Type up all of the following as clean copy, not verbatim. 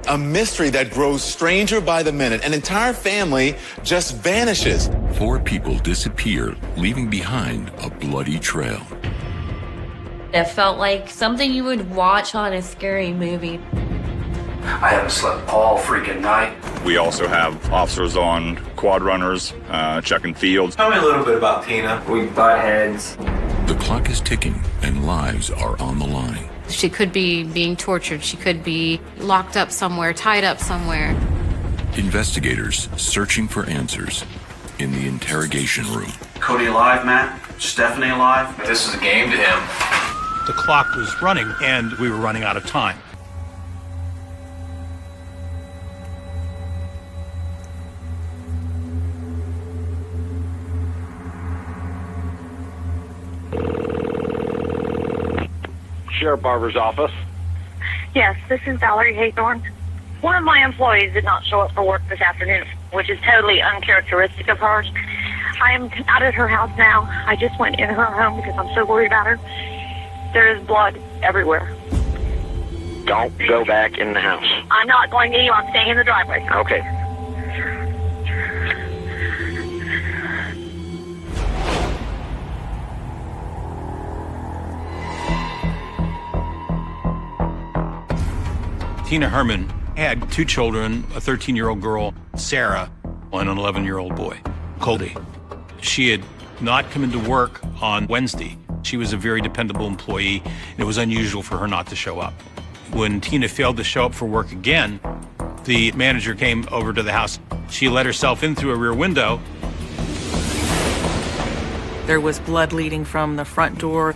A mystery that grows stranger by the minute. An entire family just vanishes. 4 people disappear, leaving behind a bloody trail. It felt like something you would watch on a scary movie. I haven't slept all freaking night. We also have officers on quad runners, checking fields. Tell me a little bit about Tina. We butt heads. The clock is ticking and lives are on the line. She could be being tortured. She could be locked up somewhere, tied up somewhere. Investigators searching for answers in the interrogation room. Cody alive, Matt? Stephanie alive? This is a game to him. The clock was running, and we were running out of time. Sheriff Barber's office. Yes, this is Valerie Haythorne. One of my employees did not show up for work this afternoon, which is totally uncharacteristic of her. I am out at her house now. I just went in her home because I'm so worried about her. There is blood everywhere. Don't go back in the house. I'm not going to you. I'm staying in the driveway. Okay. Tina Herman had 2 children, a 13-year-old girl, Sarah, and an 11-year-old boy, Cody. She had not come into work on Wednesday. She was a very dependable employee, and it was unusual for her not to show up. When Tina failed to show up for work again, the manager came over to the house. She let herself in through a rear window. There was blood leading from the front door,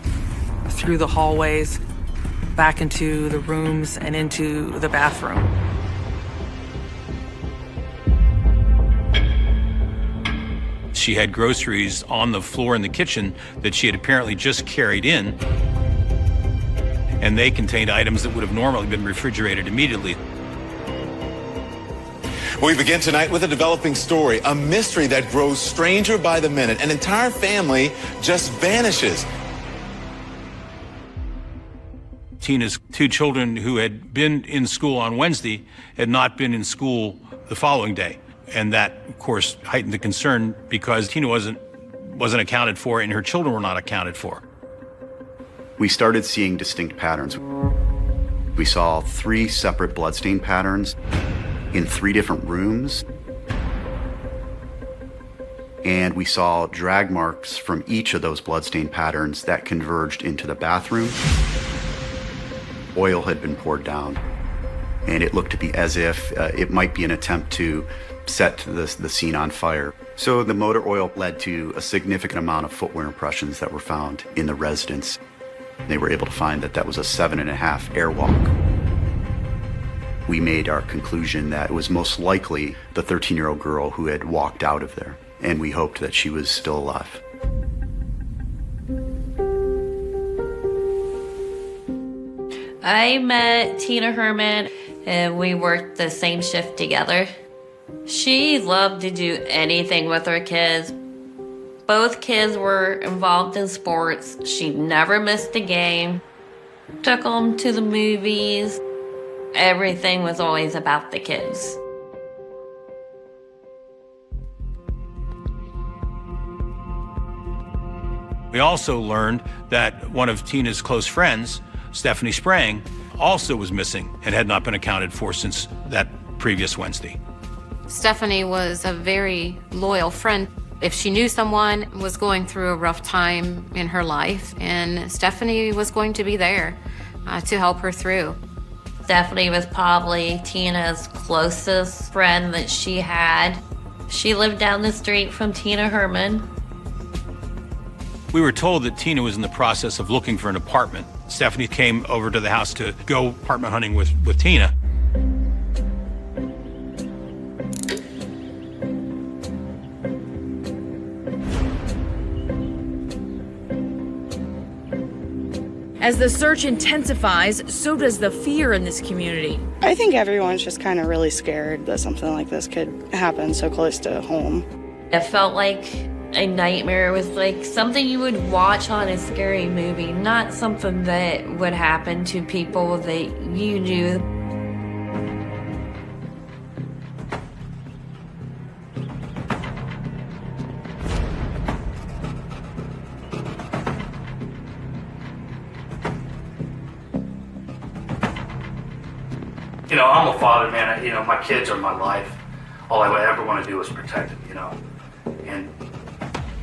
through the hallways, back into the rooms and into the bathroom. She had groceries on the floor in the kitchen that she had apparently just carried in, and they contained items that would have normally been refrigerated immediately. We begin tonight with a developing story, a mystery that grows stranger by the minute. An entire family just vanishes. Tina's 2 children who had been in school on Wednesday had not been in school the following day. And that, of course, heightened the concern because Tina wasn't accounted for and her children were not accounted for. We started seeing distinct patterns. We saw 3 separate bloodstain patterns in 3 different rooms. And we saw drag marks from each of those bloodstain patterns that converged into the bathroom. Oil had been poured down, and it looked to be as if it might be an attempt to set the scene on fire. So the motor oil led to a significant amount of footwear impressions that were found in the residence. They were able to find that was a 7.5 airwalk. We made our conclusion that it was most likely the 13-year-old girl who had walked out of there, and we hoped that she was still alive. I met Tina Herman and we worked the same shift together. She loved to do anything with her kids. Both kids were involved in sports. She never missed a game. Took them to the movies. Everything was always about the kids. We also learned that one of Tina's close friends, Stephanie Sprang, also was missing and had not been accounted for since that previous Wednesday. Stephanie was a very loyal friend. If she knew someone was going through a rough time in her life, and Stephanie was going to be there to help her through. Stephanie was probably Tina's closest friend that she had. She lived down the street from Tina Herman. We were told that Tina was in the process of looking for an apartment. Stephanie came over to the house to go apartment hunting with Tina. As the search intensifies, so does the fear in this community. I think everyone's just kind of really scared that something like this could happen so close to home. It felt like a nightmare. It was like something you would watch on a scary movie, not something that would happen to people that you knew. You know, I'm a father, man. You know, my kids are my life. All I would ever want to do is protect them, you know. And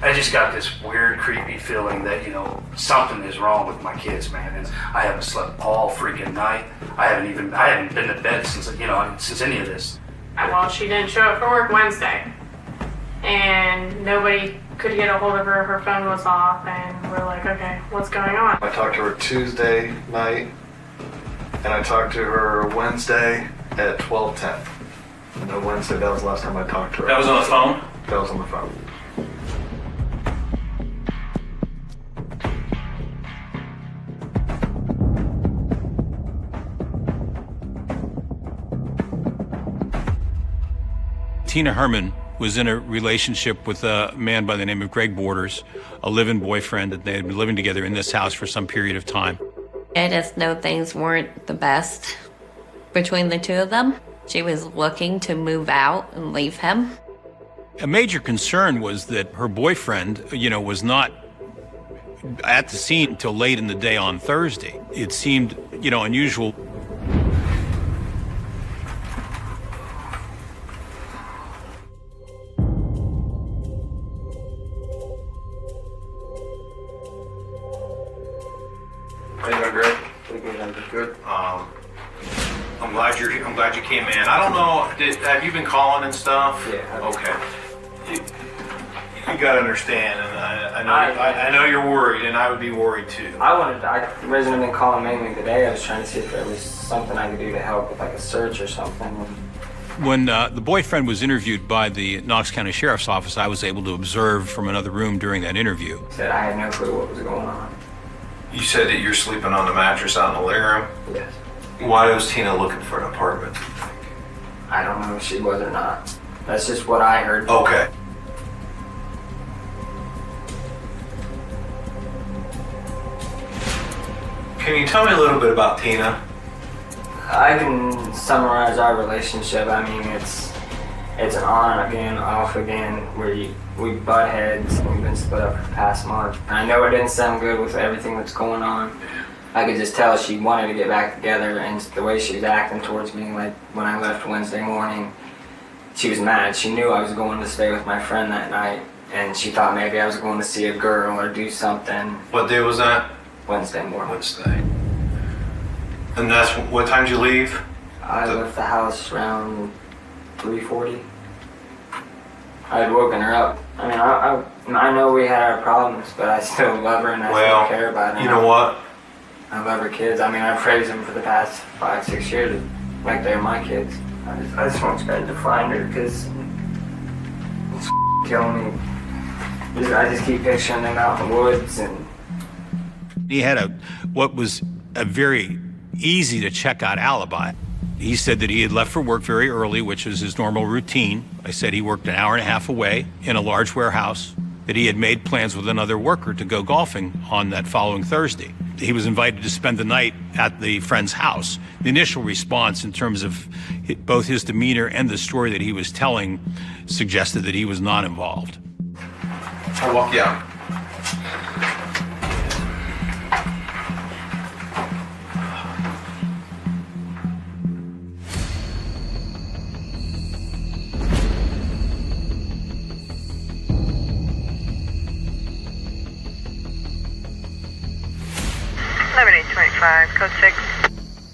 I just got this weird, creepy feeling that, you know, something is wrong with my kids, man. And I haven't slept all freaking night. I haven't been to bed since, you know, since any of this. Well, she didn't show up for work Wednesday. And nobody could get a hold of her. Her phone was off. And we're like, okay, what's going on? I talked to her Tuesday night, and I talked to her Wednesday at 12:10. And then Wednesday, that was the last time I talked to her. That was on the phone? That was on the phone. Tina Herman was in a relationship with a man by the name of Greg Borders, a live-in boyfriend, and they had been living together in this house for some period of time. I just know things weren't the best between the two of them. She was looking to move out and leave him. A major concern was that her boyfriend, you know, was not at the scene until late in the day on Thursday. It seemed, you know, unusual. How you doing, Greg? Good. I'm glad you came in. I don't know. Have you been calling and stuff? Yeah. Okay. You gotta understand, and I know you're worried, and I would be worried too. The reason I've been calling mainly today, I was trying to see if there was something I could do to help with like a search or something. When the boyfriend was interviewed by the Knox County Sheriff's Office, I was able to observe from another room during that interview. Said I had no clue what was going on. You said that you're sleeping on the mattress out in the living room? Yes. Why was Tina looking for an apartment? I don't know if she was or not. That's just what I heard. Okay. Can you tell me a little bit about Tina? I can summarize our relationship. I mean, it's an on again, off again, where we butt heads. We've been split up for the past month. I know it didn't sound good with everything that's going on. I could just tell she wanted to get back together, and the way she was acting towards me, like when I left Wednesday morning, she was mad. She knew I was going to stay with my friend that night, and she thought maybe I was going to see a girl or do something. What day was that? Wednesday morning. Wednesday. And that's, what time did you leave? I left the house around 3:40. I had woken her up. I mean, I know we had our problems, but I still love her and I still care about her. You know what? I love her kids. I mean, I've raised them for the past 5-6 years like they're my kids. I just want you guys to find her because it's killing me. I just keep picturing them out in the woods. And he had what was a very easy to check out alibi. He said that he had left for work very early, which was his normal routine. I said he worked an hour and a half away in a large warehouse, that he had made plans with another worker to go golfing on that following Thursday. He was invited to spend the night at the friend's house. The initial response in terms of both his demeanor and the story that he was telling suggested that he was not involved. I'll walk you out. Code 6.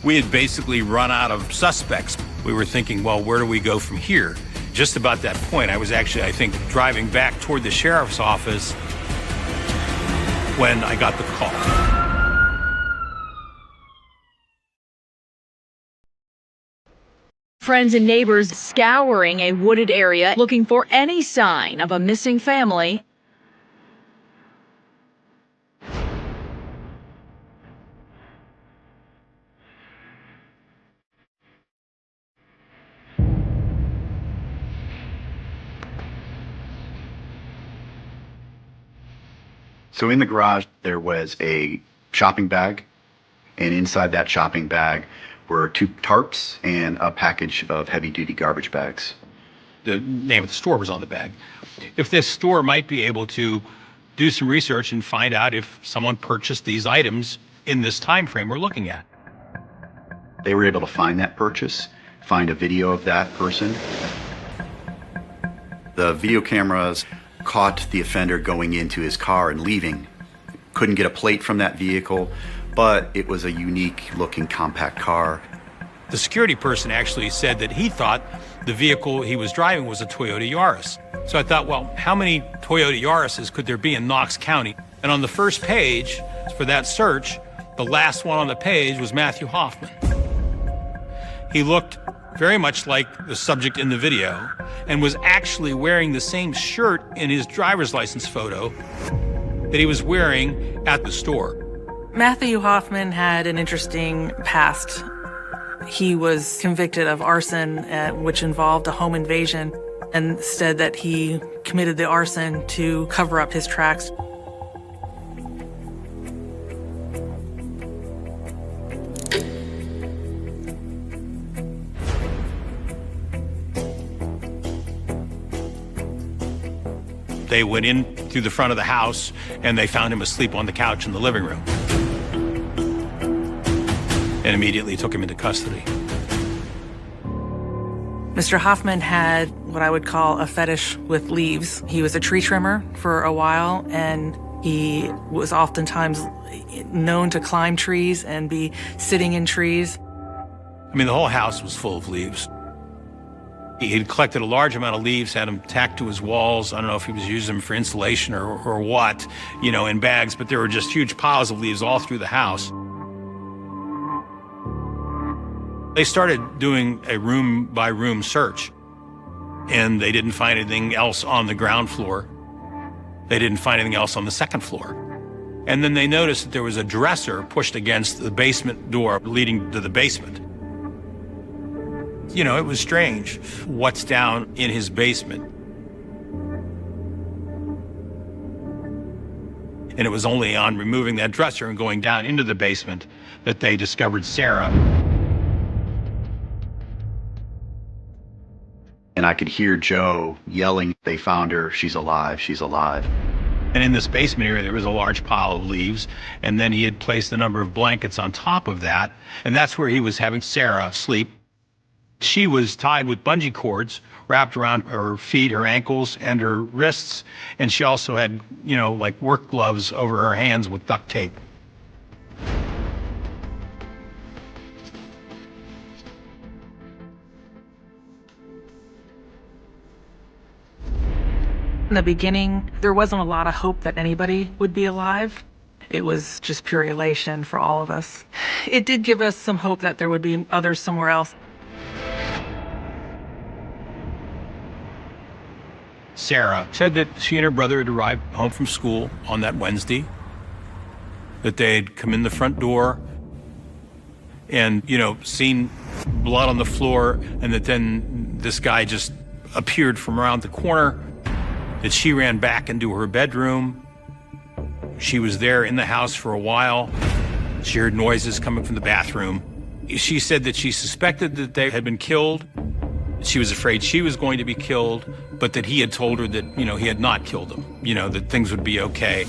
We had basically run out of suspects. We were thinking, well, where do we go from here? Just about that point, I was actually, I think, driving back toward the sheriff's office when I got the call. Friends and neighbors scouring a wooded area looking for any sign of a missing family. So in the garage, there was a shopping bag, and inside that shopping bag were 2 tarps and a package of heavy-duty garbage bags. The name of the store was on the bag. If this store might be able to do some research and find out if someone purchased these items in this time frame we're looking at. They were able to find that purchase, find a video of that person. The video cameras caught the offender going into his car and leaving. Couldn't get a plate from that vehicle, but it was a unique looking compact car. The security person actually said that he thought the vehicle he was driving was a Toyota Yaris. So I thought, well, how many Toyota Yarises could there be in Knox County? And on the first page for that search, the last one on the page was Matthew Hoffman. He looked very much like the subject in the video and was actually wearing the same shirt in his driver's license photo that he was wearing at the store. Matthew Hoffman had an interesting past. He was convicted of arson, which involved a home invasion, and said that he committed the arson to cover up his tracks. They went in through the front of the house and they found him asleep on the couch in the living room and immediately took him into custody. Mr. Hoffman had what I would call a fetish with leaves. He was a tree trimmer for a while, and he was oftentimes known to climb trees and be sitting in trees. I mean, the whole house was full of leaves. He had collected a large amount of leaves, had them tacked to his walls. I don't know if he was using them for insulation or what, you know, in bags, but there were just huge piles of leaves all through the house. They started doing a room-by-room search, and they didn't find anything else on the ground floor. They didn't find anything else on the second floor. And then they noticed that there was a dresser pushed against the basement door leading to the basement. You know, it was strange. What's down in his basement? And it was only on removing that dresser and going down into the basement that they discovered Sarah. And I could hear Joe yelling, "They found her, she's alive, she's alive." And in this basement area, there was a large pile of leaves, and then he had placed a number of blankets on top of that, and that's where he was having Sarah sleep. She was tied with bungee cords wrapped around her feet, her ankles, and her wrists, and she also had, you know, like work gloves over her hands with duct tape. In the beginning, there wasn't a lot of hope that anybody would be alive. It was just pure elation for all of us. It did give us some hope that there would be others somewhere else. Sarah said that she and her brother had arrived home from school on that Wednesday, that they had come in the front door and, you know, seen blood on the floor, and that then this guy just appeared from around the corner, that she ran back into her bedroom. She was there in the house for a while. She heard noises coming from the bathroom. She said that she suspected that they had been killed. She was afraid she was going to be killed, but that he had told her that, you know, he had not killed them, you know, that things would be okay.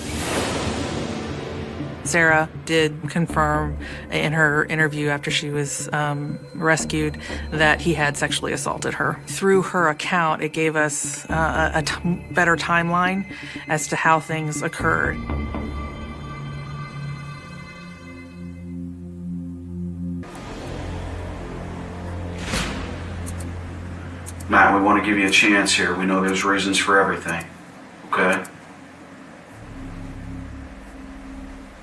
Sarah did confirm in her interview after she was rescued that he had sexually assaulted her. Through her account, it gave us a better timeline as to how things occurred. Matt, we want to give you a chance here. We know there's reasons for everything, okay?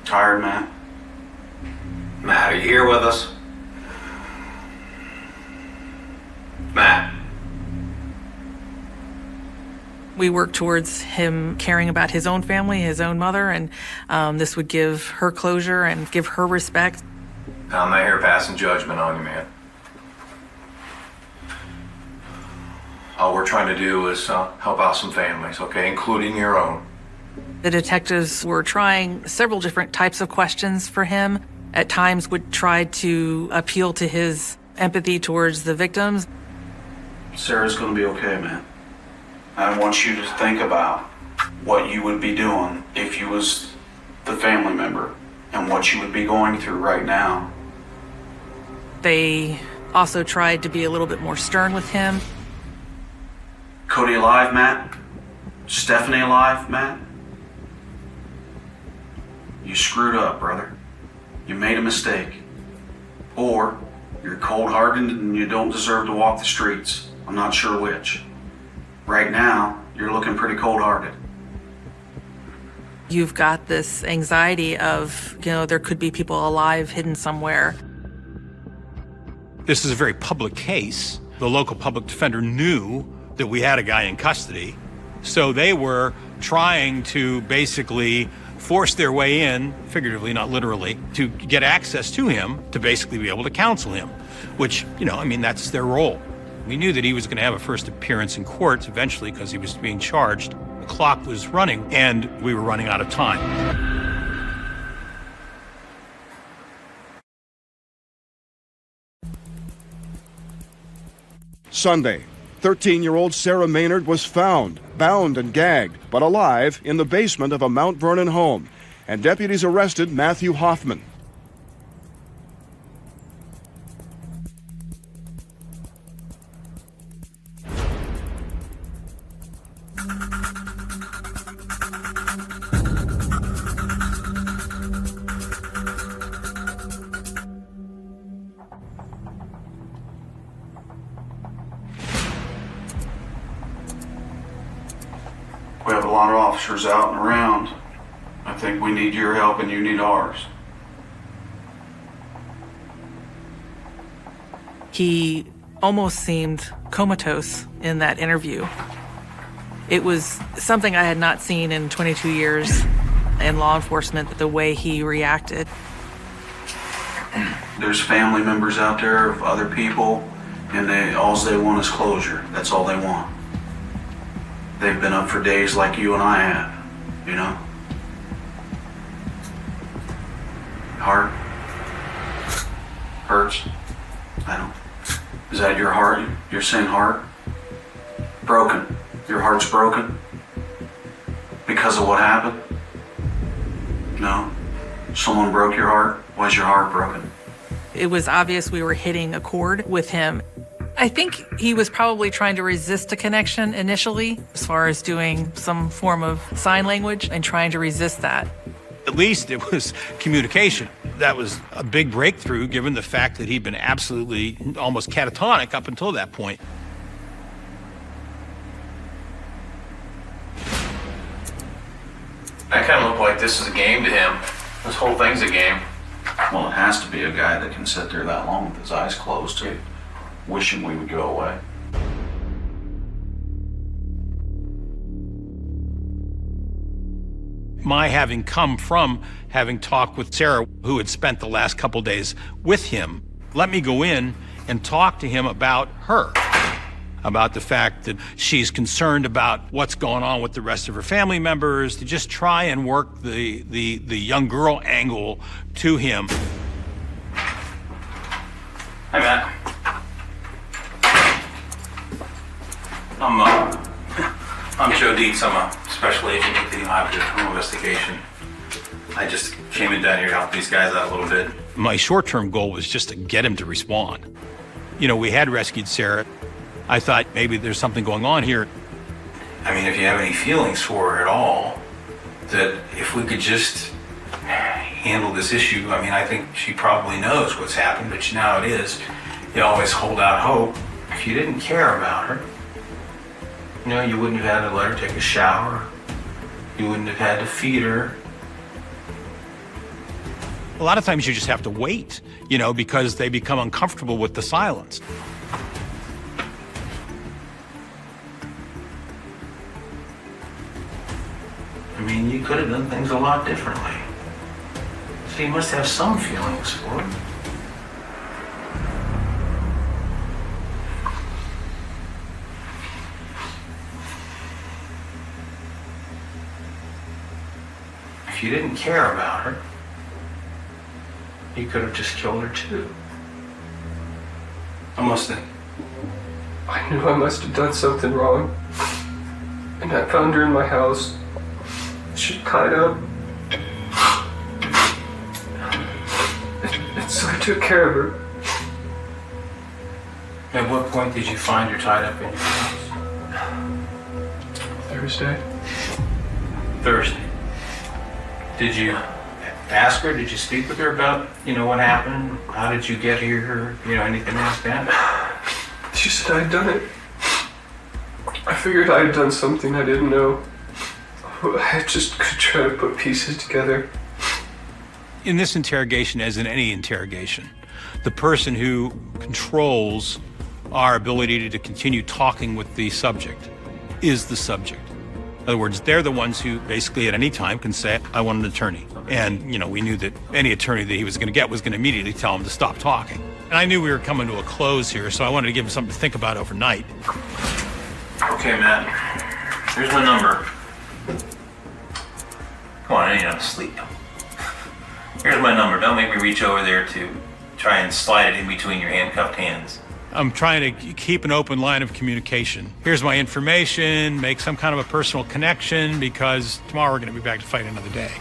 Tired, Matt? Matt, are you here with us? Matt. We worked towards him caring about his own family, his own mother, and this would give her closure and give her respect. I'm not here passing judgment on you, man. All we're trying to do is help out some families, okay, including your own. The detectives were trying several different types of questions for him. At times would try to appeal to his empathy towards the victims. Sarah's gonna be okay, man. I want you to think about what you would be doing if you was the family member and what you would be going through right now. They also tried to be a little bit more stern with him. Cody alive, Matt? Stephanie alive, Matt? You screwed up, brother. You made a mistake. Or you're cold-hearted and you don't deserve to walk the streets. I'm not sure which. Right now, you're looking pretty cold-hearted. You've got this anxiety of, there could be people alive hidden somewhere. This is a very public case. The local public defender knew that we had a guy in custody, so they were trying to basically force their way in, figuratively, not literally, to get access to him to basically be able to counsel him, which, that's their role. We knew that he was going to have a first appearance in court eventually because he was being charged. The clock was running, and we were running out of time. Sunday, 13-year-old Sarah Maynard was found, bound and gagged, but alive in the basement of a Mount Vernon home, and deputies arrested Matthew Hoffman. We have a lot of officers out and around. I think we need your help and you need ours. He almost seemed comatose in that interview. It was something I had not seen in 22 years in law enforcement, the way he reacted. There's family members out there of other people, and all they want is closure. That's all they want. They've been up for days like you and I have, Heart? Hurts? Is that your heart? You're saying heart? Broken. Your heart's broken? Because of what happened? No? Someone broke your heart? Why is your heart broken? It was obvious we were hitting a chord with him. I think he was probably trying to resist a connection initially, as far as doing some form of sign language and trying to resist that. At least it was communication. That was a big breakthrough, given the fact that he'd been absolutely almost catatonic up until that point. That kind of looked like this is a game to him. This whole thing's a game. Well, it has to be a guy that can sit there that long with his eyes closed, wishing we would go away. My having come from having talked with Sarah, who had spent the last couple days with him, let me go in and talk to him about her, about the fact that she's concerned about what's going on with the rest of her family members, to just try and work the young girl angle to him. Hi, Matt. I'm Joe Dietz. I'm a special agent with the Office of Criminal Investigation. I just came in down here to help these guys out a little bit. My short-term goal was just to get him to respond. We had rescued Sarah. I thought maybe there's something going on here. I mean, if you have any feelings for her at all, that if we could just handle this issue, I think she probably knows what's happened, but how it is, you always hold out hope. If you didn't care about her, you wouldn't have had to let her take a shower. You wouldn't have had to feed her. A lot of times you just have to wait, because they become uncomfortable with the silence. You could have done things a lot differently. So you must have some feelings for her. If you didn't care about her, you could have just killed her too. I knew I must have done something wrong. And I found her in my house. She tied up. And so I took care of her. At what point did you find her tied up in your house? Thursday. Did you ask her? Did you speak with her about, what happened? How did you get here? Anything like that? She said I'd done it. I figured I had done something I didn't know. I just could try to put pieces together. In this interrogation, as in any interrogation, the person who controls our ability to continue talking with the subject is the subject. In other words, they're the ones who basically at any time can say, I want an attorney. And, we knew that any attorney that he was going to get was going to immediately tell him to stop talking. And I knew we were coming to a close here, so I wanted to give him something to think about overnight. Okay, Matt. Here's my number. Come on, I ain't enough sleep. Here's my number. Don't make me reach over there to try and slide it in between your handcuffed hands. I'm trying to keep an open line of communication. Here's my information, make some kind of a personal connection, because tomorrow we're going to be back to fight another day.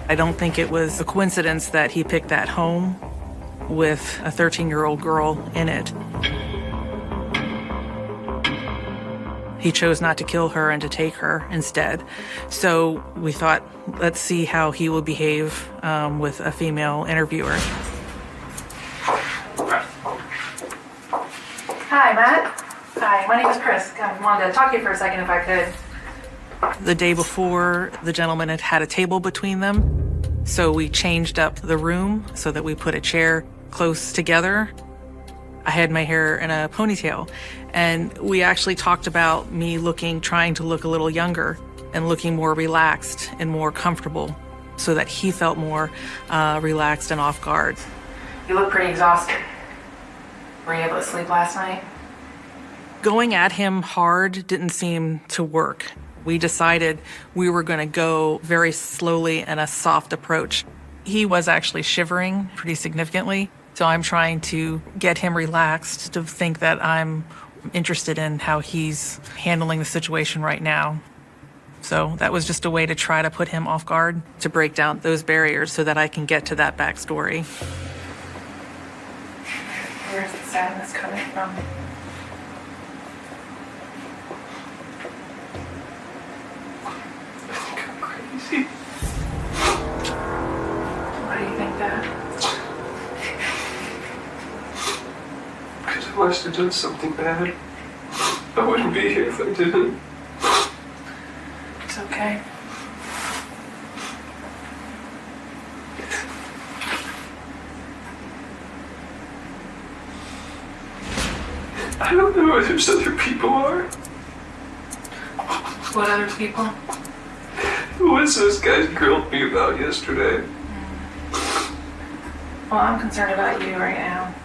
I don't think it was a coincidence that he picked that home with a 13-year-old girl in it. He chose not to kill her and to take her instead. So we thought, let's see how he will behave with a female interviewer. Hi, Matt. Hi, my name is Chris. I wanted to talk to you for a second if I could. The day before, the gentleman had had a table between them. So we changed up the room so that we put a chair close together. I had my hair in a ponytail, and we actually talked about me trying to look a little younger and looking more relaxed and more comfortable so that he felt more relaxed and off guard. You look pretty exhausted. Were you able to sleep last night? Going at him hard didn't seem to work. We decided we were going to go very slowly and a soft approach. He was actually shivering pretty significantly, so I'm trying to get him relaxed to think that I'm interested in how he's handling the situation right now. So that was just a way to try to put him off guard, to break down those barriers so that I can get to that backstory. Where's the sadness coming from? Crazy. Why do you think that? Because I must have done something bad. I wouldn't be here if I didn't. It's okay. I don't know who those other people are. What other people? Who was those guys grilled me about yesterday? Well, I'm concerned about you right now.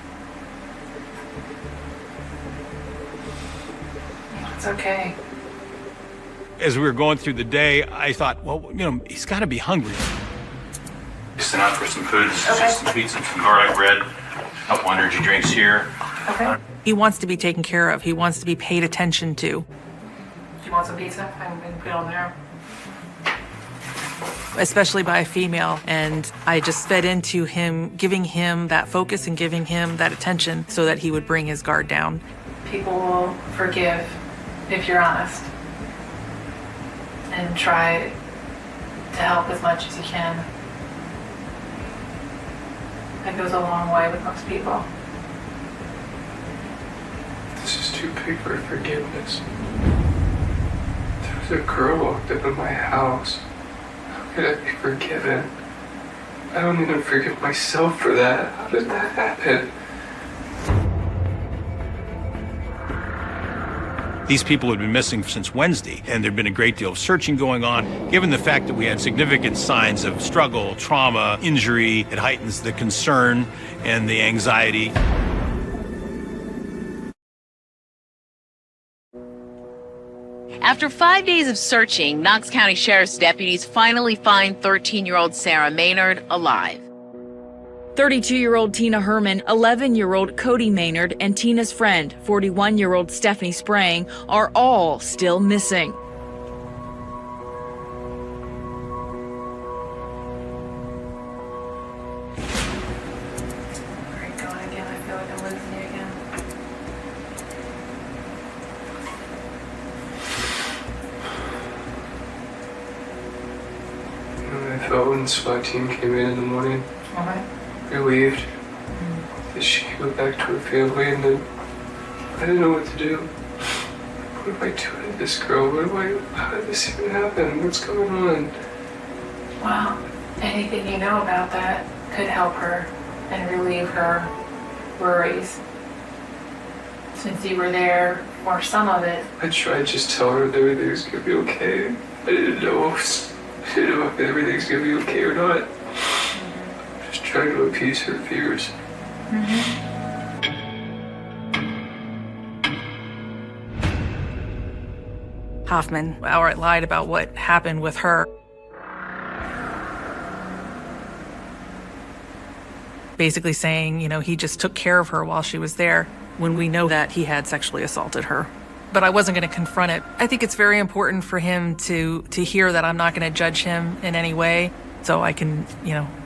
It's okay. As we were going through the day, I thought, well, he's got to be hungry. Sent out for some food, some pizza, some garlic bread, a couple energy drinks here. Okay. He wants to be taken care of. He wants to be paid attention to. Do you want some pizza? I can put it on there. Especially by a female, and I just fed into him, giving him that focus and giving him that attention so that he would bring his guard down. People will forgive if you're honest and try to help as much as you can. That goes a long way with most people. This is too big for forgiveness. There was a girl walked into my house. How could I be forgiven? I don't even forgive myself for that. How did that happen? These people had been missing since Wednesday, and there'd been a great deal of searching going on. Given the fact that we had significant signs of struggle, trauma, injury, it heightens the concern and the anxiety. After 5 days of searching, Knox County Sheriff's deputies finally find 13-year-old Sarah Maynard alive. 32-year-old Tina Herman, 11-year-old Cody Maynard, and Tina's friend, 41-year-old Stephanie Sprang, are all still missing. I felt when the SWAT team came in the morning, relieved that she could go back to her family, and then I didn't know what to do. What do I do to this girl? How did this even happen? What's going on? Well, anything you know about that could help her and relieve her worries. Since you were there for some of it. I tried to just tell her that everything's gonna be okay. I didn't know if everything's gonna be okay or not. Just trying to appease her fears. Hoffman outright lied about what happened with her. Basically saying, he just took care of her while she was there, when we know that he had sexually assaulted her. But I wasn't going to confront it. I think it's very important for him to hear that I'm not going to judge him in any way, so I can,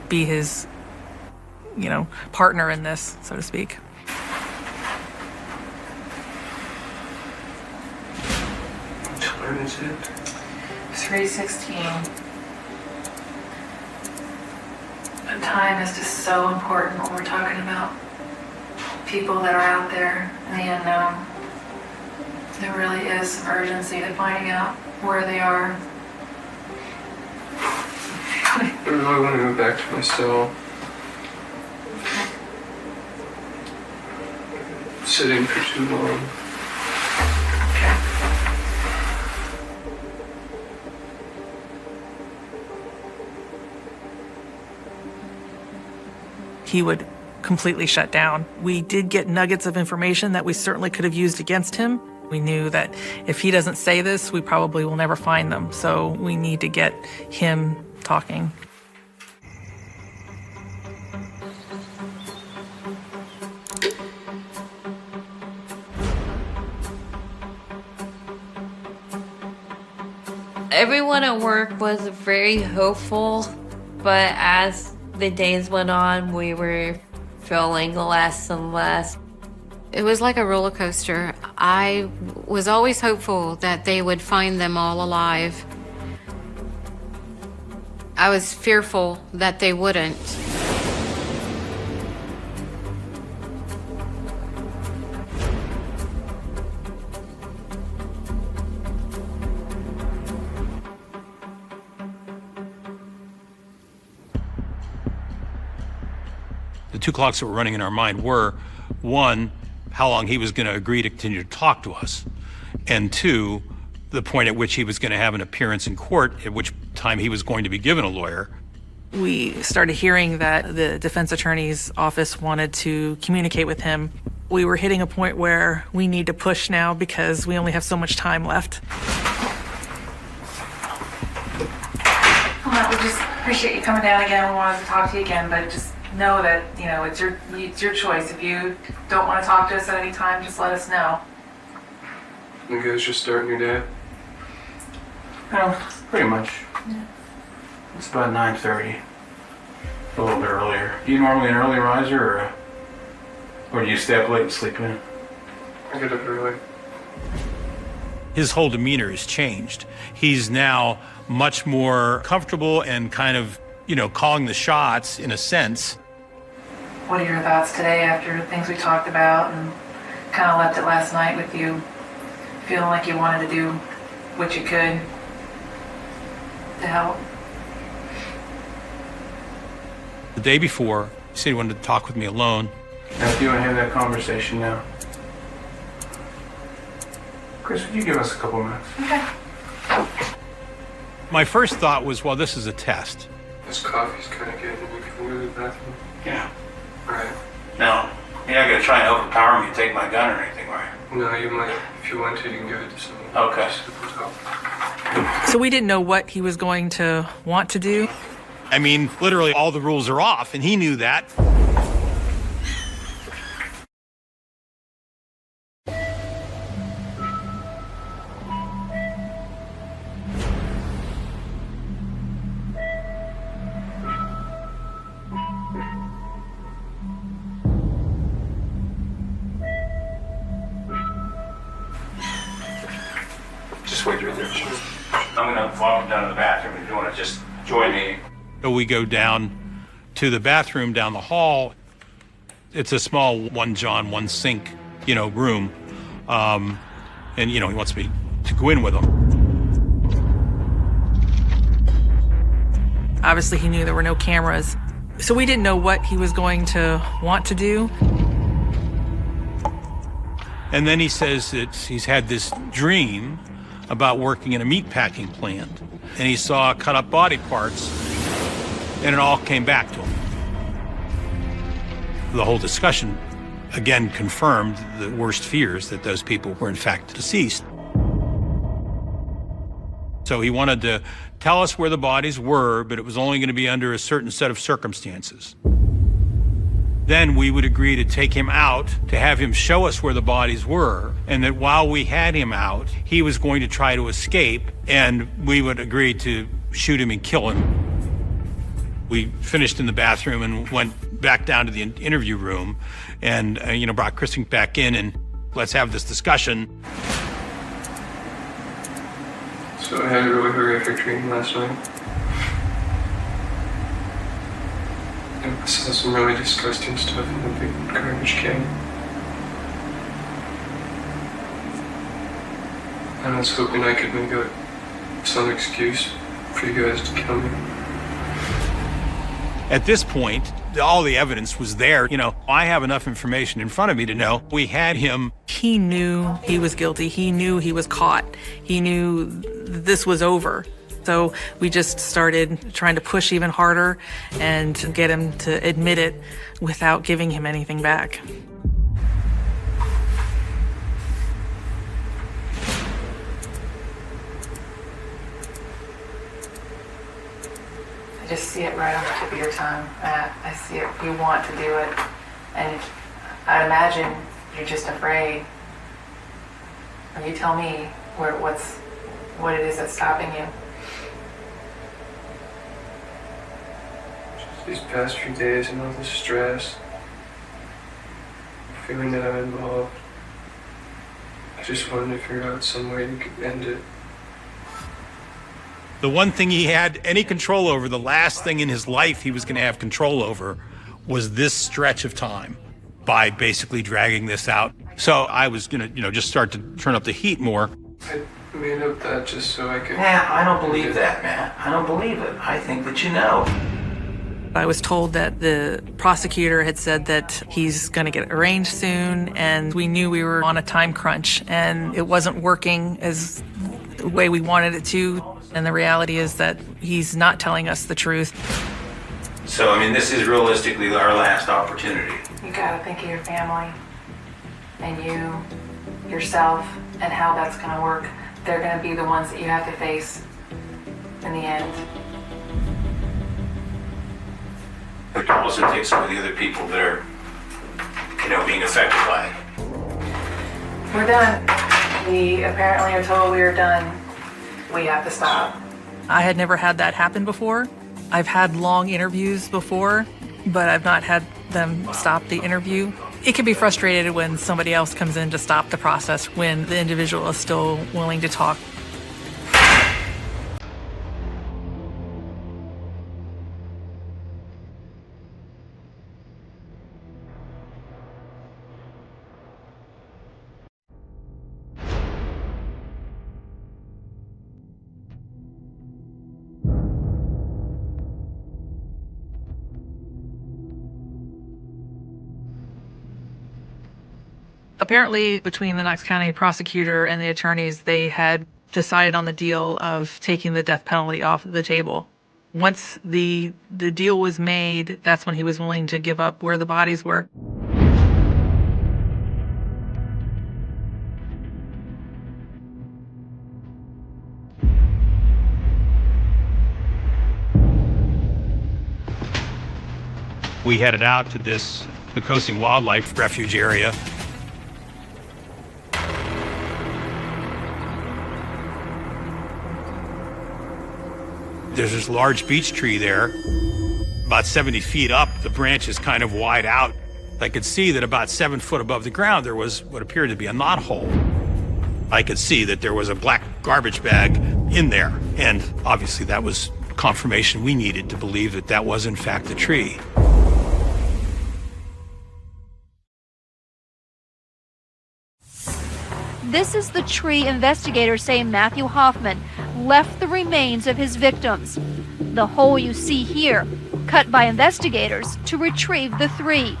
be his, partner in this, so to speak. What is it? 3:16. But time is just so important when we're talking about people that are out there in the unknown. There really is some urgency to finding out where they are. I really want to go back to my cell. Sitting for too long. He would completely shut down. We did get nuggets of information that we certainly could have used against him. We knew that if he doesn't say this, we probably will never find them. So we need to get him talking. Everyone at work was very hopeful, but as the days went on, we were feeling less and less. It was like a roller coaster. I was always hopeful that they would find them all alive. I was fearful that they wouldn't. The two clocks that were running in our mind were, one, how long he was going to agree to continue to talk to us, and two, the point at which he was going to have an appearance in court, at which time he was going to be given a lawyer. We started hearing that the defense attorney's office wanted to communicate with him. We were hitting a point where we need to push now because we only have so much time left. Well, we just appreciate you coming down again. We wanted to talk to you again, but just know that, it's your choice. If you don't want to talk to us at any time, just let us know. You guys just starting your day? Well, pretty much. Yeah. It's about 9:30. A little bit earlier. Are you normally an early riser, or do you stay up late and sleep in? I get up early. His whole demeanor has changed. He's now much more comfortable and kind of, calling the shots in a sense. What are your thoughts today after things we talked about and kind of left it last night with you feeling like you wanted to do what you could to help? The day before, he said he wanted to talk with me alone. Now, if you want to have that conversation now. Chris, would you give us a couple minutes? Okay. My first thought was, well, this is a test. This coffee's kind of getting me. Can we go to the bathroom? Yeah. All right. No, you're not going to try and overpower me and take my gun or anything, right? No, you might. If you want to, you can give it to someone. Okay. So we didn't know what he was going to want to do. I mean, literally all the rules are off, and he knew that. Just wait right there. I'm gonna walk down to the bathroom if you wanna just join me. So we go down to the bathroom down the hall. It's a small one John, one sink, room. And, he wants me to go in with him. Obviously, he knew there were no cameras. So we didn't know what he was going to want to do. And then he says that he's had this dream about working in a meatpacking plant. And he saw cut up body parts, and it all came back to him. The whole discussion, again, confirmed the worst fears that those people were in fact deceased. So he wanted to tell us where the bodies were, but it was only going to be under a certain set of circumstances. Then we would agree to take him out, to have him show us where the bodies were, and that while we had him out, he was going to try to escape, and we would agree to shoot him and kill him. We finished in the bathroom and went back down to the interview room and, brought Kristen back in and let's have this discussion. So I had a really horrific dream last night. I saw some really disgusting stuff in the big garbage can. And I was hoping I could make some excuse for you guys to kill me. At this point, all the evidence was there. I have enough information in front of me to know we had him. He knew he was guilty. He knew he was caught. He knew this was over. So we just started trying to push even harder and get him to admit it without giving him anything back. I just see it right on the tip of your tongue. I see it. You want to do it. And I'd imagine you're just afraid. You tell me what it is that's stopping you. Just these past few days and all the stress, feeling that I'm involved. I just wanted to figure out some way you could end it. The one thing he had any control over, the last thing in his life he was going to have control over, was this stretch of time by basically dragging this out. So I was going to, just start to turn up the heat more. I made up that just so I could... Matt, I don't believe that, Matt. I don't believe it. I think that you know. I was told that the prosecutor had said that he's going to get arraigned soon, and we knew we were on a time crunch, and it wasn't working as the way we wanted it to. And the reality is that he's not telling us the truth. So, this is realistically our last opportunity. You gotta think of your family and yourself, and how that's gonna work. They're gonna be the ones that you have to face in the end. We can also take some of the other people that are, being affected by it. We're done. We apparently are told we are done. We have to stop. I had never had that happen before. I've had long interviews before, but I've not had them stop the interview. It can be frustrated when somebody else comes in to stop the process when the individual is still willing to talk. Apparently, between the Knox County prosecutor and the attorneys, they had decided on the deal of taking the death penalty off the table. Once the deal was made, that's when he was willing to give up where the bodies were. We headed out to this Nicosia Wildlife Refuge area. There's this large beech tree there, about 70 feet up. The branch is kind of wide out. I could see that about 7 foot above the ground, there was what appeared to be a knothole. I could see that there was a black garbage bag in there. And obviously that was confirmation we needed to believe that that was in fact the tree. This is the tree investigators say Matthew Hoffman left the remains of his victims. The hole you see here, cut by investigators to retrieve the three.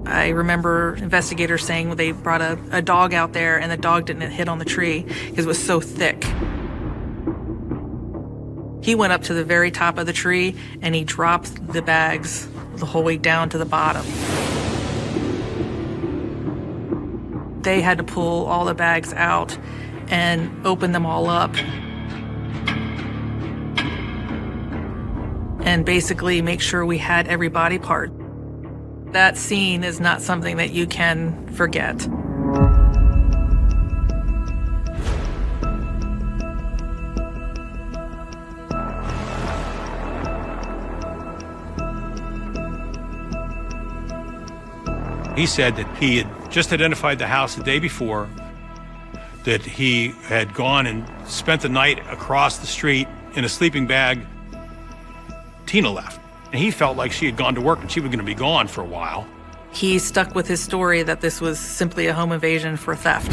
I remember investigators saying they brought a dog out there and the dog didn't hit on the tree because it was so thick. He went up to the very top of the tree and he dropped the bags the whole way down to the bottom. They had to pull all the bags out and open them all up and basically make sure we had every body part. That scene is not something that you can forget. He said that he had just identified the house the day before, that he had gone and spent the night across the street in a sleeping bag. Tina left. And he felt like she had gone to work and she was going to be gone for a while. He stuck with his story that this was simply a home invasion for theft.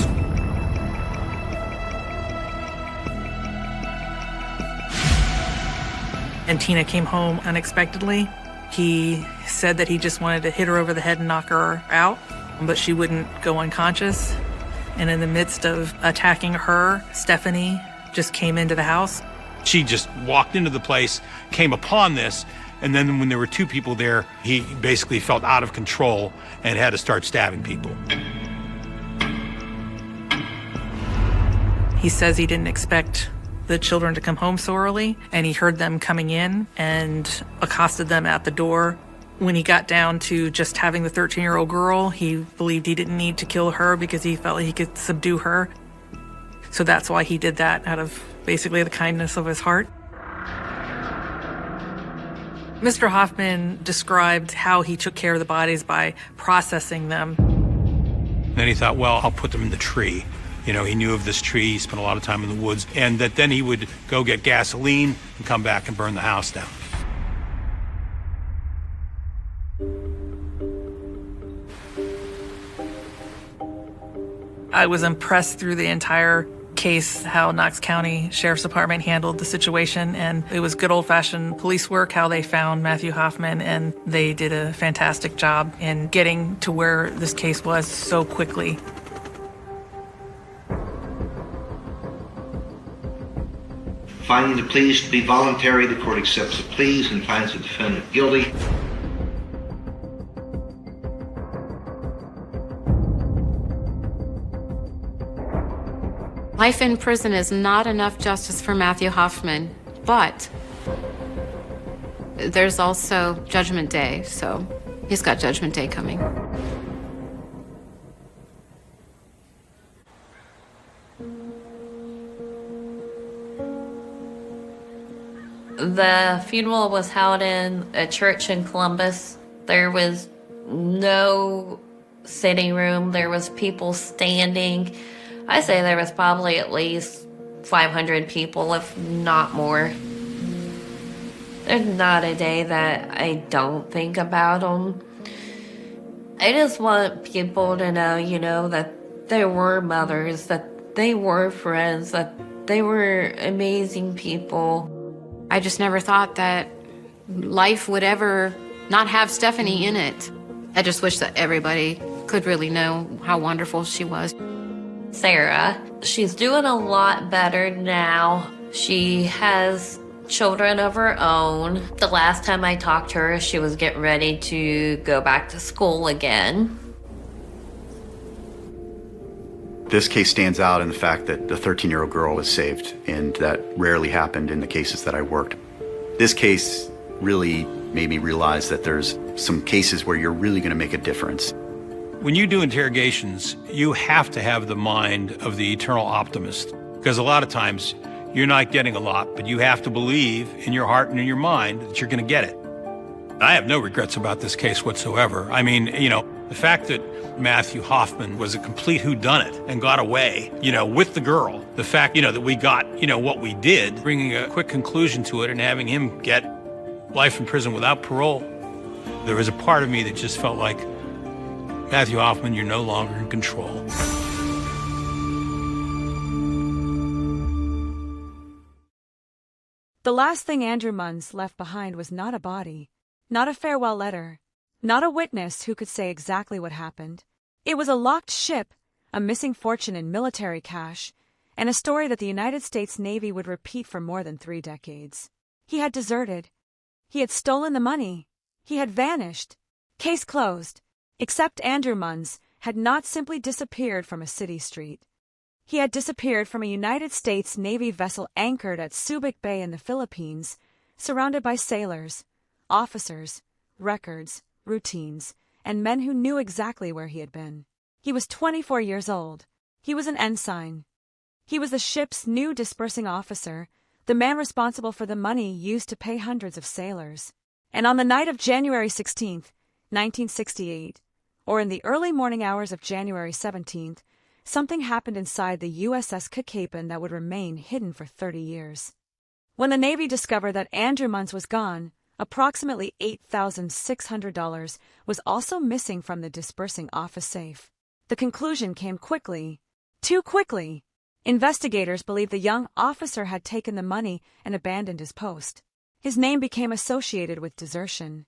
And Tina came home unexpectedly. He said that he just wanted to hit her over the head and knock her out, but she wouldn't go unconscious. And in the midst of attacking her, Stephanie just came into the house. She just walked into the place, came upon this, and then when there were two people there, he basically felt out of control and had to start stabbing people. He says he didn't expect the children to come home so early, and he heard them coming in and accosted them at the door. When he got down to just having the 13-year-old girl, he believed he didn't need to kill her because he felt he could subdue her. So that's why he did that, out of basically the kindness of his heart. Mr. Hoffman described how he took care of the bodies by processing them. Then he thought, well, I'll put them in the tree. You know, he knew of this tree, he spent a lot of time in the woods, and that then he would go get gasoline and come back and burn the house down. I was impressed through the entire case how Knox County Sheriff's Department handled the situation, and it was good old-fashioned police work how they found Matthew Hoffman, and they did a fantastic job in getting to where this case was so quickly. Finding the pleas to be voluntary, the court accepts the pleas and finds the defendant guilty. Life in prison is not enough justice for Matthew Hoffman, but there's also Judgment Day, so he's got Judgment Day coming. The funeral was held in a church in Columbus. There was no sitting room. There was people standing. I say there was probably at least 500 people, if not more. There's not a day that I don't think about them. I just want people to know, you know, that there were mothers, that they were friends, that they were amazing people. I just never thought that life would ever not have Stephanie in it. I just wish that everybody could really know how wonderful she was. Sarah, she's doing a lot better now. She has children of her own. The last time I talked to her, she was getting ready to go back to school again. This case stands out in the fact that the 13-year-old girl was saved, and that rarely happened in the cases that I worked. This case really made me realize that there's some cases where you're really going to make a difference. When you do interrogations, you have to have the mind of the eternal optimist, because a lot of times you're not getting a lot, but you have to believe in your heart and in your mind that you're going to get it. I have no regrets about this case whatsoever. I mean, the fact that Matthew Hoffman was a complete whodunit and got away, with the girl, the fact, that we got, what we did, bringing a quick conclusion to it and having him get life in prison without parole, there was a part of me that just felt like, Matthew Hoffman, you're no longer in control. The last thing Andrew Munns left behind was not a body, not a farewell letter, not a witness who could say exactly what happened. It was a locked ship, a missing fortune in military cash, and a story that the United States Navy would repeat for more than 3 decades. He had deserted. He had stolen the money. He had vanished. Case closed. Except Andrew Munns had not simply disappeared from a city street. He had disappeared from a United States Navy vessel anchored at Subic Bay in the Philippines, surrounded by sailors, officers, records, routines, and men who knew exactly where he had been. He was 24 years old. He was an ensign. He was the ship's new dispersing officer, the man responsible for the money used to pay hundreds of sailors. And on the night of January 16th, 1968, or in the early morning hours of January 17th, something happened inside the USS Cacapon that would remain hidden for 30 years. When the Navy discovered that Andrew Munns was gone, approximately $8,600 was also missing from the dispersing office safe. The conclusion came quickly. Too quickly. Investigators believed the young officer had taken the money and abandoned his post. His name became associated with desertion.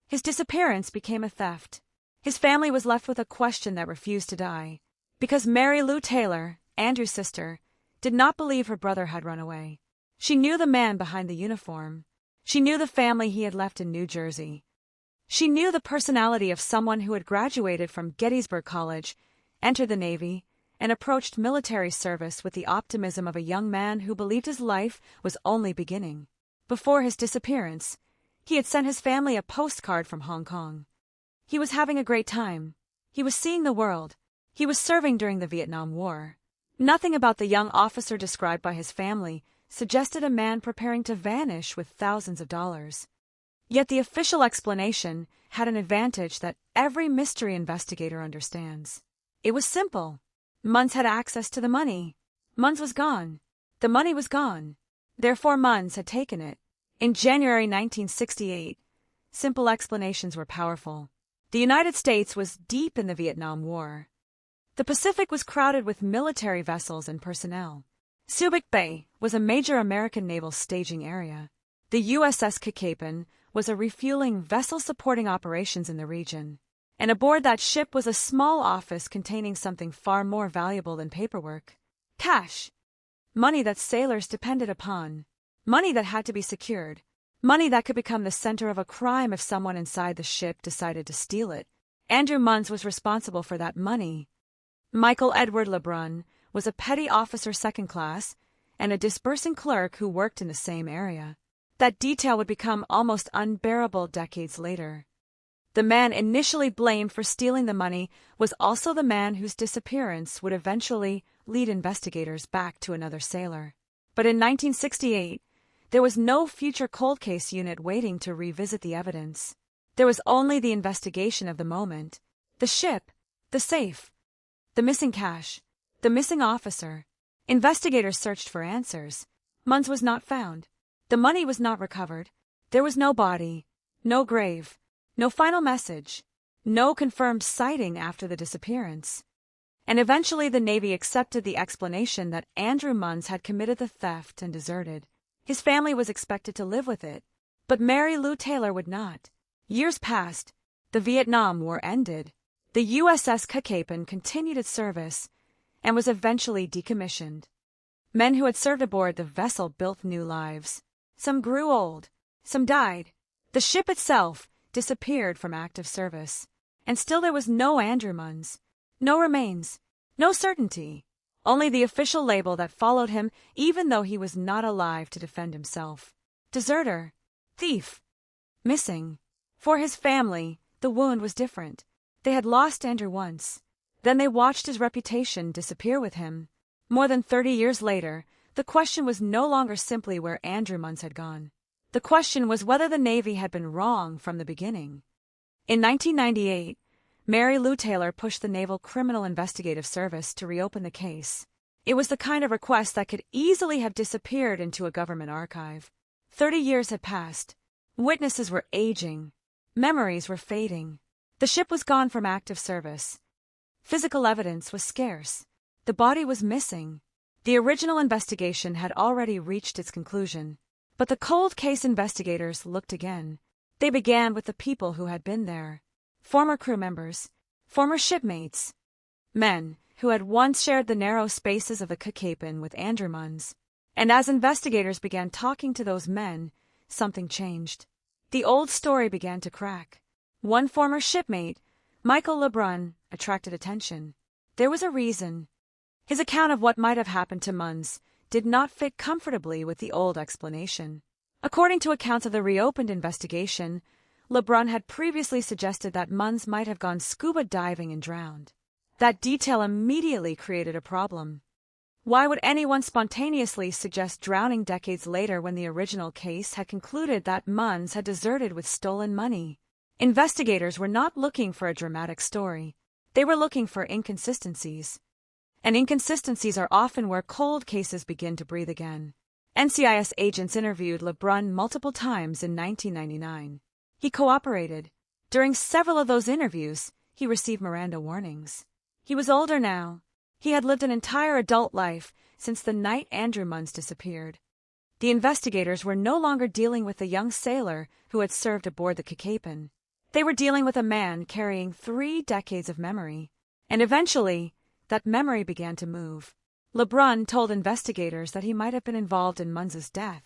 His disappearance became a theft. His family was left with a question that refused to die. Because Mary Lou Taylor, Andrew's sister, did not believe her brother had run away. She knew the man behind the uniform. She knew the family he had left in New Jersey. She knew the personality of someone who had graduated from Gettysburg College, entered the Navy, and approached military service with the optimism of a young man who believed his life was only beginning. Before his disappearance, he had sent his family a postcard from Hong Kong. He was having a great time. He was seeing the world. He was serving during the Vietnam War. Nothing about the young officer described by his family suggested a man preparing to vanish with thousands of dollars. Yet the official explanation had an advantage that every mystery investigator understands. It was simple. Munns had access to the money. Munns was gone. The money was gone. Therefore Munns had taken it. In January 1968, simple explanations were powerful. The United States was deep in the Vietnam War. The Pacific was crowded with military vessels and personnel. Subic Bay was a major American naval staging area. The USS Cacapon was a refueling vessel supporting operations in the region. And aboard that ship was a small office containing something far more valuable than paperwork. Cash. Money that sailors depended upon. Money that had to be secured. Money that could become the center of a crime if someone inside the ship decided to steal it. Andrew Munns was responsible for that money. Michael Edward LeBrun was a petty officer second class and a dispersing clerk who worked in the same area. That detail would become almost unbearable decades later. The man initially blamed for stealing the money was also the man whose disappearance would eventually lead investigators back to another sailor. But in 1968, there was no future cold case unit waiting to revisit the evidence. There was only the investigation of the moment. The ship, the safe, the missing cash, the missing officer. Investigators searched for answers. Munns was not found. The money was not recovered. There was no body, no grave, no final message, no confirmed sighting after the disappearance. And eventually the Navy accepted the explanation that Andrew Munns had committed the theft and deserted. His family was expected to live with it, but Mary Lou Taylor would not. Years passed. The Vietnam War ended. The USS Cacapon continued its service and was eventually decommissioned. Men who had served aboard the vessel built new lives. Some grew old. Some died. The ship itself disappeared from active service. And still there was no Andrew Munns. No remains. No certainty, only the official label that followed him even though he was not alive to defend himself. Deserter, thief, missing. For his family, the wound was different. They had lost Andrew once. Then they watched his reputation disappear with him. More than 30 years later, the question was no longer simply where Andrew Munns had gone. The question was whether the Navy had been wrong from the beginning. In 1998, Mary Lou Taylor pushed the Naval Criminal Investigative Service to reopen the case. It was the kind of request that could easily have disappeared into a government archive. 30 years had passed. Witnesses were aging. Memories were fading. The ship was gone from active service. Physical evidence was scarce. The body was missing. The original investigation had already reached its conclusion. But the cold case investigators looked again. They began with the people who had been there. Former crew members, former shipmates, men who had once shared the narrow spaces of the Kakapen with Andrew Munns. And as investigators began talking to those men, something changed. The old story began to crack. One former shipmate, Michael LeBrun, attracted attention. There was a reason. His account of what might have happened to Munns did not fit comfortably with the old explanation. According to accounts of the reopened investigation, LeBrun had previously suggested that Munns might have gone scuba diving and drowned. That detail immediately created a problem. Why would anyone spontaneously suggest drowning decades later when the original case had concluded that Munns had deserted with stolen money? Investigators were not looking for a dramatic story. They were looking for inconsistencies. And inconsistencies are often where cold cases begin to breathe again. NCIS agents interviewed LeBrun multiple times in 1999. He cooperated. During several of those interviews, he received Miranda warnings. He was older now. He had lived an entire adult life since the night Andrew Munns disappeared. The investigators were no longer dealing with a young sailor who had served aboard the Kakapen. They were dealing with a man carrying 3 decades of memory. And eventually, that memory began to move. LeBrun told investigators that he might have been involved in Munns's death.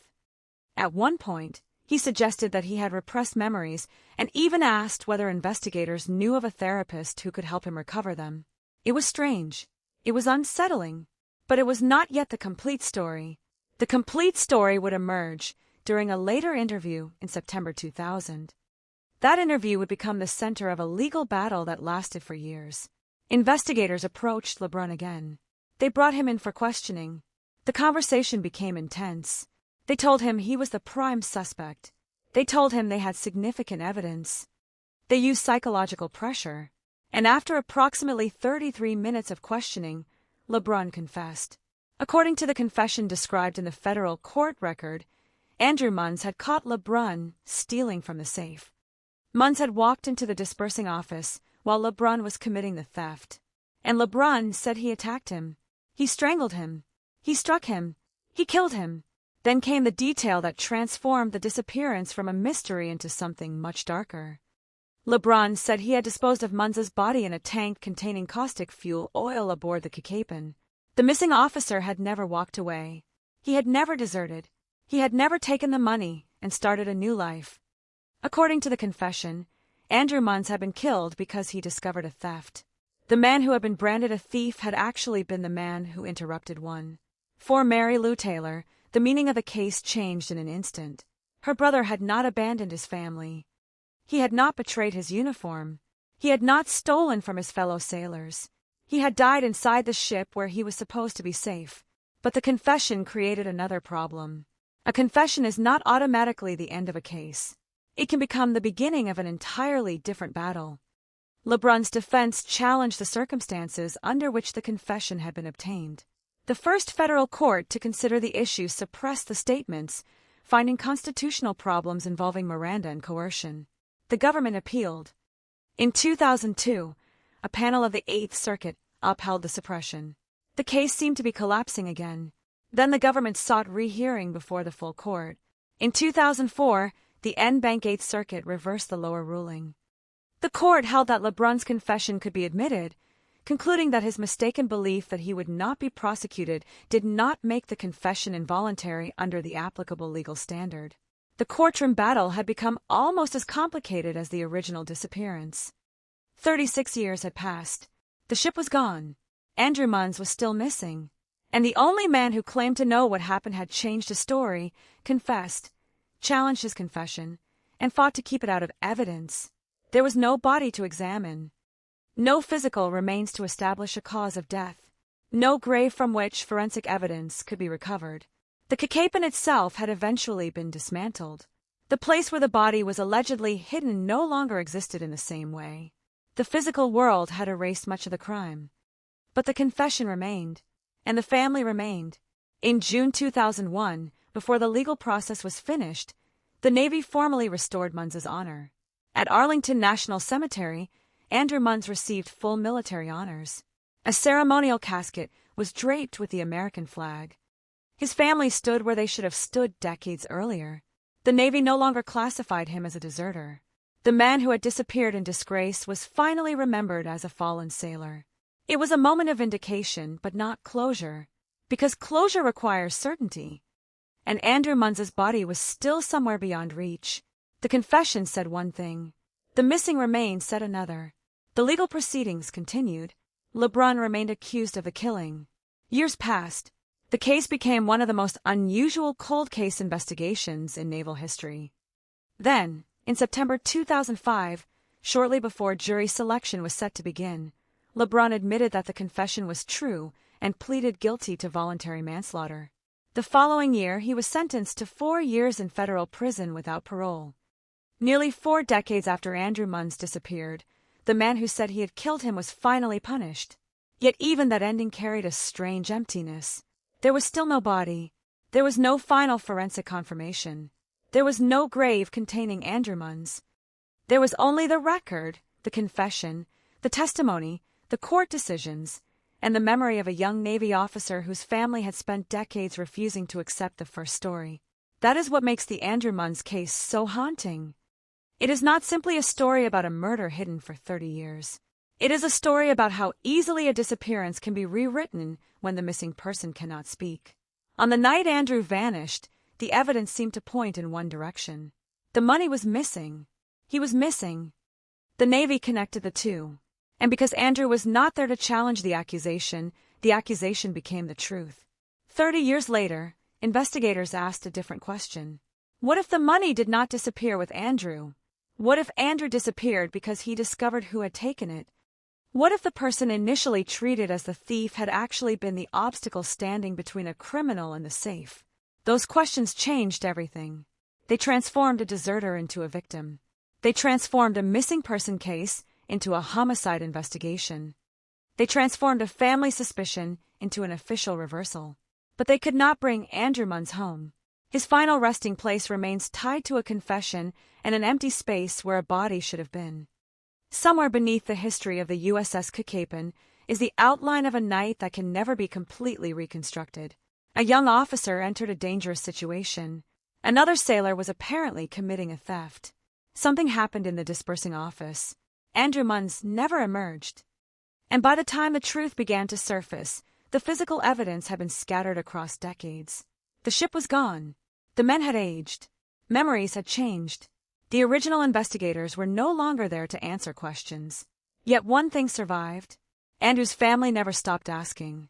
At one point, he suggested that he had repressed memories and even asked whether investigators knew of a therapist who could help him recover them. It was strange. It was unsettling. But it was not yet the complete story. The complete story would emerge during a later interview in September 2000. That interview would become the center of a legal battle that lasted for years. Investigators approached LeBrun again. They brought him in for questioning. The conversation became intense. They told him he was the prime suspect. They told him they had significant evidence. They used psychological pressure. And after approximately 33 minutes of questioning, LeBrun confessed. According to the confession described in the federal court record, Andrew Munns had caught LeBrun stealing from the safe. Munns had walked into the dispersing office while LeBrun was committing the theft. And LeBrun said he attacked him. He strangled him. He struck him. He killed him. Then came the detail that transformed the disappearance from a mystery into something much darker. LeBrun said he had disposed of Munns's body in a tank containing caustic fuel oil aboard the Kakapen. The missing officer had never walked away. He had never deserted. He had never taken the money and started a new life. According to the confession, Andrew Munns had been killed because he discovered a theft. The man who had been branded a thief had actually been the man who interrupted one. For Mary Lou Taylor, the meaning of the case changed in an instant. Her brother had not abandoned his family. He had not betrayed his uniform. He had not stolen from his fellow sailors. He had died inside the ship where he was supposed to be safe. But the confession created another problem. A confession is not automatically the end of a case. It can become the beginning of an entirely different battle. LeBrun's defense challenged the circumstances under which the confession had been obtained. The first federal court to consider the issue suppressed the statements, finding constitutional problems involving Miranda and coercion. The government appealed. In 2002, a panel of the Eighth Circuit upheld the suppression. The case seemed to be collapsing again. Then the government sought rehearing before the full court. In 2004, the en banc Eighth Circuit reversed the lower ruling. The court held that LeBrun's confession could be admitted, concluding that his mistaken belief that he would not be prosecuted did not make the confession involuntary under the applicable legal standard. The courtroom battle had become almost as complicated as the original disappearance. 36 years had passed. The ship was gone. Andrew Munns was still missing, and the only man who claimed to know what happened had changed his story, confessed, challenged his confession, and fought to keep it out of evidence. There was no body to examine, no physical remains to establish a cause of death, no grave from which forensic evidence could be recovered. The Kakapen itself had eventually been dismantled. The place where the body was allegedly hidden no longer existed in the same way. The physical world had erased much of the crime. But the confession remained, and the family remained. In June 2001, before the legal process was finished, the Navy formally restored Munns's honor. At Arlington National Cemetery, Andrew Munns received full military honors. A ceremonial casket was draped with the American flag. His family stood where they should have stood decades earlier. The Navy no longer classified him as a deserter. The man who had disappeared in disgrace was finally remembered as a fallen sailor. It was a moment of vindication, but not closure, because closure requires certainty. And Andrew Munns's body was still somewhere beyond reach. The confession said one thing. The missing remains said another. The legal proceedings continued. LeBrun remained accused of the killing. Years passed. The case became one of the most unusual cold case investigations in naval history. Then, in September 2005, shortly before jury selection was set to begin, LeBrun admitted that the confession was true and pleaded guilty to voluntary manslaughter. The following year, he was sentenced to 4 years in federal prison without parole. Nearly 4 decades after Andrew Munns disappeared, the man who said he had killed him was finally punished. Yet even that ending carried a strange emptiness. There was still no body. There was no final forensic confirmation. There was no grave containing Andrew Munns. There was only the record, the confession, the testimony, the court decisions, and the memory of a young Navy officer whose family had spent decades refusing to accept the first story. That is what makes the Andrew Munns case so haunting. It is not simply a story about a murder hidden for 30 years. It is a story about how easily a disappearance can be rewritten when the missing person cannot speak. On the night Andrew vanished, the evidence seemed to point in one direction. The money was missing. He was missing. The Navy connected the two. And because Andrew was not there to challenge the accusation became the truth. 30 years later, investigators asked a different question. What if the money did not disappear with Andrew? What if Andrew disappeared because he discovered who had taken it? What if the person initially treated as the thief had actually been the obstacle standing between a criminal and the safe? Those questions changed everything. They transformed a deserter into a victim. They transformed a missing person case into a homicide investigation. They transformed a family suspicion into an official reversal. But they could not bring Andrew Munns home. His final resting place remains tied to a confession and an empty space where a body should have been. Somewhere beneath the history of the USS Kakapen is the outline of a night that can never be completely reconstructed. A young officer entered a dangerous situation. Another sailor was apparently committing a theft. Something happened in the dispersing office. Andrew Munns never emerged. And by the time the truth began to surface, the physical evidence had been scattered across decades. The ship was gone. The men had aged. Memories had changed. The original investigators were no longer there to answer questions. Yet one thing survived. Andrew's family never stopped asking.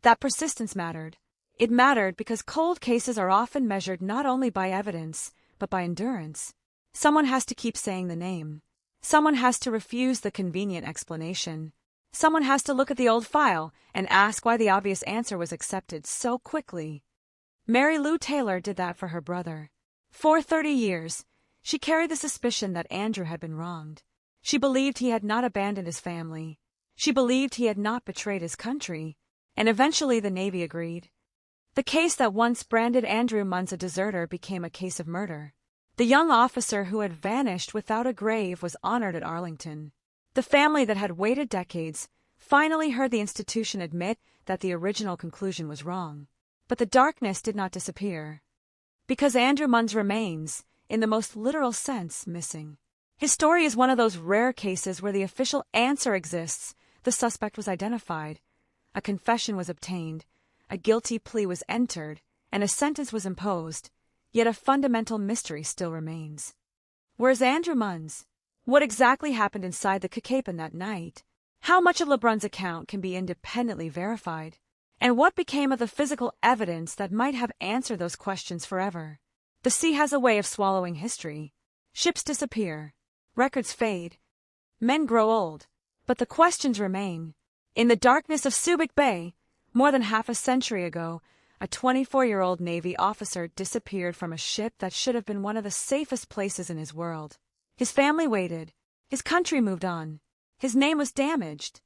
That persistence mattered. It mattered because cold cases are often measured not only by evidence, but by endurance. Someone has to keep saying the name. Someone has to refuse the convenient explanation. Someone has to look at the old file and ask why the obvious answer was accepted so quickly. Mary Lou Taylor did that for her brother. For 30 years, she carried the suspicion that Andrew had been wronged. She believed he had not abandoned his family. She believed he had not betrayed his country. And eventually the Navy agreed. The case that once branded Andrew Munns a deserter became a case of murder. The young officer who had vanished without a grave was honored at Arlington. The family that had waited decades finally heard the institution admit that the original conclusion was wrong. But the darkness did not disappear. Because Andrew Munns remains, in the most literal sense, missing. His story is one of those rare cases where the official answer exists, the suspect was identified, a confession was obtained, a guilty plea was entered, and a sentence was imposed, yet a fundamental mystery still remains. Where's Andrew Munns? What exactly happened inside the Kakapen that night? How much of LeBrun's account can be independently verified? And what became of the physical evidence that might have answered those questions forever? The sea has a way of swallowing history. Ships disappear. Records fade. Men grow old. But the questions remain. In the darkness of Subic Bay, more than half a century ago, a 24-year-old Navy officer disappeared from a ship that should have been one of the safest places in his world. His family waited. His country moved on. His name was damaged.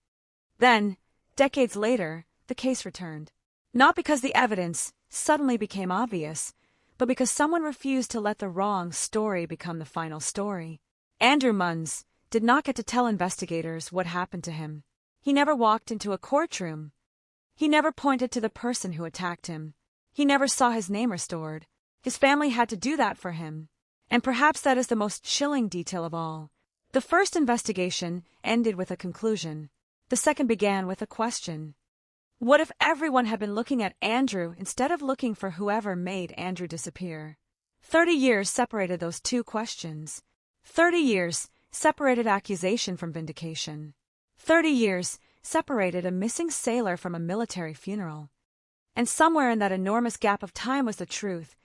Then, decades later, the case returned. Not because the evidence suddenly became obvious, but because someone refused to let the wrong story become the final story. Andrew Munns did not get to tell investigators what happened to him. He never walked into a courtroom. He never pointed to the person who attacked him. He never saw his name restored. His family had to do that for him. And perhaps that is the most chilling detail of all. The first investigation ended with a conclusion. The second began with a question. What if everyone had been looking at Andrew instead of looking for whoever made Andrew disappear? 30 years separated those two questions. 30 years separated accusation from vindication. 30 years separated a missing sailor from a military funeral. And somewhere in that enormous gap of time was the truth,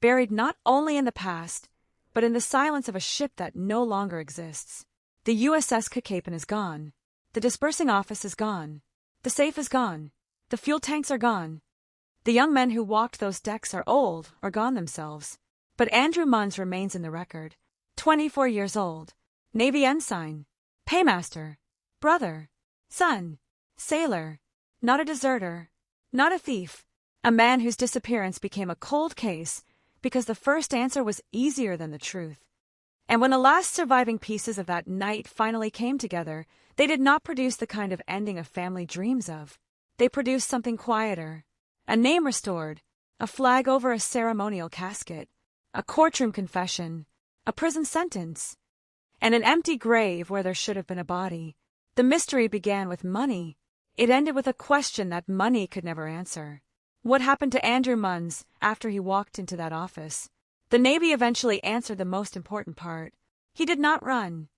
buried not only in the past, but in the silence of a ship that no longer exists. The USS Kakapen is gone. The dispersing office is gone. The safe is gone. The fuel tanks are gone. The young men who walked those decks are old or gone themselves. But Andrew Munns remains in the record. 24 years old. Navy ensign. Paymaster. Brother. Son. Sailor. Not a deserter. Not a thief. A man whose disappearance became a cold case because the first answer was easier than the truth. And when the last surviving pieces of that night finally came together, they did not produce the kind of ending a family dreams of. They produced something quieter. A name restored. A flag over a ceremonial casket. A courtroom confession. A prison sentence. And an empty grave where there should have been a body. The mystery began with money. It ended with a question that money could never answer. What happened to Andrew Munns after he walked into that office? The Navy eventually answered the most important part. He did not run.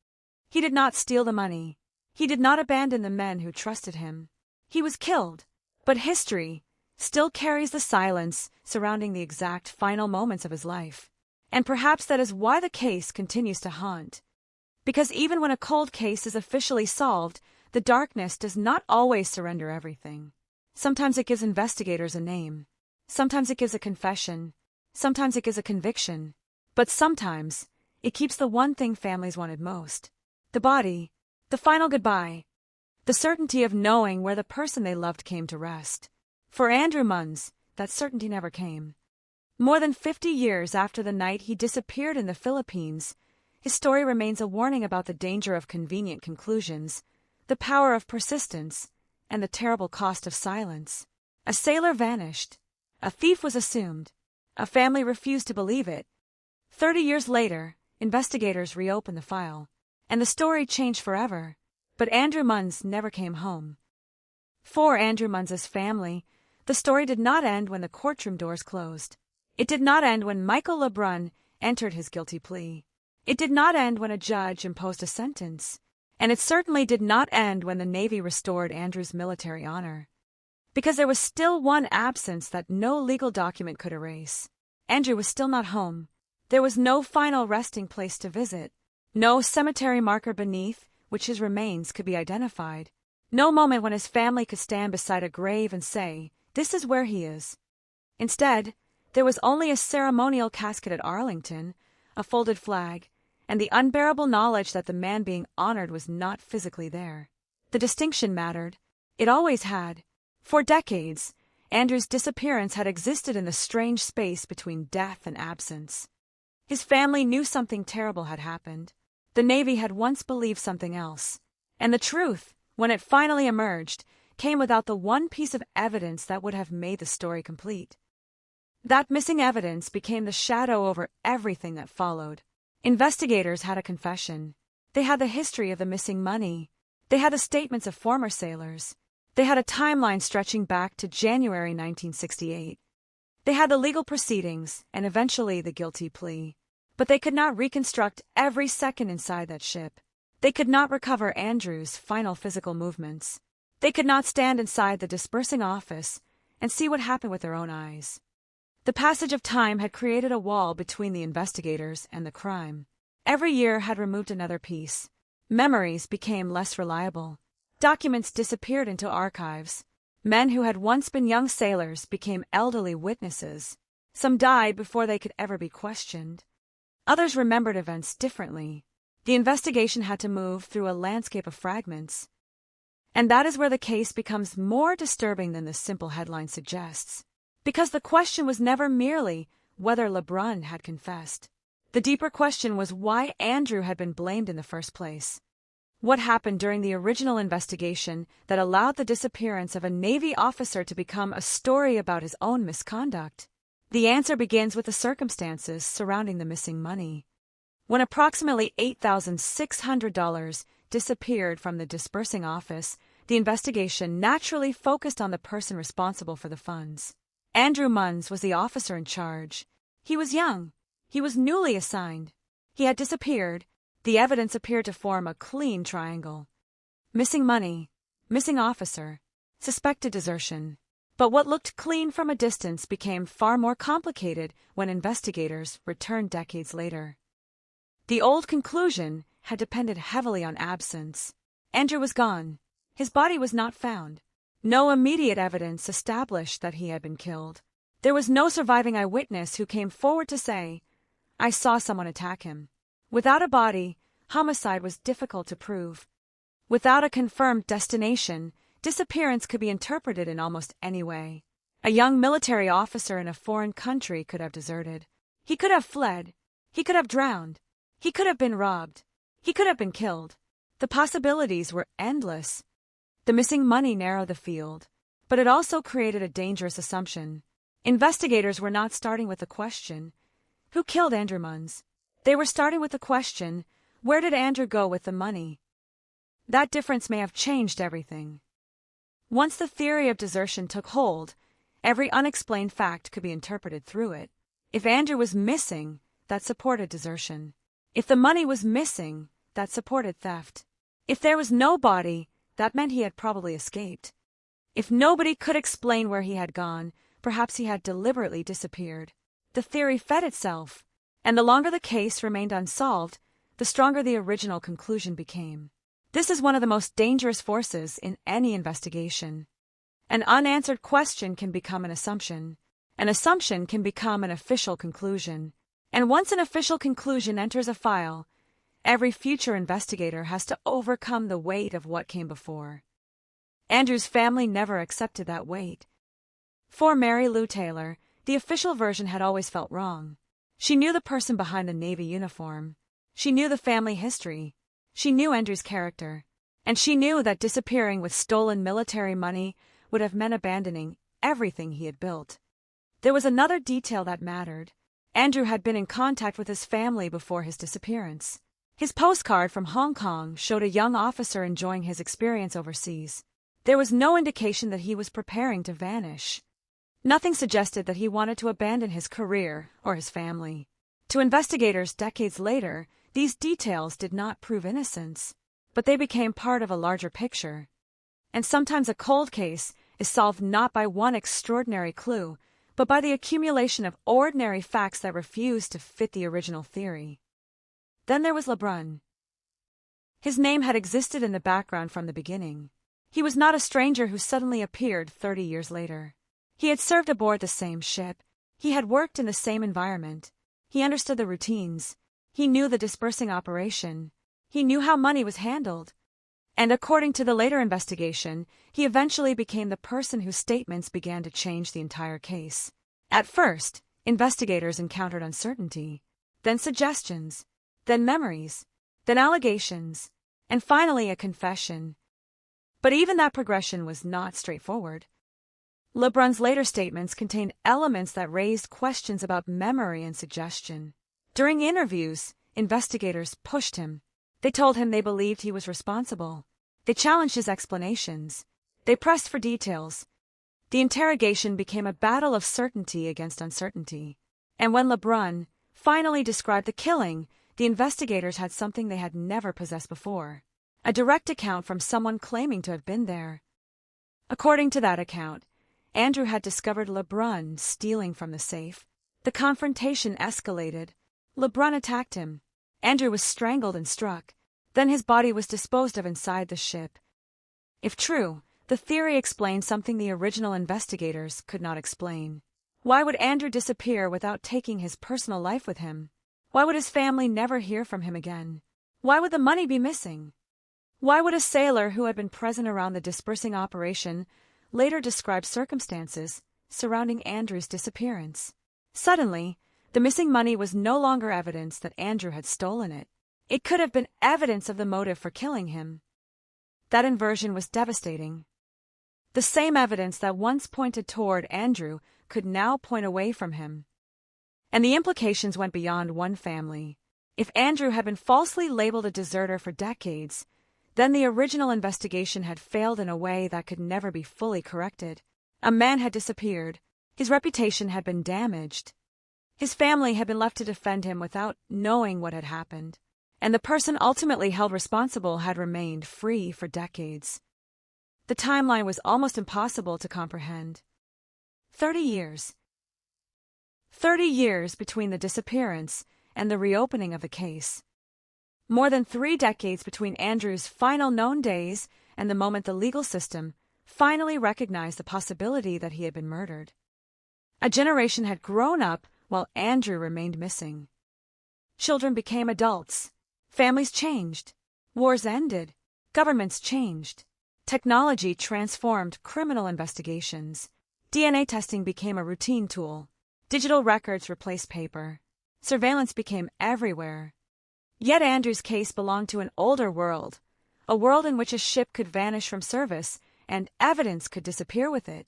He did not steal the money. He did not abandon the men who trusted him. He was killed. But history still carries the silence surrounding the exact final moments of his life. And perhaps that is why the case continues to haunt. Because even when a cold case is officially solved, the darkness does not always surrender everything. Sometimes it gives investigators a name. Sometimes it gives a confession. Sometimes it gives a conviction. But sometimes it keeps the one thing families wanted most. The body. The final goodbye. The certainty of knowing where the person they loved came to rest. For Andrew Munns, that certainty never came. More than 50 years after the night he disappeared in the Philippines, his story remains a warning about the danger of convenient conclusions, the power of persistence, and the terrible cost of silence. A sailor vanished. A thief was assumed. A family refused to believe it. 30 years later, investigators reopened the file, and the story changed forever. But Andrew Munns never came home. For Andrew Munns's family, the story did not end when the courtroom doors closed. It did not end when Michael LeBrun entered his guilty plea. It did not end when a judge imposed a sentence. And it certainly did not end when the Navy restored Andrew's military honor. Because there was still one absence that no legal document could erase. Andrew was still not home. There was no final resting place to visit. No cemetery marker beneath which his remains could be identified. No moment when his family could stand beside a grave and say, "This is where he is." Instead, there was only a ceremonial casket at Arlington, a folded flag, and the unbearable knowledge that the man being honored was not physically there. The distinction mattered. It always had. For decades, Andrew's disappearance had existed in the strange space between death and absence. His family knew something terrible had happened. The Navy had once believed something else. And the truth, when it finally emerged, came without the one piece of evidence that would have made the story complete. That missing evidence became the shadow over everything that followed. Investigators had a confession. They had the history of the missing money. They had the statements of former sailors. They had a timeline stretching back to January 1968. They had the legal proceedings and eventually the guilty plea. But they could not reconstruct every second inside that ship. They could not recover Andrew's final physical movements. They could not stand inside the dispersing office and see what happened with their own eyes. The passage of time had created a wall between the investigators and the crime. Every year had removed another piece. Memories became less reliable. Documents disappeared into archives. Men who had once been young sailors became elderly witnesses. Some died before they could ever be questioned. Others remembered events differently. The investigation had to move through a landscape of fragments. And that is where the case becomes more disturbing than the simple headline suggests. Because the question was never merely whether LeBrun had confessed. The deeper question was why Andrew had been blamed in the first place. What happened during the original investigation that allowed the disappearance of a Navy officer to become a story about his own misconduct? The answer begins with the circumstances surrounding the missing money. When approximately $8,600 disappeared from the dispersing office, the investigation naturally focused on the person responsible for the funds. Andrew Munns was the officer in charge. He was young. He was newly assigned. He had disappeared. The evidence appeared to form a clean triangle. Missing money, missing officer, suspected desertion. But what looked clean from a distance became far more complicated when investigators returned decades later. The old conclusion had depended heavily on absence. Andrew was gone. His body was not found. No immediate evidence established that he had been killed. There was no surviving eyewitness who came forward to say, "I saw someone attack him." Without a body, homicide was difficult to prove. Without a confirmed destination, disappearance could be interpreted in almost any way. A young military officer in a foreign country could have deserted. He could have fled. He could have drowned. He could have been robbed. He could have been killed. The possibilities were endless. The missing money narrowed the field, but it also created a dangerous assumption. Investigators were not starting with the question, who killed Andrew Munns? They were starting with the question, where did Andrew go with the money? That difference may have changed everything. Once the theory of desertion took hold, every unexplained fact could be interpreted through it. If Andrew was missing, that supported desertion. If the money was missing, that supported theft. If there was no body, that meant he had probably escaped. If nobody could explain where he had gone, perhaps he had deliberately disappeared. The theory fed itself, and the longer the case remained unsolved, the stronger the original conclusion became. This is one of the most dangerous forces in any investigation. An unanswered question can become an assumption. An assumption can become an official conclusion. And once an official conclusion enters a file, every future investigator has to overcome the weight of what came before. Andrew's family never accepted that weight. For Mary Lou Taylor, the official version had always felt wrong. She knew the person behind the Navy uniform. She knew the family history. She knew Andrew's character. And she knew that disappearing with stolen military money would have meant abandoning everything he had built. There was another detail that mattered. Andrew had been in contact with his family before his disappearance. His postcard from Hong Kong showed a young officer enjoying his experience overseas. There was no indication that he was preparing to vanish. Nothing suggested that he wanted to abandon his career or his family. To investigators decades later, these details did not prove innocence, but they became part of a larger picture. And sometimes a cold case is solved not by one extraordinary clue, but by the accumulation of ordinary facts that refuse to fit the original theory. Then there was LeBrun. His name had existed in the background from the beginning. He was not a stranger who suddenly appeared 30 years later. He had served aboard the same ship. He had worked in the same environment. He understood the routines. He knew the dispersing operation. He knew how money was handled. And according to the later investigation, he eventually became the person whose statements began to change the entire case. At first, investigators encountered uncertainty, then suggestions, then memories, then allegations, and finally a confession. But even that progression was not straightforward. LeBrun's later statements contained elements that raised questions about memory and suggestion. During interviews, investigators pushed him. They told him they believed he was responsible. They challenged his explanations. They pressed for details. The interrogation became a battle of certainty against uncertainty. And when LeBrun finally described the killing, the investigators had something they had never possessed before: a direct account from someone claiming to have been there. According to that account, Andrew had discovered LeBrun stealing from the safe. The confrontation escalated. LeBrun attacked him. Andrew was strangled and struck. Then his body was disposed of inside the ship. If true, the theory explained something the original investigators could not explain. Why would Andrew disappear without taking his personal life with him? Why would his family never hear from him again? Why would the money be missing? Why would a sailor who had been present around the dispersing operation later describe circumstances surrounding Andrew's disappearance? Suddenly, the missing money was no longer evidence that Andrew had stolen it. It could have been evidence of the motive for killing him. That inversion was devastating. The same evidence that once pointed toward Andrew could now point away from him. And the implications went beyond one family. If Andrew had been falsely labeled a deserter for decades, then the original investigation had failed in a way that could never be fully corrected. A man had disappeared. His reputation had been damaged. His family had been left to defend him without knowing what had happened. And the person ultimately held responsible had remained free for decades. The timeline was almost impossible to comprehend. 30 years. 30 years between the disappearance and the reopening of the case. More than 3 decades between Andrew's final known days and the moment the legal system finally recognized the possibility that he had been murdered. A generation had grown up while Andrew remained missing. Children became adults. Families changed. Wars ended. Governments changed. Technology transformed criminal investigations. DNA testing became a routine tool. Digital records replaced paper. Surveillance became everywhere. Yet Andrew's case belonged to an older world, a world in which a ship could vanish from service and evidence could disappear with it.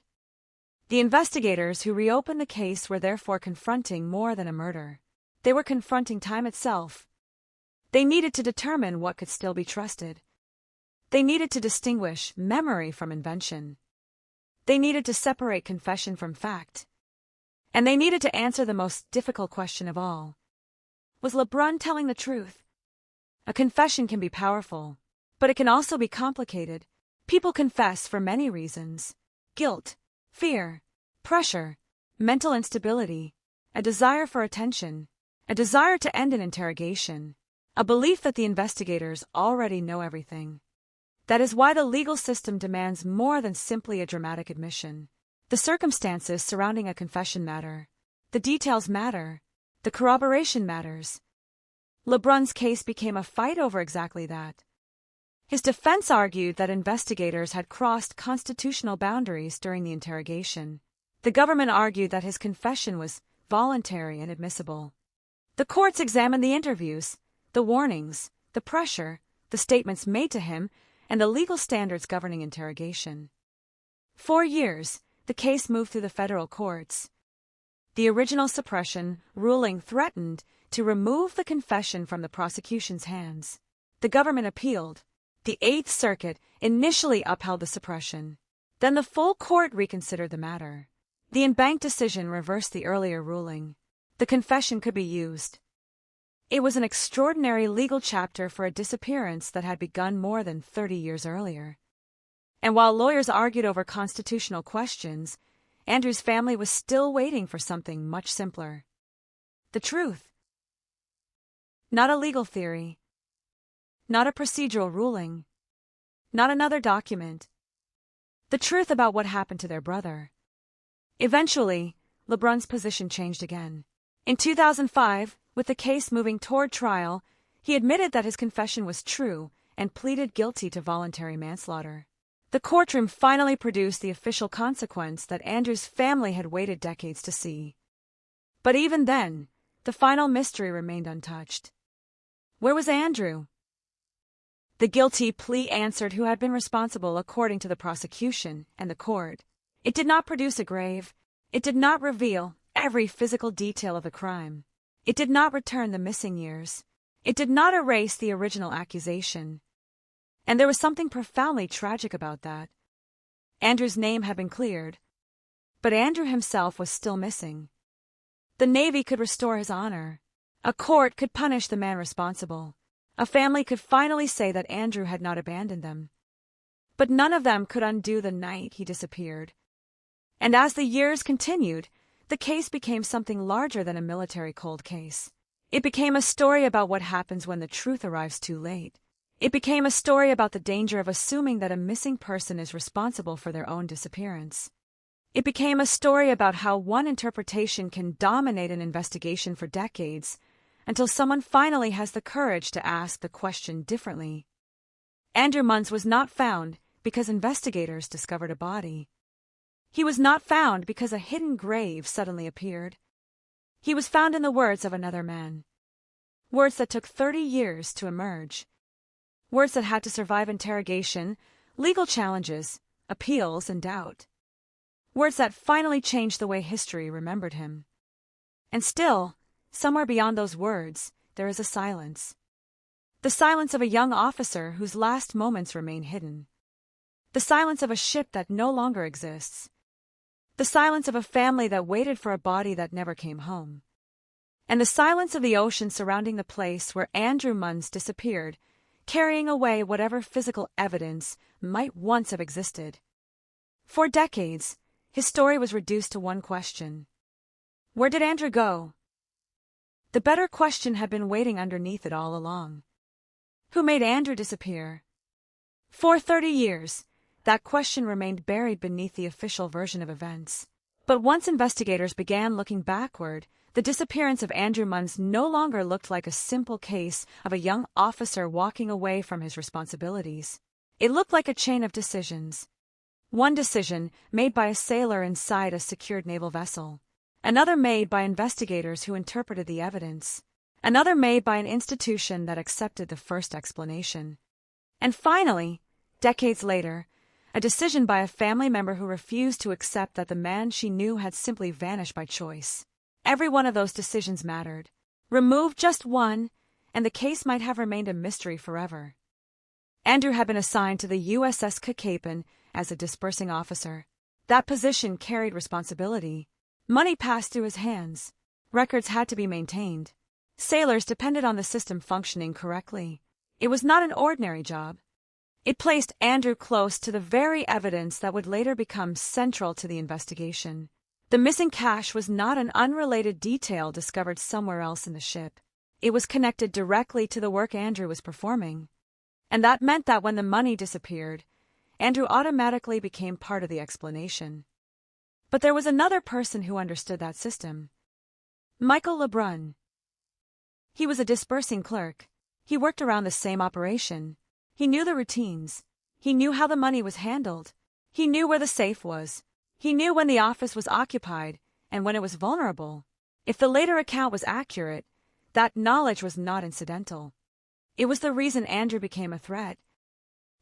The investigators who reopened the case were therefore confronting more than a murder. They were confronting time itself. They needed to determine what could still be trusted. They needed to distinguish memory from invention. They needed to separate confession from fact. And they needed to answer the most difficult question of all. Was LeBrun telling the truth? A confession can be powerful, but it can also be complicated. People confess for many reasons: guilt, fear, pressure, mental instability, a desire for attention, a desire to end an interrogation, a belief that the investigators already know everything. That is why the legal system demands more than simply a dramatic admission. The circumstances surrounding a confession matter. The details matter. The corroboration matters. LeBrun's case became a fight over exactly that. His defense argued that investigators had crossed constitutional boundaries during the interrogation. The government argued that his confession was voluntary and admissible. The courts examined the interviews, the warnings, the pressure, the statements made to him, and the legal standards governing interrogation. 4 years, the case moved through the federal courts. The original suppression ruling threatened to remove the confession from the prosecution's hands. The government appealed. The Eighth Circuit initially upheld the suppression. Then the full court reconsidered the matter. The en banc decision reversed the earlier ruling. The confession could be used. It was an extraordinary legal chapter for a disappearance that had begun more than 30 years earlier. And while lawyers argued over constitutional questions, Andrew's family was still waiting for something much simpler. The truth. Not a legal theory. Not a procedural ruling. Not another document. The truth about what happened to their brother. Eventually, LeBrun's position changed again. In 2005, with the case moving toward trial, he admitted that his confession was true and pleaded guilty to voluntary manslaughter. The courtroom finally produced the official consequence that Andrew's family had waited decades to see. But even then, the final mystery remained untouched. Where was Andrew? The guilty plea answered who had been responsible according to the prosecution and the court. It did not produce a grave. It did not reveal every physical detail of the crime. It did not return the missing years. It did not erase the original accusation. And there was something profoundly tragic about that. Andrew's name had been cleared, but Andrew himself was still missing. The Navy could restore his honor. A court could punish the man responsible. A family could finally say that Andrew had not abandoned them. But none of them could undo the night he disappeared. And as the years continued, the case became something larger than a military cold case. It became a story about what happens when the truth arrives too late. It became a story about the danger of assuming that a missing person is responsible for their own disappearance. It became a story about how one interpretation can dominate an investigation for decades, until someone finally has the courage to ask the question differently. Andrew Munns was not found because investigators discovered a body. He was not found because a hidden grave suddenly appeared. He was found in the words of another man. Words that took 30 years to emerge. Words that had to survive interrogation, legal challenges, appeals, and doubt. Words that finally changed the way history remembered him. And still, somewhere beyond those words, there is a silence. The silence of a young officer whose last moments remain hidden. The silence of a ship that no longer exists. The silence of a family that waited for a body that never came home. And the silence of the ocean surrounding the place where Andrew Munns disappeared, carrying away whatever physical evidence might once have existed. For decades, his story was reduced to one question. Where did Andrew go? The better question had been waiting underneath it all along. Who made Andrew disappear? For 30 years, that question remained buried beneath the official version of events. But once investigators began looking backward, the disappearance of Andrew Munns no longer looked like a simple case of a young officer walking away from his responsibilities. It looked like a chain of decisions. One decision made by a sailor inside a secured naval vessel. Another made by investigators who interpreted the evidence. Another made by an institution that accepted the first explanation. And finally, decades later, a decision by a family member who refused to accept that the man she knew had simply vanished by choice. Every one of those decisions mattered. Remove just one, and the case might have remained a mystery forever. Andrew had been assigned to the USS Cape as a dispersing officer. That position carried responsibility. Money passed through his hands. Records had to be maintained. Sailors depended on the system functioning correctly. It was not an ordinary job. It placed Andrew close to the very evidence that would later become central to the investigation. The missing cash was not an unrelated detail discovered somewhere else in the ship. It was connected directly to the work Andrew was performing. And that meant that when the money disappeared, Andrew automatically became part of the explanation. But there was another person who understood that system. Michael LeBrun. He was a dispersing clerk. He worked around the same operation. He knew the routines. He knew how the money was handled. He knew where the safe was. He knew when the office was occupied and when it was vulnerable. If the later account was accurate, that knowledge was not incidental. It was the reason Andrew became a threat.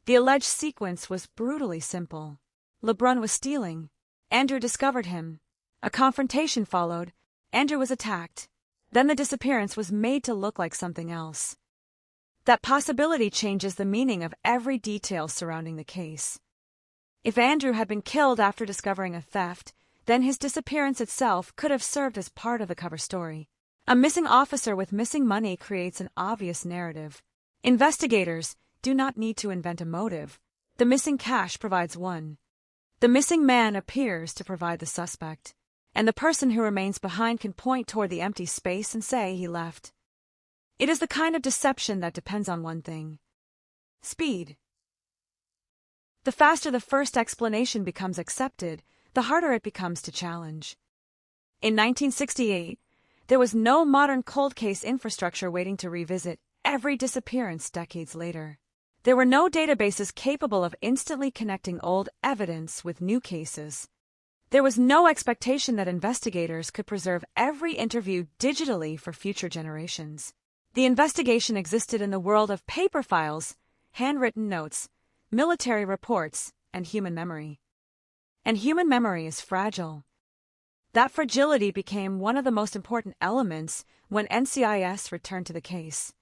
The alleged sequence was brutally simple. LeBrun was stealing. Andrew discovered him. A confrontation followed. Andrew was attacked. Then the disappearance was made to look like something else. That possibility changes the meaning of every detail surrounding the case. If Andrew had been killed after discovering a theft, then his disappearance itself could have served as part of the cover story. A missing officer with missing money creates an obvious narrative. Investigators do not need to invent a motive. The missing cash provides one. The missing man appears to provide the suspect, and the person who remains behind can point toward the empty space and say he left. It is the kind of deception that depends on one thing: speed. The faster the first explanation becomes accepted, the harder it becomes to challenge. In 1968, there was no modern cold case infrastructure waiting to revisit every disappearance decades later. There were no databases capable of instantly connecting old evidence with new cases. There was no expectation that investigators could preserve every interview digitally for future generations. The investigation existed in the world of paper files, handwritten notes, military reports, and human memory. And human memory is fragile. That fragility became one of the most important elements when NCIS returned to the case.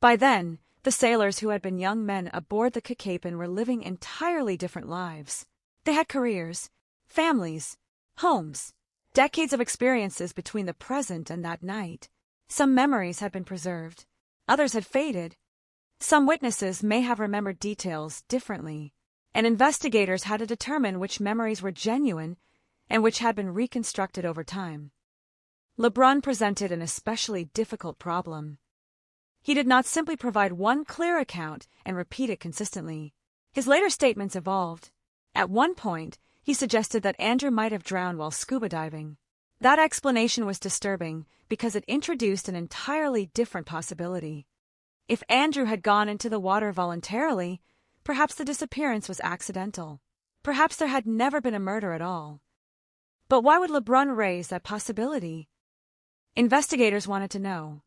By then, the sailors who had been young men aboard the Cape were living entirely different lives. They had careers, families, homes, decades of experiences between the present and that night. Some memories had been preserved. Others had faded. Some witnesses may have remembered details differently, and investigators had to determine which memories were genuine and which had been reconstructed over time. LeBrun presented an especially difficult problem. He did not simply provide one clear account and repeat it consistently. His later statements evolved. At one point, he suggested that Andrew might have drowned while scuba diving. That explanation was disturbing because it introduced an entirely different possibility. If Andrew had gone into the water voluntarily, perhaps the disappearance was accidental. Perhaps there had never been a murder at all. But why would LeBrun raise that possibility? Investigators wanted to know.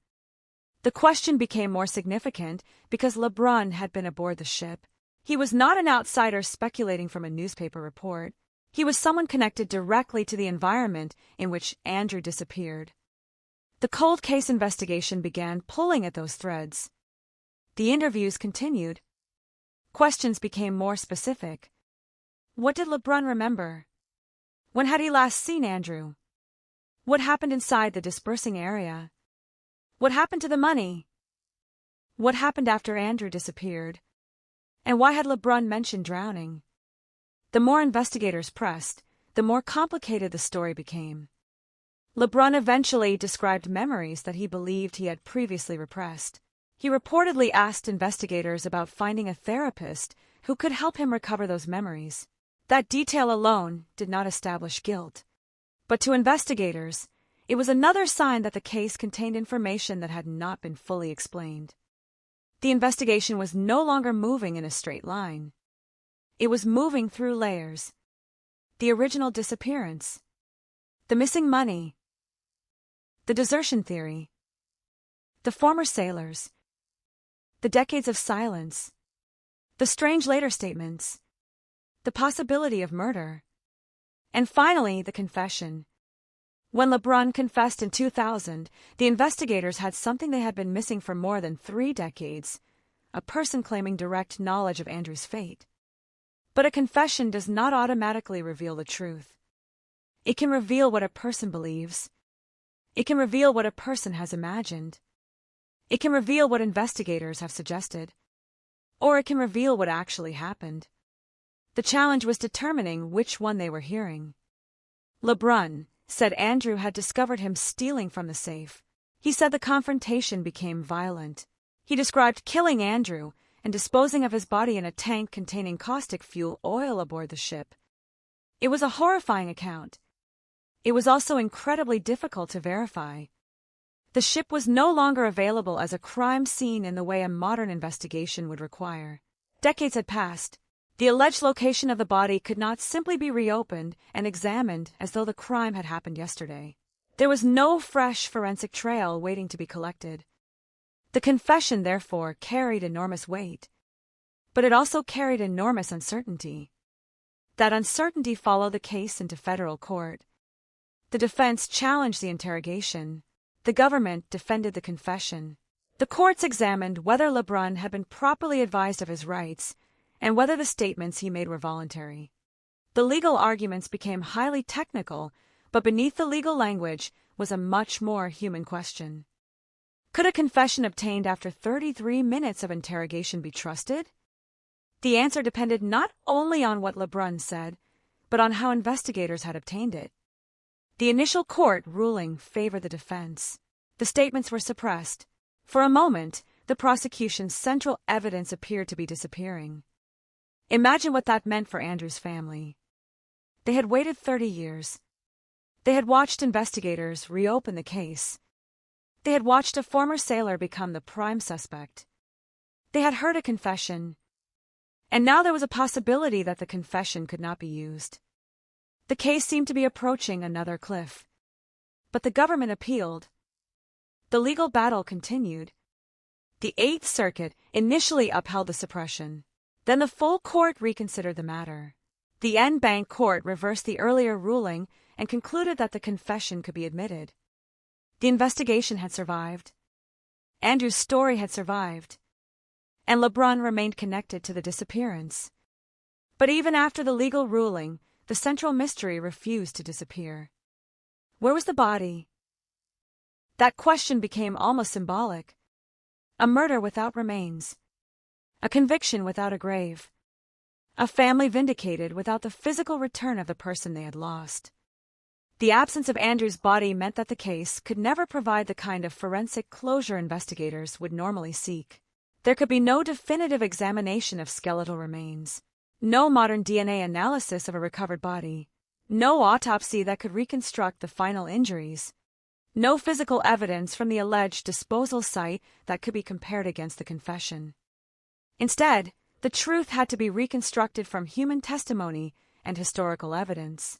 The question became more significant because LeBrun had been aboard the ship. He was not an outsider speculating from a newspaper report. He was someone connected directly to the environment in which Andrew disappeared. The cold case investigation began pulling at those threads. The interviews continued. Questions became more specific. What did LeBrun remember? When had he last seen Andrew? What happened inside the dispersing area? What happened to the money? What happened after Andrew disappeared? And why had LeBrun mentioned drowning? The more investigators pressed, the more complicated the story became. LeBrun eventually described memories that he believed he had previously repressed. He reportedly asked investigators about finding a therapist who could help him recover those memories. That detail alone did not establish guilt. But to investigators, it was another sign that the case contained information that had not been fully explained. The investigation was no longer moving in a straight line. It was moving through layers. The original disappearance, the missing money, the desertion theory, the former sailors, the decades of silence, the strange later statements, the possibility of murder, and finally the confession. When LeBrun confessed in 2000, the investigators had something they had been missing for more than 3 decades, a person claiming direct knowledge of Andrew's fate. But a confession does not automatically reveal the truth. It can reveal what a person believes. It can reveal what a person has imagined. It can reveal what investigators have suggested. Or it can reveal what actually happened. The challenge was determining which one they were hearing. LeBrun said Andrew had discovered him stealing from the safe. He said the confrontation became violent. He described killing Andrew and disposing of his body in a tank containing caustic fuel oil aboard the ship. It was a horrifying account. It was also incredibly difficult to verify. The ship was no longer available as a crime scene in the way a modern investigation would require. Decades had passed. The alleged location of the body could not simply be reopened and examined as though the crime had happened yesterday. There was no fresh forensic trail waiting to be collected. The confession, therefore, carried enormous weight. But it also carried enormous uncertainty. That uncertainty followed the case into federal court. The defense challenged the interrogation. The government defended the confession. The courts examined whether LeBrun had been properly advised of his rights and whether the statements he made were voluntary. The legal arguments became highly technical, but beneath the legal language was a much more human question. Could a confession obtained after 33 minutes of interrogation be trusted? The answer depended not only on what LeBrun said, but on how investigators had obtained it. The initial court ruling favored the defense. The statements were suppressed. For a moment, the prosecution's central evidence appeared to be disappearing. Imagine what that meant for Andrew's family. They had waited 30 years. They had watched investigators reopen the case. They had watched a former sailor become the prime suspect. They had heard a confession, and now there was a possibility that the confession could not be used. The case seemed to be approaching another cliff. But the government appealed. The legal battle continued. The Eighth Circuit initially upheld the suppression. Then the full court reconsidered the matter. The en banc court reversed the earlier ruling and concluded that the confession could be admitted. The investigation had survived. Andrew's story had survived. And LeBrun remained connected to the disappearance. But even after the legal ruling, the central mystery refused to disappear. Where was the body? That question became almost symbolic. A murder without remains. A conviction without a grave. A family vindicated without the physical return of the person they had lost. The absence of Andrew's body meant that the case could never provide the kind of forensic closure investigators would normally seek. There could be no definitive examination of skeletal remains, no modern DNA analysis of a recovered body, no autopsy that could reconstruct the final injuries, no physical evidence from the alleged disposal site that could be compared against the confession. Instead, the truth had to be reconstructed from human testimony and historical evidence.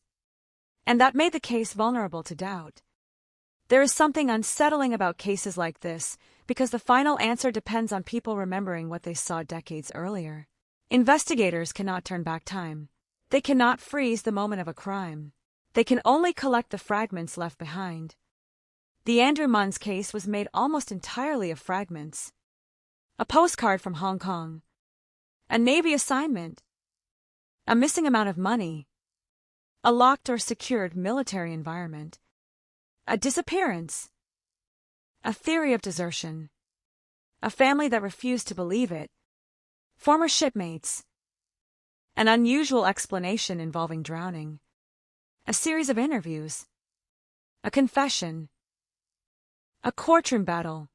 And that made the case vulnerable to doubt. There is something unsettling about cases like this because the final answer depends on people remembering what they saw decades earlier. Investigators cannot turn back time. They cannot freeze the moment of a crime. They can only collect the fragments left behind. The Andrew Munns case was made almost entirely of fragments. A postcard from Hong Kong. A Navy assignment. A missing amount of money. A locked or secured military environment. A disappearance. A theory of desertion. A family that refused to believe it. Former shipmates. An unusual explanation involving drowning. A series of interviews. A confession. A courtroom battle.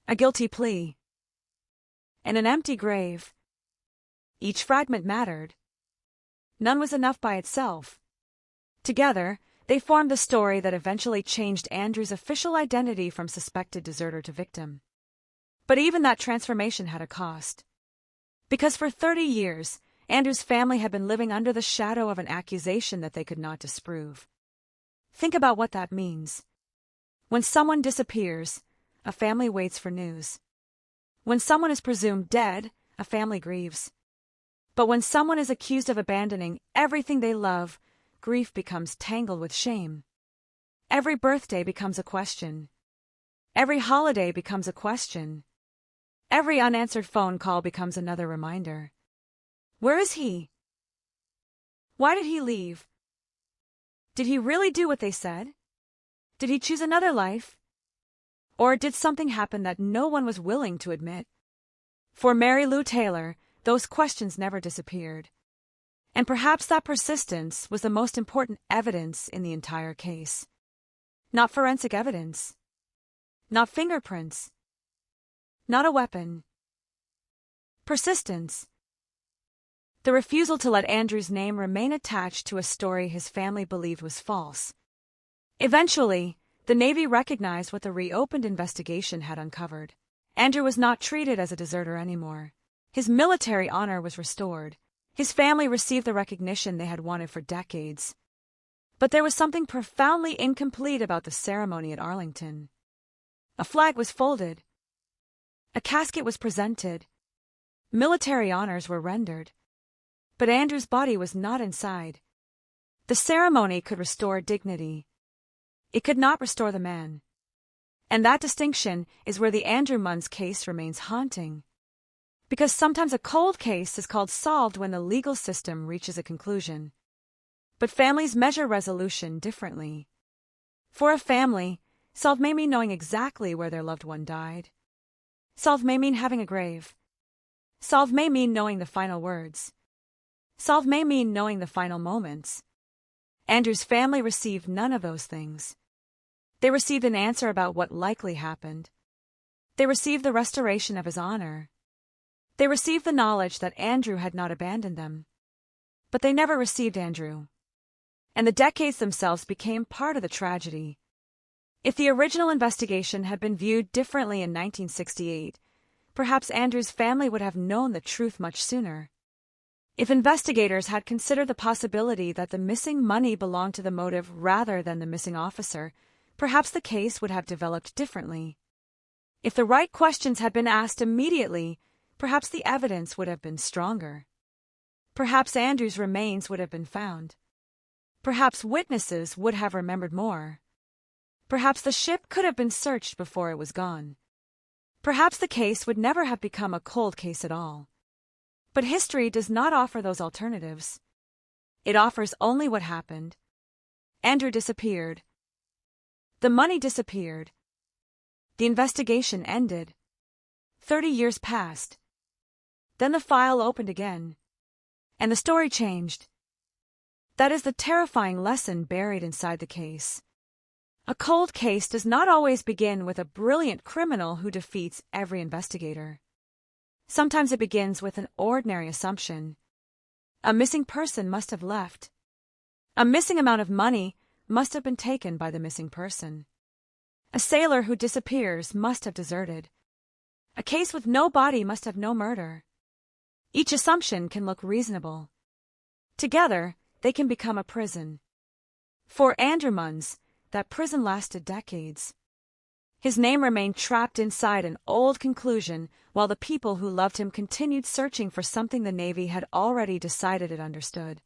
A guilty plea. And an empty grave. Each fragment mattered. None was enough by itself. Together, they formed the story that eventually changed Andrew's official identity from suspected deserter to victim. But even that transformation had a cost. Because for 30 years, Andrew's family had been living under the shadow of an accusation that they could not disprove. Think about what that means. When someone disappears, a family waits for news. When someone is presumed dead, a family grieves. But when someone is accused of abandoning everything they love, grief becomes tangled with shame. Every birthday becomes a question. Every holiday becomes a question. Every unanswered phone call becomes another reminder. Where is he? Why did he leave? Did he really do what they said? Did he choose another life? Or did something happen that no one was willing to admit? For Mary Lou Taylor, those questions never disappeared. And perhaps that persistence was the most important evidence in the entire case. Not forensic evidence. Not fingerprints. Not a weapon. Persistence. The refusal to let Andrew's name remain attached to a story his family believed was false. Eventually, the Navy recognized what the reopened investigation had uncovered. Andrew was not treated as a deserter anymore. His military honor was restored. His family received the recognition they had wanted for decades. But there was something profoundly incomplete about the ceremony at Arlington. A flag was folded. A casket was presented. Military honors were rendered. But Andrew's body was not inside. The ceremony could restore dignity. It could not restore the man. And that distinction is where the Andrew Munns case remains haunting. Because sometimes a cold case is called solved when the legal system reaches a conclusion. But families measure resolution differently. For a family, solved may mean knowing exactly where their loved one died. Solved may mean having a grave. Solved may mean knowing the final words. Solved may mean knowing the final moments. Andrew's family received none of those things. They received an answer about what likely happened. They received the restoration of his honor. They received the knowledge that Andrew had not abandoned them. But they never received Andrew. And the decades themselves became part of the tragedy. If the original investigation had been viewed differently in 1968, perhaps Andrew's family would have known the truth much sooner. If investigators had considered the possibility that the missing money belonged to the motive rather than the missing officer, perhaps the case would have developed differently. If the right questions had been asked immediately, perhaps the evidence would have been stronger. Perhaps Andrew's remains would have been found. Perhaps witnesses would have remembered more. Perhaps the ship could have been searched before it was gone. Perhaps the case would never have become a cold case at all. But history does not offer those alternatives. It offers only what happened. Andrew disappeared. The money disappeared. The investigation ended. 30 years passed. Then the file opened again, and the story changed. That is the terrifying lesson buried inside the case. A cold case does not always begin with a brilliant criminal who defeats every investigator. Sometimes it begins with an ordinary assumption. A missing person must have left. A missing amount of money must have been taken by the missing person. A sailor who disappears must have deserted. A case with no body must have no murder. Each assumption can look reasonable. Together, they can become a prison. For Andrew Munns, that prison lasted decades. His name remained trapped inside an old conclusion while the people who loved him continued searching for something the Navy had already decided it understood.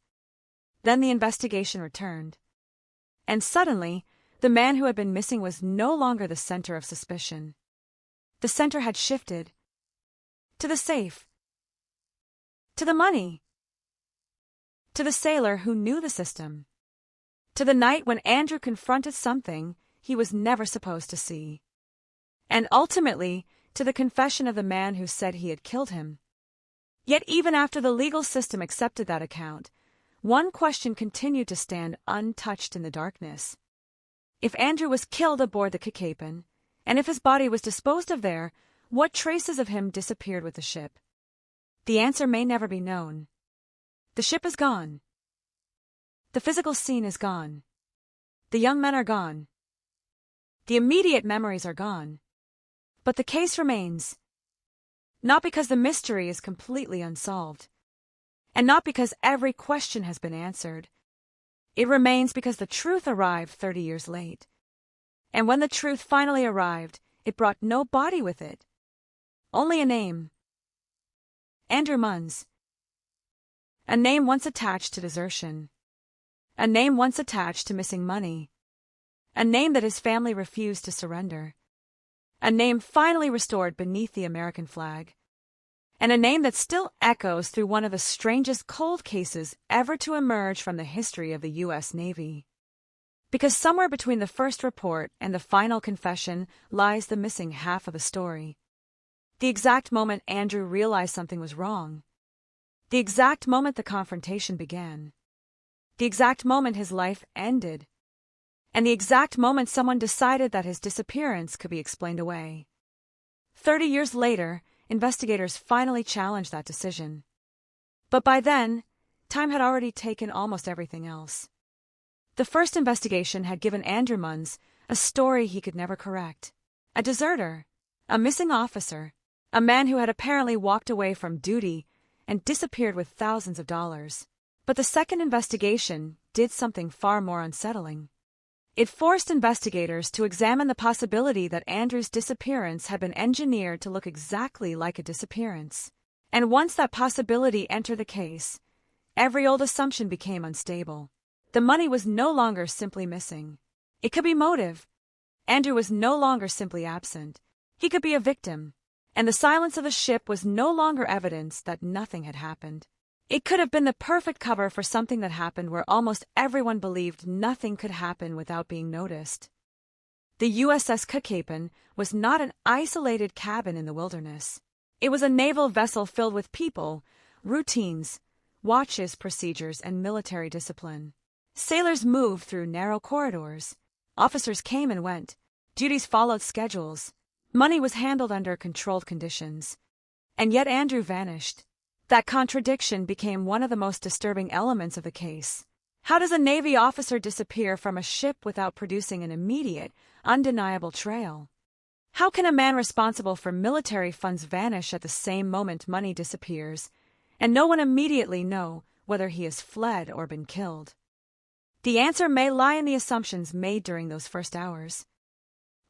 Then the investigation returned. And suddenly, the man who had been missing was no longer the center of suspicion. The center had shifted. To the safe. To the money. To the sailor who knew the system. To the night when Andrew confronted something he was never supposed to see. And ultimately, to the confession of the man who said he had killed him. Yet even after the legal system accepted that account, one question continued to stand untouched in the darkness. If Andrew was killed aboard the Kikapen, and if his body was disposed of there, what traces of him disappeared with the ship? The answer may never be known. The ship is gone. The physical scene is gone. The young men are gone. The immediate memories are gone. But the case remains. Not because the mystery is completely unsolved, and not because every question has been answered. It remains because the truth arrived 30 years late. And when the truth finally arrived, it brought no body with it. Only a name. Andrew Munns. A name once attached to desertion. A name once attached to missing money. A name that his family refused to surrender. A name finally restored beneath the American flag. And a name that still echoes through one of the strangest cold cases ever to emerge from the history of the U.S. Navy. Because somewhere between the first report and the final confession lies the missing half of the story. The exact moment Andrew realized something was wrong. The exact moment the confrontation began. The exact moment his life ended. And the exact moment someone decided that his disappearance could be explained away. 30 years later, investigators finally challenged that decision. But by then, time had already taken almost everything else. The first investigation had given Andrew Munns a story he could never correct. A deserter, a missing officer, a man who had apparently walked away from duty and disappeared with thousands of dollars. But the second investigation did something far more unsettling. It forced investigators to examine the possibility that Andrew's disappearance had been engineered to look exactly like a disappearance. And once that possibility entered the case, every old assumption became unstable. The money was no longer simply missing. It could be motive. Andrew was no longer simply absent. He could be a victim. And the silence of the ship was no longer evidence that nothing had happened. It could have been the perfect cover for something that happened where almost everyone believed nothing could happen without being noticed. The USS Kikapen was not an isolated cabin in the wilderness. It was a naval vessel filled with people, routines, watches, procedures, and military discipline. Sailors moved through narrow corridors. Officers came and went. Duties followed schedules. Money was handled under controlled conditions. And yet Andrew vanished. That contradiction became one of the most disturbing elements of the case. How does a Navy officer disappear from a ship without producing an immediate, undeniable trail? How can a man responsible for military funds vanish at the same moment money disappears, and no one immediately know whether he has fled or been killed? The answer may lie in the assumptions made during those first hours.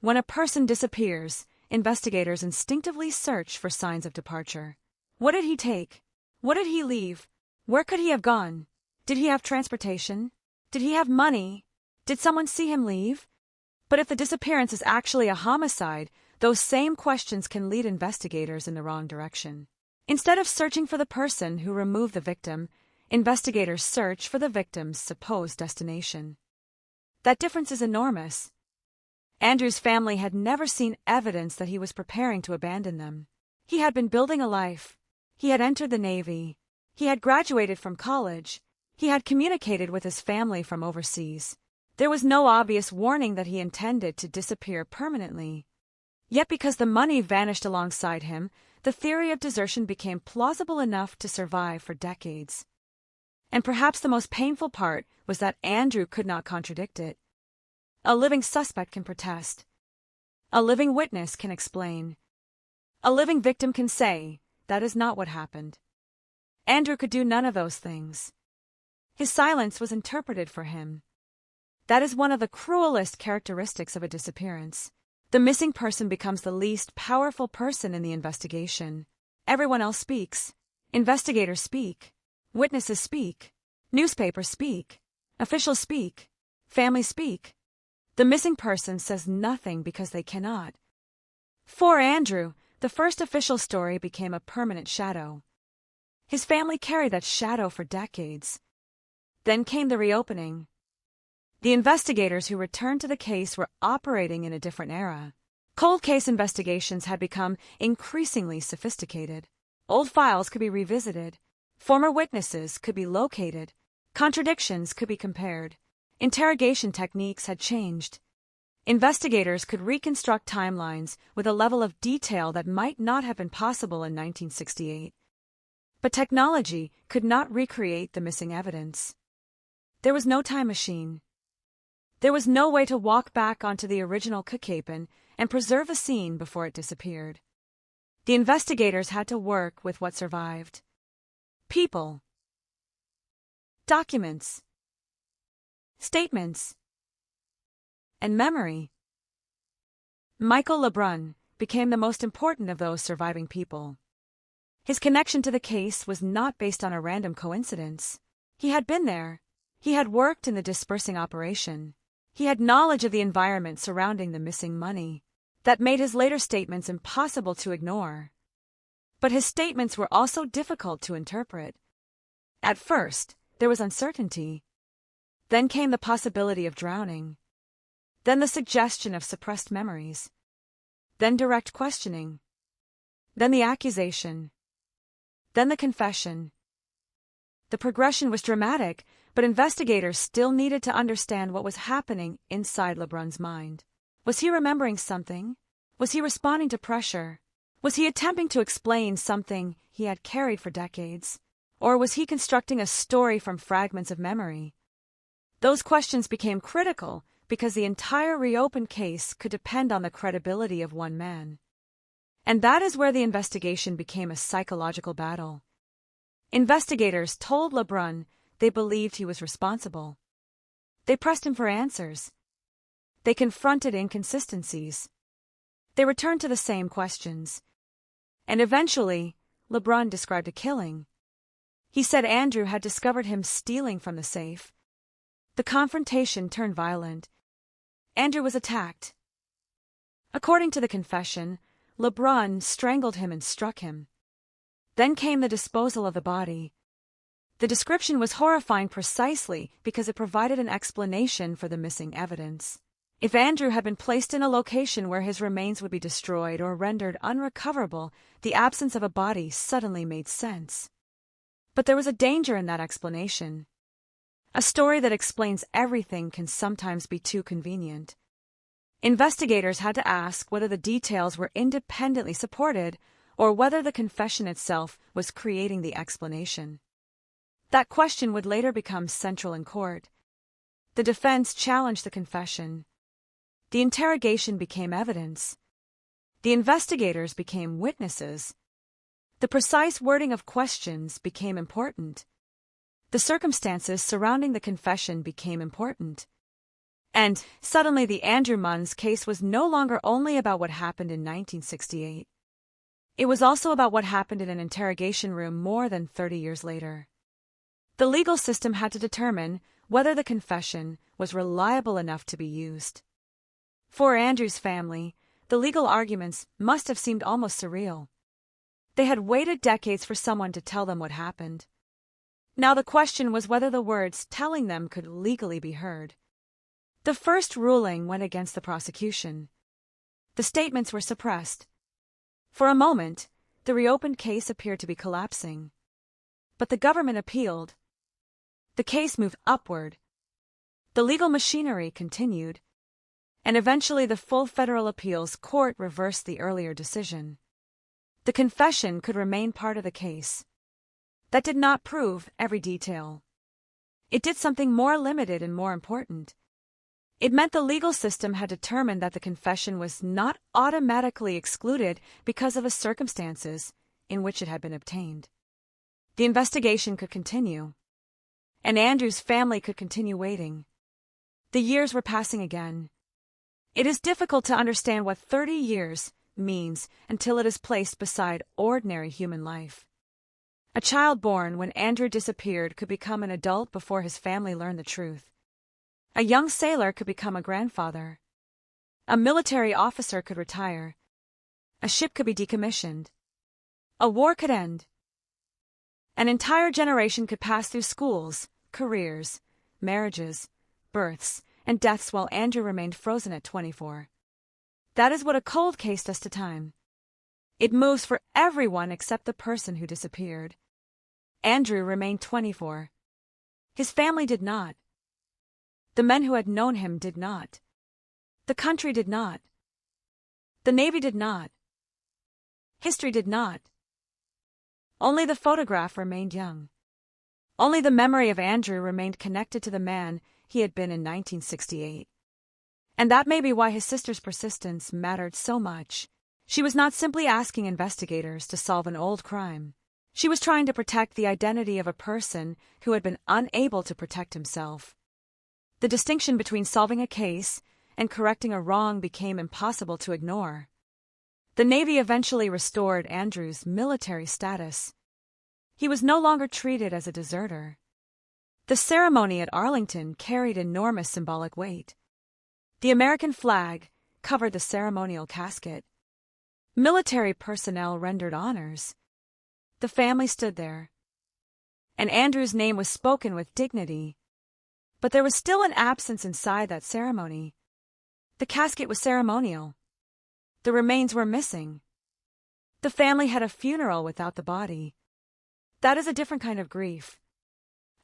When a person disappears, investigators instinctively search for signs of departure. What did he take? What did he leave? Where could he have gone? Did he have transportation? Did he have money? Did someone see him leave? But if the disappearance is actually a homicide, those same questions can lead investigators in the wrong direction. Instead of searching for the person who removed the victim, investigators search for the victim's supposed destination. That difference is enormous. Andrew's family had never seen evidence that he was preparing to abandon them. He had been building a life. He had entered the Navy. He had graduated from college. He had communicated with his family from overseas. There was no obvious warning that he intended to disappear permanently. Yet because the money vanished alongside him, the theory of desertion became plausible enough to survive for decades. And perhaps the most painful part was that Andrew could not contradict it. A living suspect can protest. A living witness can explain. A living victim can say, that is not what happened. Andrew could do none of those things. His silence was interpreted for him. That is one of the cruelest characteristics of a disappearance. The missing person becomes the least powerful person in the investigation. Everyone else speaks. Investigators speak. Witnesses speak. Newspapers speak. Officials speak. Families speak. The missing person says nothing because they cannot. For Andrew, the first official story became a permanent shadow. His family carried that shadow for decades. Then came the reopening. The investigators who returned to the case were operating in a different era. Cold case investigations had become increasingly sophisticated. Old files could be revisited. Former witnesses could be located. Contradictions could be compared. Interrogation techniques had changed. Investigators could reconstruct timelines with a level of detail that might not have been possible in 1968. But technology could not recreate the missing evidence. There was no time machine. There was no way to walk back onto the original Cookhaven and preserve a scene before it disappeared. The investigators had to work with what survived. People. Documents. Statements. And memory. Michael Lebrun became the most important of those surviving people. His connection to the case was not based on a random coincidence. He had been there. He had worked in the dispersing operation. He had knowledge of the environment surrounding the missing money that made his later statements impossible to ignore. But his statements were also difficult to interpret. At first, there was uncertainty. Then came the possibility of drowning. Then the suggestion of suppressed memories. Then direct questioning. Then the accusation. Then the confession. The progression was dramatic, but investigators still needed to understand what was happening inside Lebrun's mind. Was he remembering something? Was he responding to pressure? Was he attempting to explain something he had carried for decades? Or was he constructing a story from fragments of memory? Those questions became critical because the entire reopened case could depend on the credibility of one man. And that is where the investigation became a psychological battle. Investigators told Lebrun they believed he was responsible. They pressed him for answers. They confronted inconsistencies. They returned to the same questions. And eventually, Lebrun described a killing. He said Andrew had discovered him stealing from the safe. The confrontation turned violent. Andrew was attacked. According to the confession, Lebrun strangled him and struck him. Then came the disposal of the body. The description was horrifying precisely because it provided an explanation for the missing evidence. If Andrew had been placed in a location where his remains would be destroyed or rendered unrecoverable, the absence of a body suddenly made sense. But there was a danger in that explanation. A story that explains everything can sometimes be too convenient. Investigators had to ask whether the details were independently supported or whether the confession itself was creating the explanation. That question would later become central in court. The defense challenged the confession. The interrogation became evidence. The investigators became witnesses. The precise wording of questions became important. The circumstances surrounding the confession became important. And suddenly the Andrew Munns case was no longer only about what happened in 1968. It was also about what happened in an interrogation room more than 30 years later. The legal system had to determine whether the confession was reliable enough to be used. For Andrew's family, the legal arguments must have seemed almost surreal. They had waited decades for someone to tell them what happened. Now the question was whether the words telling them could legally be heard. The first ruling went against the prosecution. The statements were suppressed. For a moment, the reopened case appeared to be collapsing. But the government appealed. The case moved upward. The legal machinery continued. And eventually the full federal appeals court reversed the earlier decision. The confession could remain part of the case. That did not prove every detail. It did something more limited and more important. It meant the legal system had determined that the confession was not automatically excluded because of the circumstances in which it had been obtained. The investigation could continue, and Andrew's family could continue waiting. The years were passing again. It is difficult to understand what 30 years means until it is placed beside ordinary human life. A child born when Andrew disappeared could become an adult before his family learned the truth. A young sailor could become a grandfather. A military officer could retire. A ship could be decommissioned. A war could end. An entire generation could pass through schools, careers, marriages, births, and deaths while Andrew remained frozen at 24. That is what a cold case does to time. It moves for everyone except the person who disappeared. Andrew remained 24. His family did not. The men who had known him did not. The country did not. The Navy did not. History did not. Only the photograph remained young. Only the memory of Andrew remained connected to the man he had been in 1968. And that may be why his sister's persistence mattered so much. She was not simply asking investigators to solve an old crime. She was trying to protect the identity of a person who had been unable to protect himself. The distinction between solving a case and correcting a wrong became impossible to ignore. The Navy eventually restored Andrew's military status. He was no longer treated as a deserter. The ceremony at Arlington carried enormous symbolic weight. The American flag covered the ceremonial casket. Military personnel rendered honors. The family stood there. And Andrew's name was spoken with dignity. But there was still an absence inside that ceremony. The casket was ceremonial. The remains were missing. The family had a funeral without the body. That is a different kind of grief.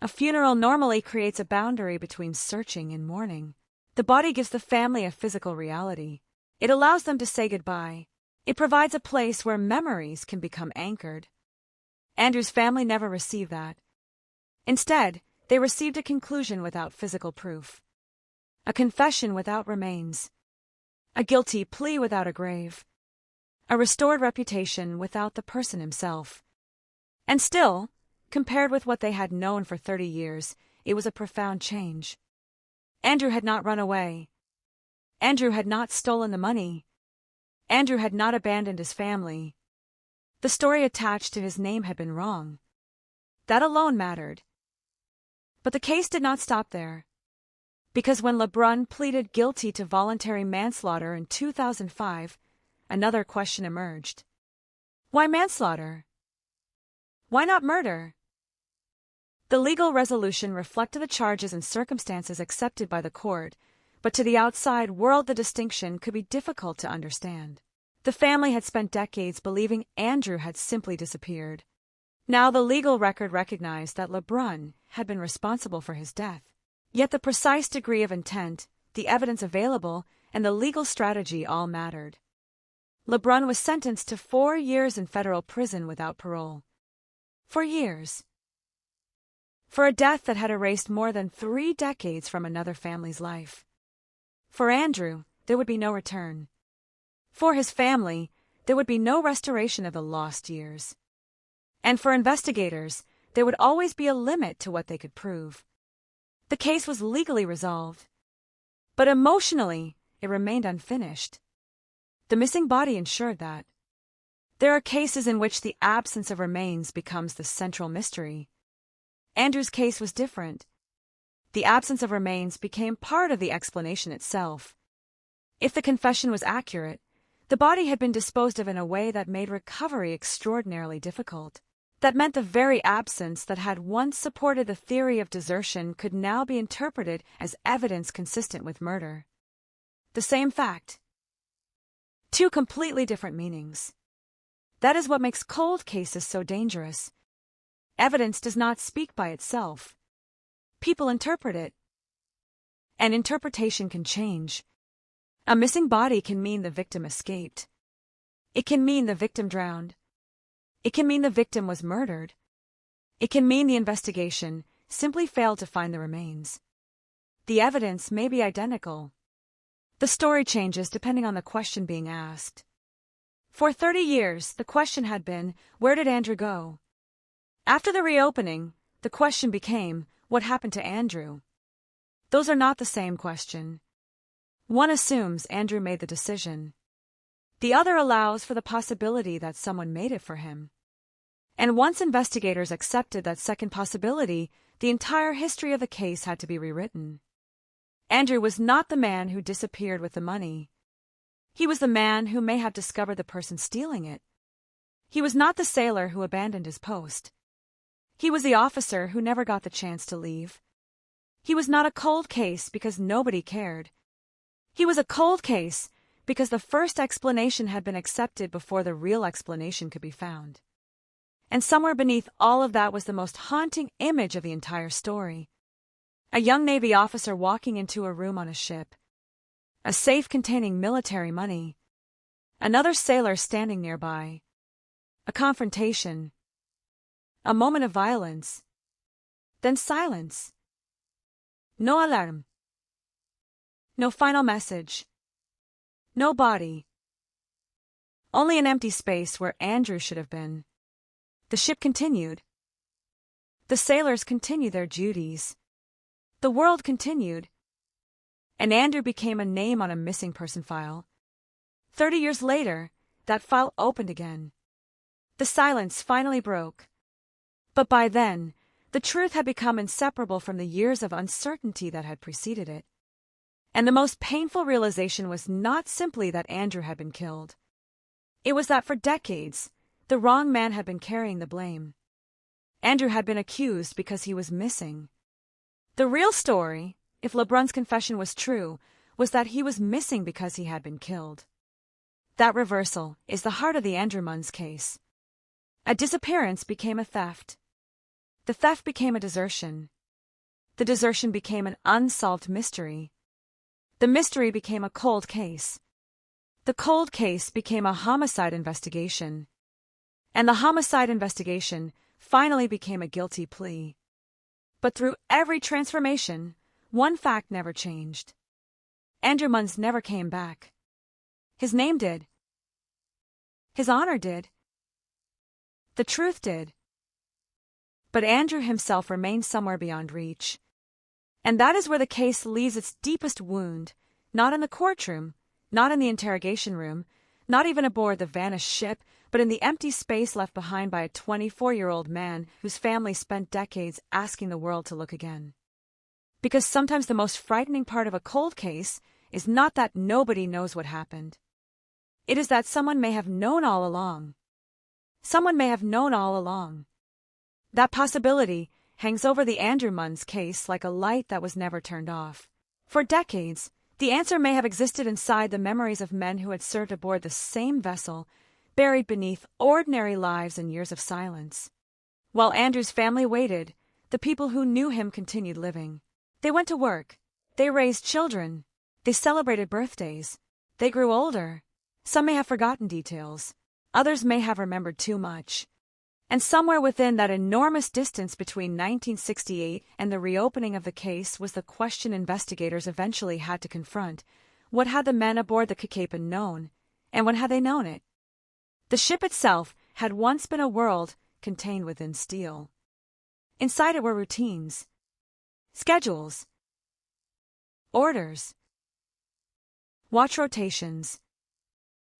A funeral normally creates a boundary between searching and mourning. The body gives the family a physical reality. It allows them to say goodbye. It provides a place where memories can become anchored. Andrew's family never received that. Instead, they received a conclusion without physical proof. A confession without remains. A guilty plea without a grave. A restored reputation without the person himself. And still, compared with what they had known for 30 years, it was a profound change. Andrew had not run away. Andrew had not stolen the money. Andrew had not abandoned his family. The story attached to his name had been wrong. That alone mattered. But the case did not stop there. Because when LeBrun pleaded guilty to voluntary manslaughter in 2005, another question emerged. Why manslaughter? Why not murder? The legal resolution reflected the charges and circumstances accepted by the court, but to the outside world the distinction could be difficult to understand. The family had spent decades believing Andrew had simply disappeared. Now the legal record recognized that LeBrun had been responsible for his death. Yet the precise degree of intent, the evidence available, and the legal strategy all mattered. LeBrun was sentenced to 4 years in federal prison without parole. 4 years. For a death that had erased more than 3 decades from another family's life. For Andrew, there would be no return. For his family, there would be no restoration of the lost years. And for investigators, there would always be a limit to what they could prove. The case was legally resolved, but emotionally, it remained unfinished. The missing body ensured that. There are cases in which the absence of remains becomes the central mystery. Andrew's case was different. The absence of remains became part of the explanation itself. If the confession was accurate, the body had been disposed of in a way that made recovery extraordinarily difficult. That meant the very absence that had once supported the theory of desertion could now be interpreted as evidence consistent with murder. The same fact. Two completely different meanings. That is what makes cold cases so dangerous. Evidence does not speak by itself. People interpret it. And interpretation can change. A missing body can mean the victim escaped. It can mean the victim drowned. It can mean the victim was murdered. It can mean the investigation simply failed to find the remains. The evidence may be identical. The story changes depending on the question being asked. For 30 years, the question had been, where did Andrew go? After the reopening, the question became, what happened to Andrew? Those are not the same question. One assumes Andrew made the decision. The other allows for the possibility that someone made it for him. And once investigators accepted that second possibility, the entire history of the case had to be rewritten. Andrew was not the man who disappeared with the money. He was the man who may have discovered the person stealing it. He was not the sailor who abandoned his post. He was the officer who never got the chance to leave. He was not a cold case because nobody cared. He was a cold case because the first explanation had been accepted before the real explanation could be found. And somewhere beneath all of that was the most haunting image of the entire story. A young Navy officer walking into a room on a ship. A safe containing military money. Another sailor standing nearby. A confrontation. A moment of violence. Then silence. No alarm. No final message. No body. Only an empty space where Andrew should have been. The ship continued. The sailors continued their duties. The world continued. And Andrew became a name on a missing person file. 30 years later, that file opened again. The silence finally broke. But by then, the truth had become inseparable from the years of uncertainty that had preceded it. And the most painful realization was not simply that Andrew had been killed. It was that for decades, the wrong man had been carrying the blame. Andrew had been accused because he was missing. The real story, if LeBrun's confession was true, was that he was missing because he had been killed. That reversal is the heart of the Andrew Munns case. A disappearance became a theft. The theft became a desertion. The desertion became an unsolved mystery. The mystery became a cold case. The cold case became a homicide investigation. And the homicide investigation finally became a guilty plea. But through every transformation, one fact never changed. Andrew Munns never came back. His name did. His honor did. The truth did. But Andrew himself remained somewhere beyond reach. And that is where the case leaves its deepest wound, not in the courtroom, not in the interrogation room, not even aboard the vanished ship, but in the empty space left behind by a 24-year-old man whose family spent decades asking the world to look again. Because sometimes the most frightening part of a cold case is not that nobody knows what happened. It is that someone may have known all along. Someone may have known all along. That possibility hangs over the Andrew Munns case like a light that was never turned off. For decades, the answer may have existed inside the memories of men who had served aboard the same vessel, buried beneath ordinary lives and years of silence. While Andrew's family waited, the people who knew him continued living. They went to work. They raised children. They celebrated birthdays. They grew older. Some may have forgotten details. Others may have remembered too much. And somewhere within that enormous distance between 1968 and the reopening of the case was the question investigators eventually had to confront. What had the men aboard the Kakapo known, and when had they known it? The ship itself had once been a world contained within steel. Inside it were routines, schedules, orders, watch rotations,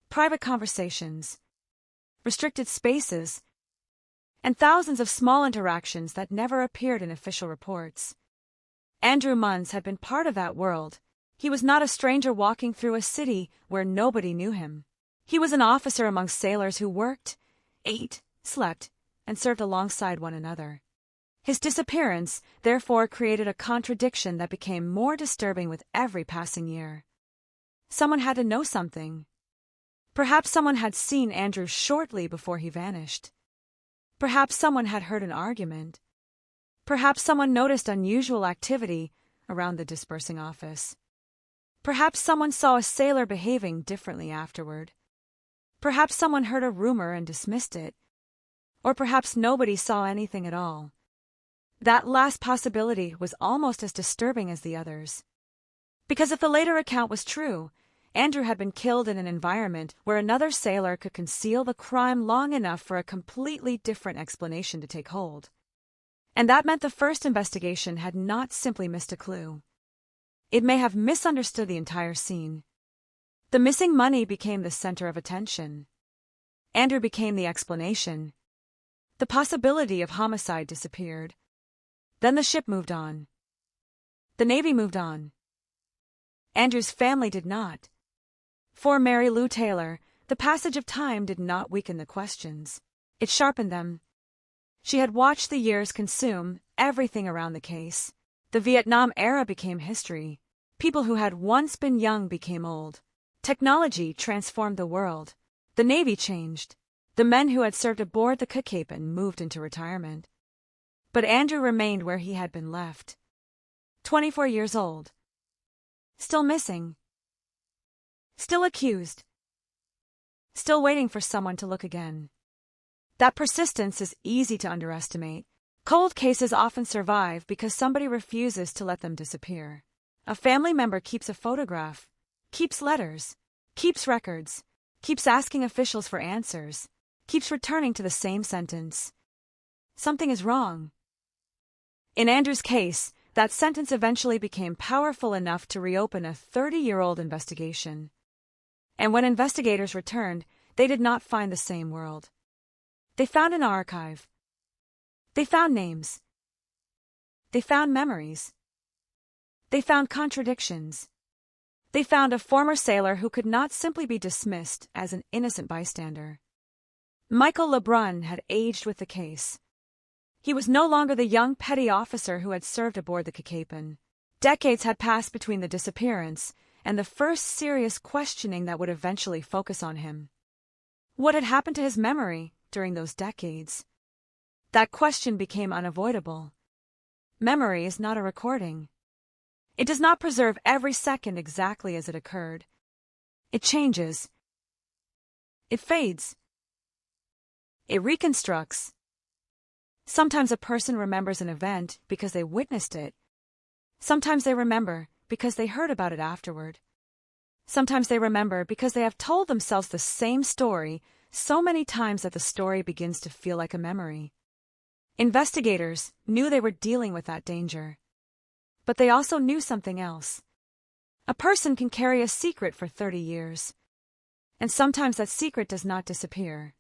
private conversations, restricted spaces, and thousands of small interactions that never appeared in official reports. Andrew Munns had been part of that world. He was not a stranger walking through a city where nobody knew him. He was an officer among sailors who worked, ate, slept, and served alongside one another. His disappearance, therefore, created a contradiction that became more disturbing with every passing year. Someone had to know something. Perhaps someone had seen Andrew shortly before he vanished. Perhaps someone had heard an argument. Perhaps someone noticed unusual activity around the dispersing office. Perhaps someone saw a sailor behaving differently afterward. Perhaps someone heard a rumor and dismissed it. Or perhaps nobody saw anything at all. That last possibility was almost as disturbing as the others. Because if the later account was true, Andrew had been killed in an environment where another sailor could conceal the crime long enough for a completely different explanation to take hold. And that meant the first investigation had not simply missed a clue. It may have misunderstood the entire scene. The missing money became the center of attention. Andrew became the explanation. The possibility of homicide disappeared. Then the ship moved on. The Navy moved on. Andrew's family did not. For Mary Lou Taylor, the passage of time did not weaken the questions. It sharpened them. She had watched the years consume everything around the case. The Vietnam era became history. People who had once been young became old. Technology transformed the world. The Navy changed. The men who had served aboard the Courtroom moved into retirement. But Andrew remained where he had been left. 24 years old. Still missing. Still accused. Still waiting for someone to look again. That persistence is easy to underestimate. Cold cases often survive because somebody refuses to let them disappear. A family member keeps a photograph, keeps letters, keeps records, keeps asking officials for answers, keeps returning to the same sentence. Something is wrong. In Andrew's case, that sentence eventually became powerful enough to reopen a 30-year-old investigation. And when investigators returned, they did not find the same world. They found an archive. They found names. They found memories. They found contradictions. They found a former sailor who could not simply be dismissed as an innocent bystander. Michael Lebrun had aged with the case. He was no longer the young petty officer who had served aboard the Courtroom. Decades had passed between the disappearance and the first serious questioning that would eventually focus on him. What had happened to his memory during those decades? That question became unavoidable. Memory is not a recording. It does not preserve every second exactly as it occurred. It changes. It fades. It reconstructs. Sometimes a person remembers an event because they witnessed it. Sometimes they remember because they heard about it afterward. Sometimes they remember because they have told themselves the same story so many times that the story begins to feel like a memory. Investigators knew they were dealing with that danger. But they also knew something else. A person can carry a secret for 30 years. And sometimes that secret does not disappear.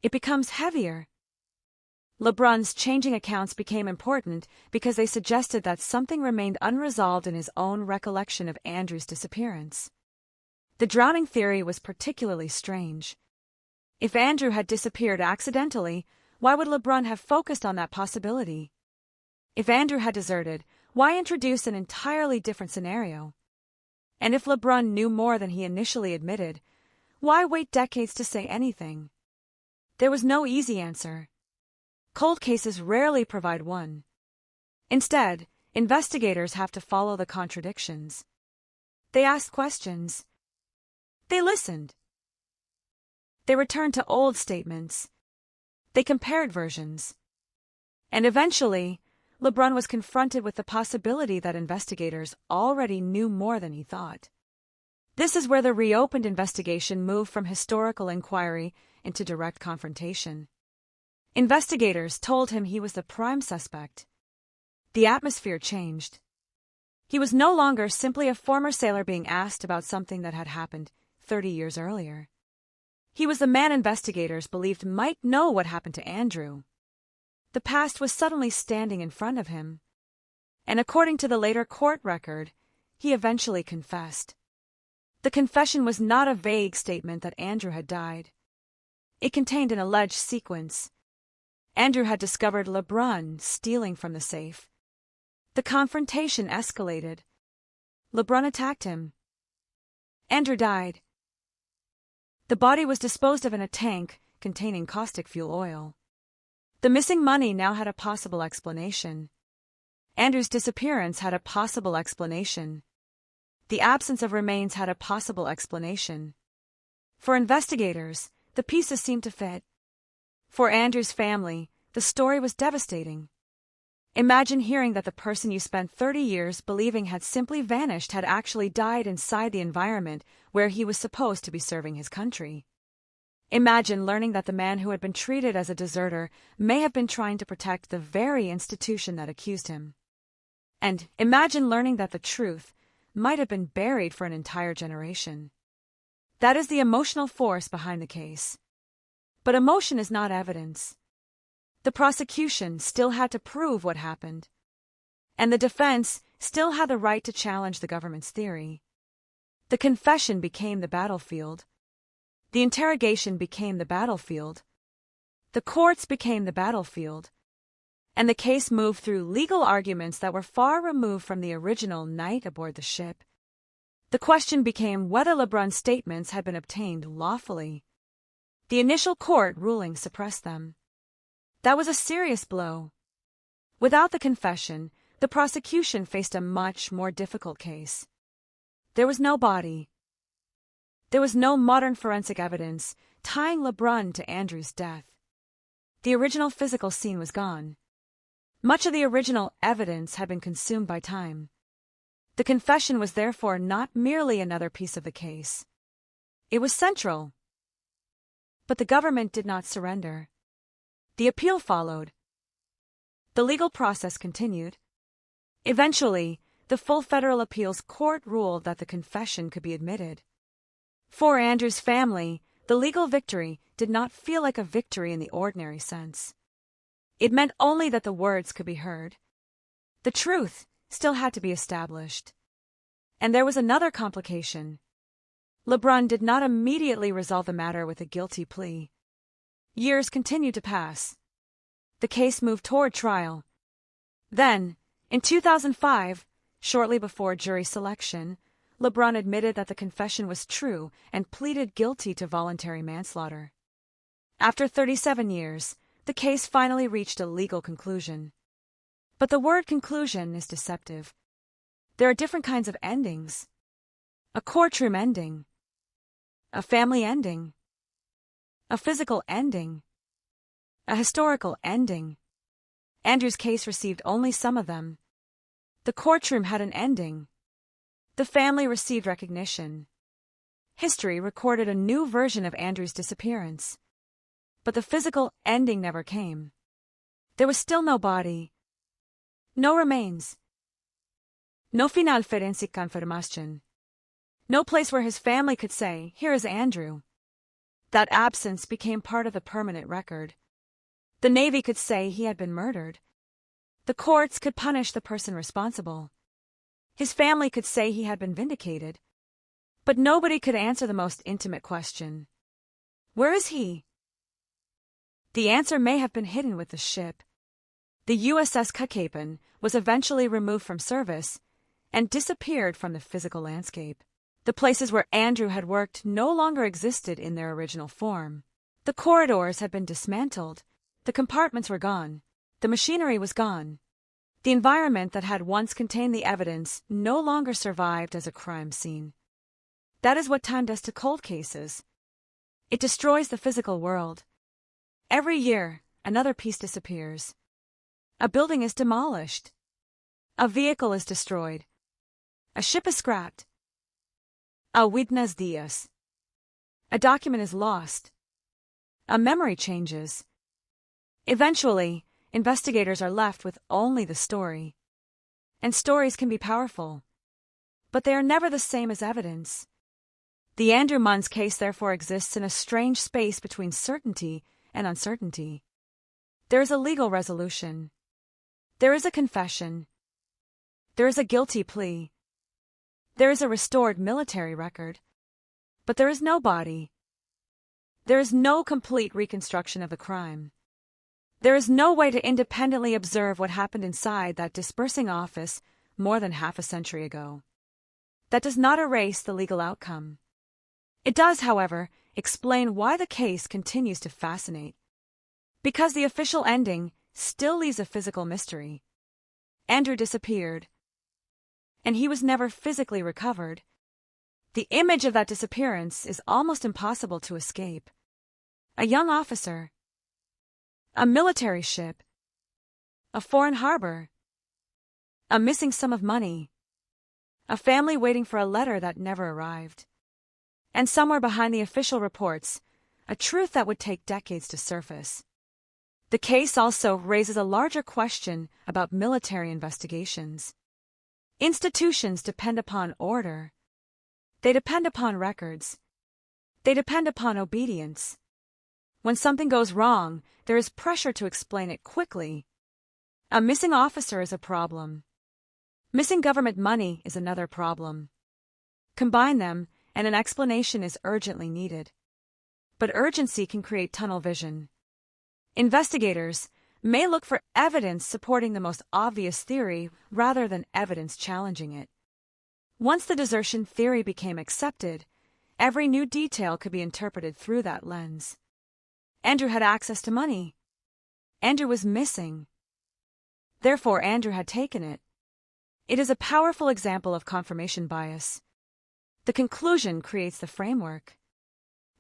It becomes heavier. Lebrun's changing accounts became important because they suggested that something remained unresolved in his own recollection of Andrew's disappearance. The drowning theory was particularly strange. If Andrew had disappeared accidentally, why would Lebrun have focused on that possibility? If Andrew had deserted, why introduce an entirely different scenario? And if Lebrun knew more than he initially admitted, why wait decades to say anything? There was no easy answer. Cold cases rarely provide one. Instead, investigators have to follow the contradictions. They asked questions. They listened. They returned to old statements. They compared versions. And eventually, Lebrun was confronted with the possibility that investigators already knew more than he thought. This is where the reopened investigation moved from historical inquiry into direct confrontation. Investigators told him he was the prime suspect. The atmosphere changed. He was no longer simply a former sailor being asked about something that had happened 30 years earlier. He was the man investigators believed might know what happened to Andrew. The past was suddenly standing in front of him. And according to the later court record, he eventually confessed. The confession was not a vague statement that Andrew had died. It contained an alleged sequence. Andrew had discovered LeBrun stealing from the safe. The confrontation escalated. LeBrun attacked him. Andrew died. The body was disposed of in a tank containing caustic fuel oil. The missing money now had a possible explanation. Andrew's disappearance had a possible explanation. The absence of remains had a possible explanation. For investigators, the pieces seemed to fit. For Andrew's family, the story was devastating. Imagine hearing that the person you spent 30 years believing had simply vanished had actually died inside the environment where he was supposed to be serving his country. Imagine learning that the man who had been treated as a deserter may have been trying to protect the very institution that accused him. And imagine learning that the truth might have been buried for an entire generation. That is the emotional force behind the case. But emotion is not evidence. The prosecution still had to prove what happened, and the defense still had the right to challenge the government's theory. The confession became the battlefield. The interrogation became the battlefield. The courts became the battlefield. And the case moved through legal arguments that were far removed from the original night aboard the ship. The question became whether LeBrun's statements had been obtained lawfully. The initial court ruling suppressed them. That was a serious blow. Without the confession, the prosecution faced a much more difficult case. There was no body. There was no modern forensic evidence tying LeBrun to Andrew's death. The original physical scene was gone. Much of the original evidence had been consumed by time. The confession was therefore not merely another piece of the case. It was central. But the government did not surrender. The appeal followed. The legal process continued. Eventually, the full federal appeals court ruled that the confession could be admitted. For Andrew's family, the legal victory did not feel like a victory in the ordinary sense. It meant only that the words could be heard. The truth still had to be established. And there was another complication. LeBrun did not immediately resolve the matter with a guilty plea. Years continued to pass. The case moved toward trial. Then, in 2005, shortly before jury selection, LeBrun admitted that the confession was true and pleaded guilty to voluntary manslaughter. After 37 years, the case finally reached a legal conclusion. But the word conclusion is deceptive. There are different kinds of endings. A courtroom ending. A family ending. A physical ending. A historical ending. Andrew's case received only some of them. The courtroom had an ending. The family received recognition. History recorded a new version of Andrew's disappearance. But the physical ending never came. There was still no body. No remains. No final forensic confirmation. No place where his family could say, "Here is Andrew." That absence became part of the permanent record. The Navy could say he had been murdered. The courts could punish the person responsible. His family could say he had been vindicated. But nobody could answer the most intimate question. Where is he? The answer may have been hidden with the ship. The USS Cuxhaven was eventually removed from service and disappeared from the physical landscape. The places where Andrew had worked no longer existed in their original form. The corridors had been dismantled. The compartments were gone. The machinery was gone. The environment that had once contained the evidence no longer survived as a crime scene. That is what time does to cold cases. It destroys the physical world. Every year, another piece disappears. A building is demolished. A vehicle is destroyed. A ship is scrapped. A buenos dias. A document is lost. A memory changes. Eventually, investigators are left with only the story. And stories can be powerful. But they are never the same as evidence. The Andrew Munns case therefore exists in a strange space between certainty and uncertainty. There is a legal resolution. There is a confession. There is a guilty plea. There is a restored military record. But there is no body. There is no complete reconstruction of the crime. There is no way to independently observe what happened inside that dispersing office more than half a century ago. That does not erase the legal outcome. It does, however, explain why the case continues to fascinate. Because the official ending still leaves a physical mystery. Andrew disappeared, and he was never physically recovered. The image of that disappearance is almost impossible to escape. A young officer, a military ship, a foreign harbor, a missing sum of money, a family waiting for a letter that never arrived, and somewhere behind the official reports, a truth that would take decades to surface. The case also raises a larger question about military investigations. Institutions depend upon order. They depend upon records. They depend upon obedience. When something goes wrong, there is pressure to explain it quickly. A missing officer is a problem. Missing government money is another problem. Combine them, and an explanation is urgently needed. But urgency can create tunnel vision. Investigators may look for evidence supporting the most obvious theory rather than evidence challenging it. Once the desertion theory became accepted, every new detail could be interpreted through that lens. Andrew had access to money. Andrew was missing. Therefore, Andrew had taken it. It is a powerful example of confirmation bias. The conclusion creates the framework.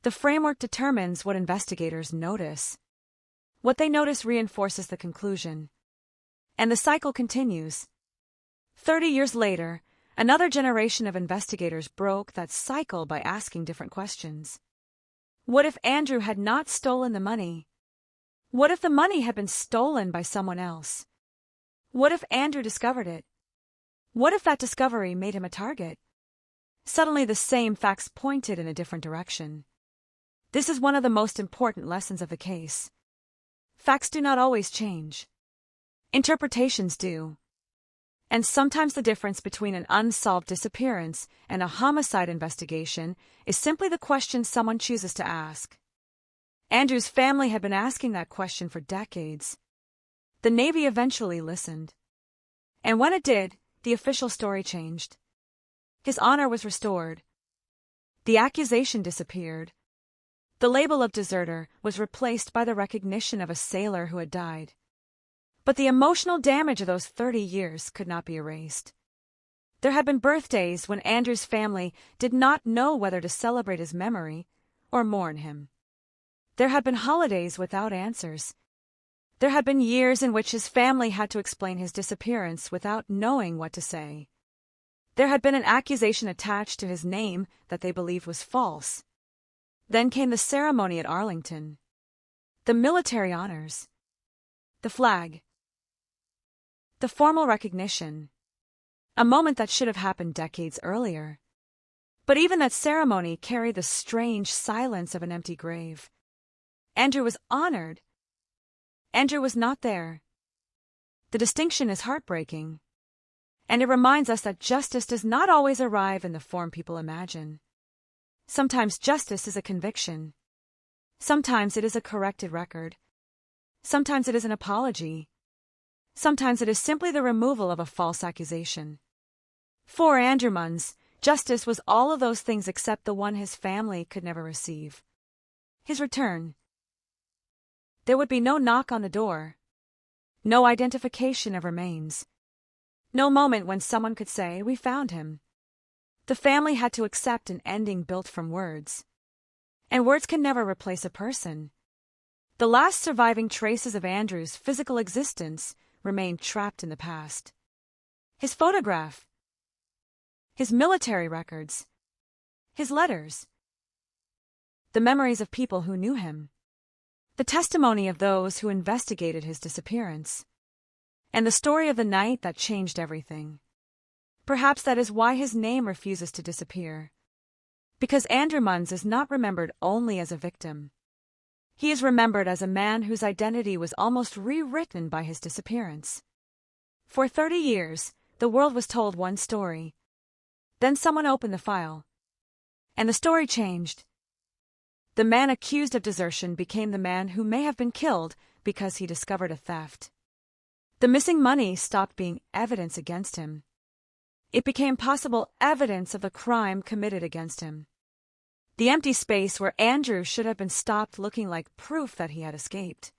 The framework determines what investigators notice. What they notice reinforces the conclusion. And the cycle continues. 30 years later, another generation of investigators broke that cycle by asking different questions. What if Andrew had not stolen the money? What if the money had been stolen by someone else? What if Andrew discovered it? What if that discovery made him a target? Suddenly the same facts pointed in a different direction. This is one of the most important lessons of the case. Facts do not always change. Interpretations do. And sometimes the difference between an unsolved disappearance and a homicide investigation is simply the question someone chooses to ask. Andrew's family had been asking that question for decades. The Navy eventually listened. And when it did, the official story changed. His honor was restored. The accusation disappeared. The label of deserter was replaced by the recognition of a sailor who had died. But the emotional damage of those 30 years could not be erased. There had been birthdays when Andrew's family did not know whether to celebrate his memory or mourn him. There had been holidays without answers. There had been years in which his family had to explain his disappearance without knowing what to say. There had been an accusation attached to his name that they believed was false. Then came the ceremony at Arlington, the military honors, the flag, the formal recognition, a moment that should have happened decades earlier. But even that ceremony carried the strange silence of an empty grave. Andrew was honored. Andrew was not there. The distinction is heartbreaking, and it reminds us that justice does not always arrive in the form people imagine. Sometimes justice is a conviction. Sometimes it is a corrected record. Sometimes it is an apology. Sometimes it is simply the removal of a false accusation. For Andrew Munns, justice was all of those things except the one his family could never receive. His return. There would be no knock on the door. No identification of remains. No moment when someone could say, "We found him." The family had to accept an ending built from words. And words can never replace a person. The last surviving traces of Andrew's physical existence remained trapped in the past. His photograph, his military records, his letters, the memories of people who knew him, the testimony of those who investigated his disappearance, and the story of the night that changed everything. Perhaps that is why his name refuses to disappear. Because Andrew Munns is not remembered only as a victim. He is remembered as a man whose identity was almost rewritten by his disappearance. For 30 years, the world was told one story. Then someone opened the file. And the story changed. The man accused of desertion became the man who may have been killed because he discovered a theft. The missing money stopped being evidence against him. It became possible evidence of the crime committed against him. The empty space where Andrew should have been stopped looking like proof that he had escaped.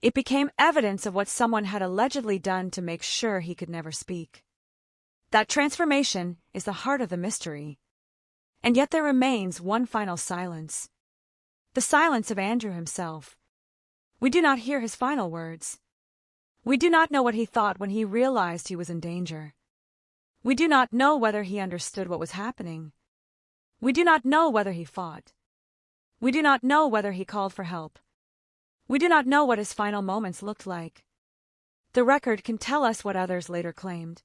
It became evidence of what someone had allegedly done to make sure he could never speak. That transformation is the heart of the mystery. And yet there remains one final silence. The silence of Andrew himself. We do not hear his final words. We do not know what he thought when he realized he was in danger. We do not know whether he understood what was happening. We do not know whether he fought. We do not know whether he called for help. We do not know what his final moments looked like. The record can tell us what others later claimed.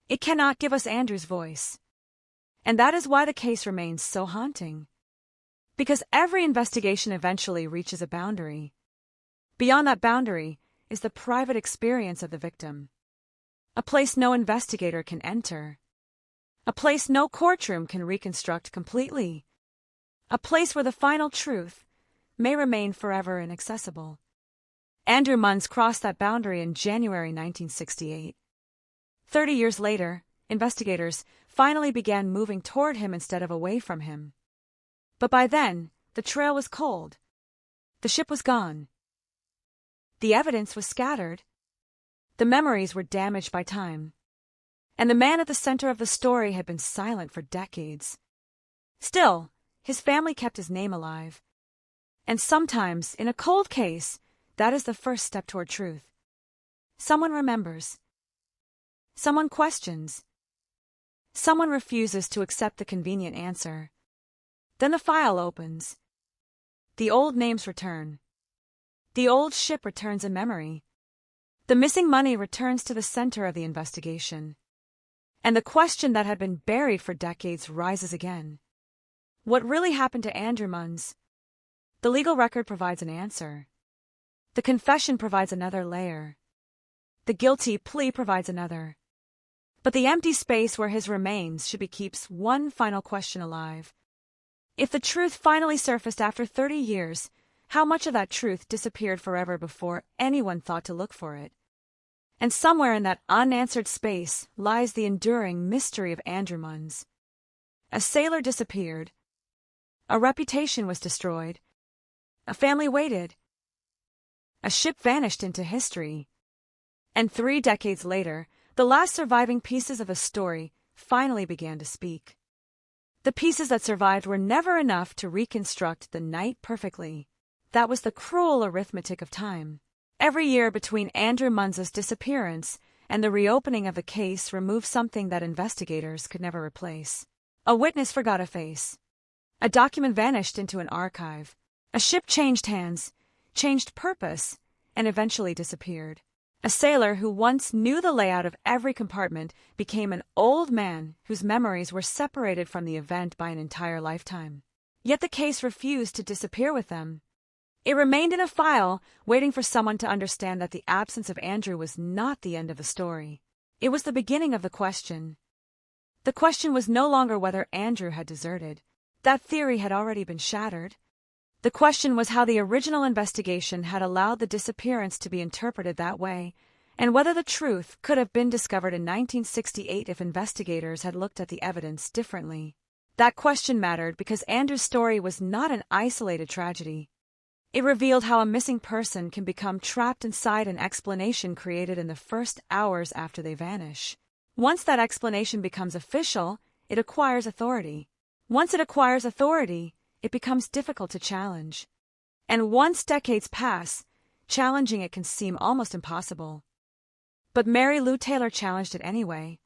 It cannot give us Andrew's voice. And that is why the case remains so haunting. Because every investigation eventually reaches a boundary. Beyond that boundary is the private experience of the victim. A place no investigator can enter. A place no courtroom can reconstruct completely. A place where the final truth may remain forever inaccessible. Andrew Munns crossed that boundary in January 1968. 30 years later, investigators finally began moving toward him instead of away from him. But by then, the trail was cold. The ship was gone. The evidence was scattered. The memories were damaged by time. And the man at the center of the story had been silent for decades. Still, his family kept his name alive. And sometimes, in a cold case, that is the first step toward truth. Someone remembers. Someone questions. Someone refuses to accept the convenient answer. Then the file opens. The old names return. The old ship returns in memory. The missing money returns to the center of the investigation. And the question that had been buried for decades rises again. What really happened to Andrew Munns? The legal record provides an answer. The confession provides another layer. The guilty plea provides another. But the empty space where his remains should be keeps one final question alive. If the truth finally surfaced after 30 years, how much of that truth disappeared forever before anyone thought to look for it? And somewhere in that unanswered space lies the enduring mystery of Andrew Munns. A sailor disappeared. A reputation was destroyed. A family waited. A ship vanished into history. And 3 decades later, the last surviving pieces of a story finally began to speak. The pieces that survived were never enough to reconstruct the night perfectly. That was the cruel arithmetic of time. Every year between Andrew Munns' disappearance and the reopening of the case removed something that investigators could never replace. A witness forgot a face. A document vanished into an archive. A ship changed hands, changed purpose, and eventually disappeared. A sailor who once knew the layout of every compartment became an old man whose memories were separated from the event by an entire lifetime. Yet the case refused to disappear with them. It remained in a file, waiting for someone to understand that the absence of Andrew was not the end of the story. It was the beginning of the question. The question was no longer whether Andrew had deserted. That theory had already been shattered. The question was how the original investigation had allowed the disappearance to be interpreted that way, and whether the truth could have been discovered in 1968 if investigators had looked at the evidence differently. That question mattered because Andrew's story was not an isolated tragedy. It revealed how a missing person can become trapped inside an explanation created in the first hours after they vanish. Once that explanation becomes official, it acquires authority. Once it acquires authority, it becomes difficult to challenge. And once decades pass, challenging it can seem almost impossible. But Mary Lou Taylor challenged it anyway.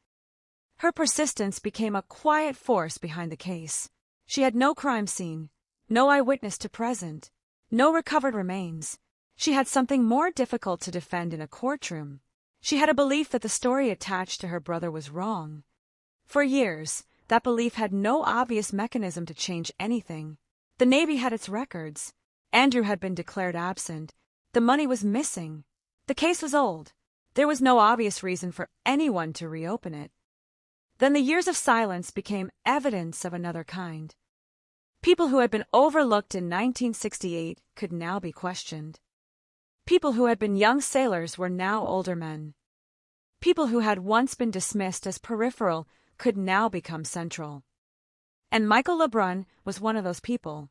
Her persistence became a quiet force behind the case. She had no crime scene, no eyewitness to present, no recovered remains. She had something more difficult to defend in a courtroom. She had a belief that the story attached to her brother was wrong. For years, that belief had no obvious mechanism to change anything. The Navy had its records. Andrew had been declared absent. The money was missing. The case was old. There was no obvious reason for anyone to reopen it. Then the years of silence became evidence of another kind. People who had been overlooked in 1968 could now be questioned. People who had been young sailors were now older men. People who had once been dismissed as peripheral could now become central. And Michael LeBrun was one of those people.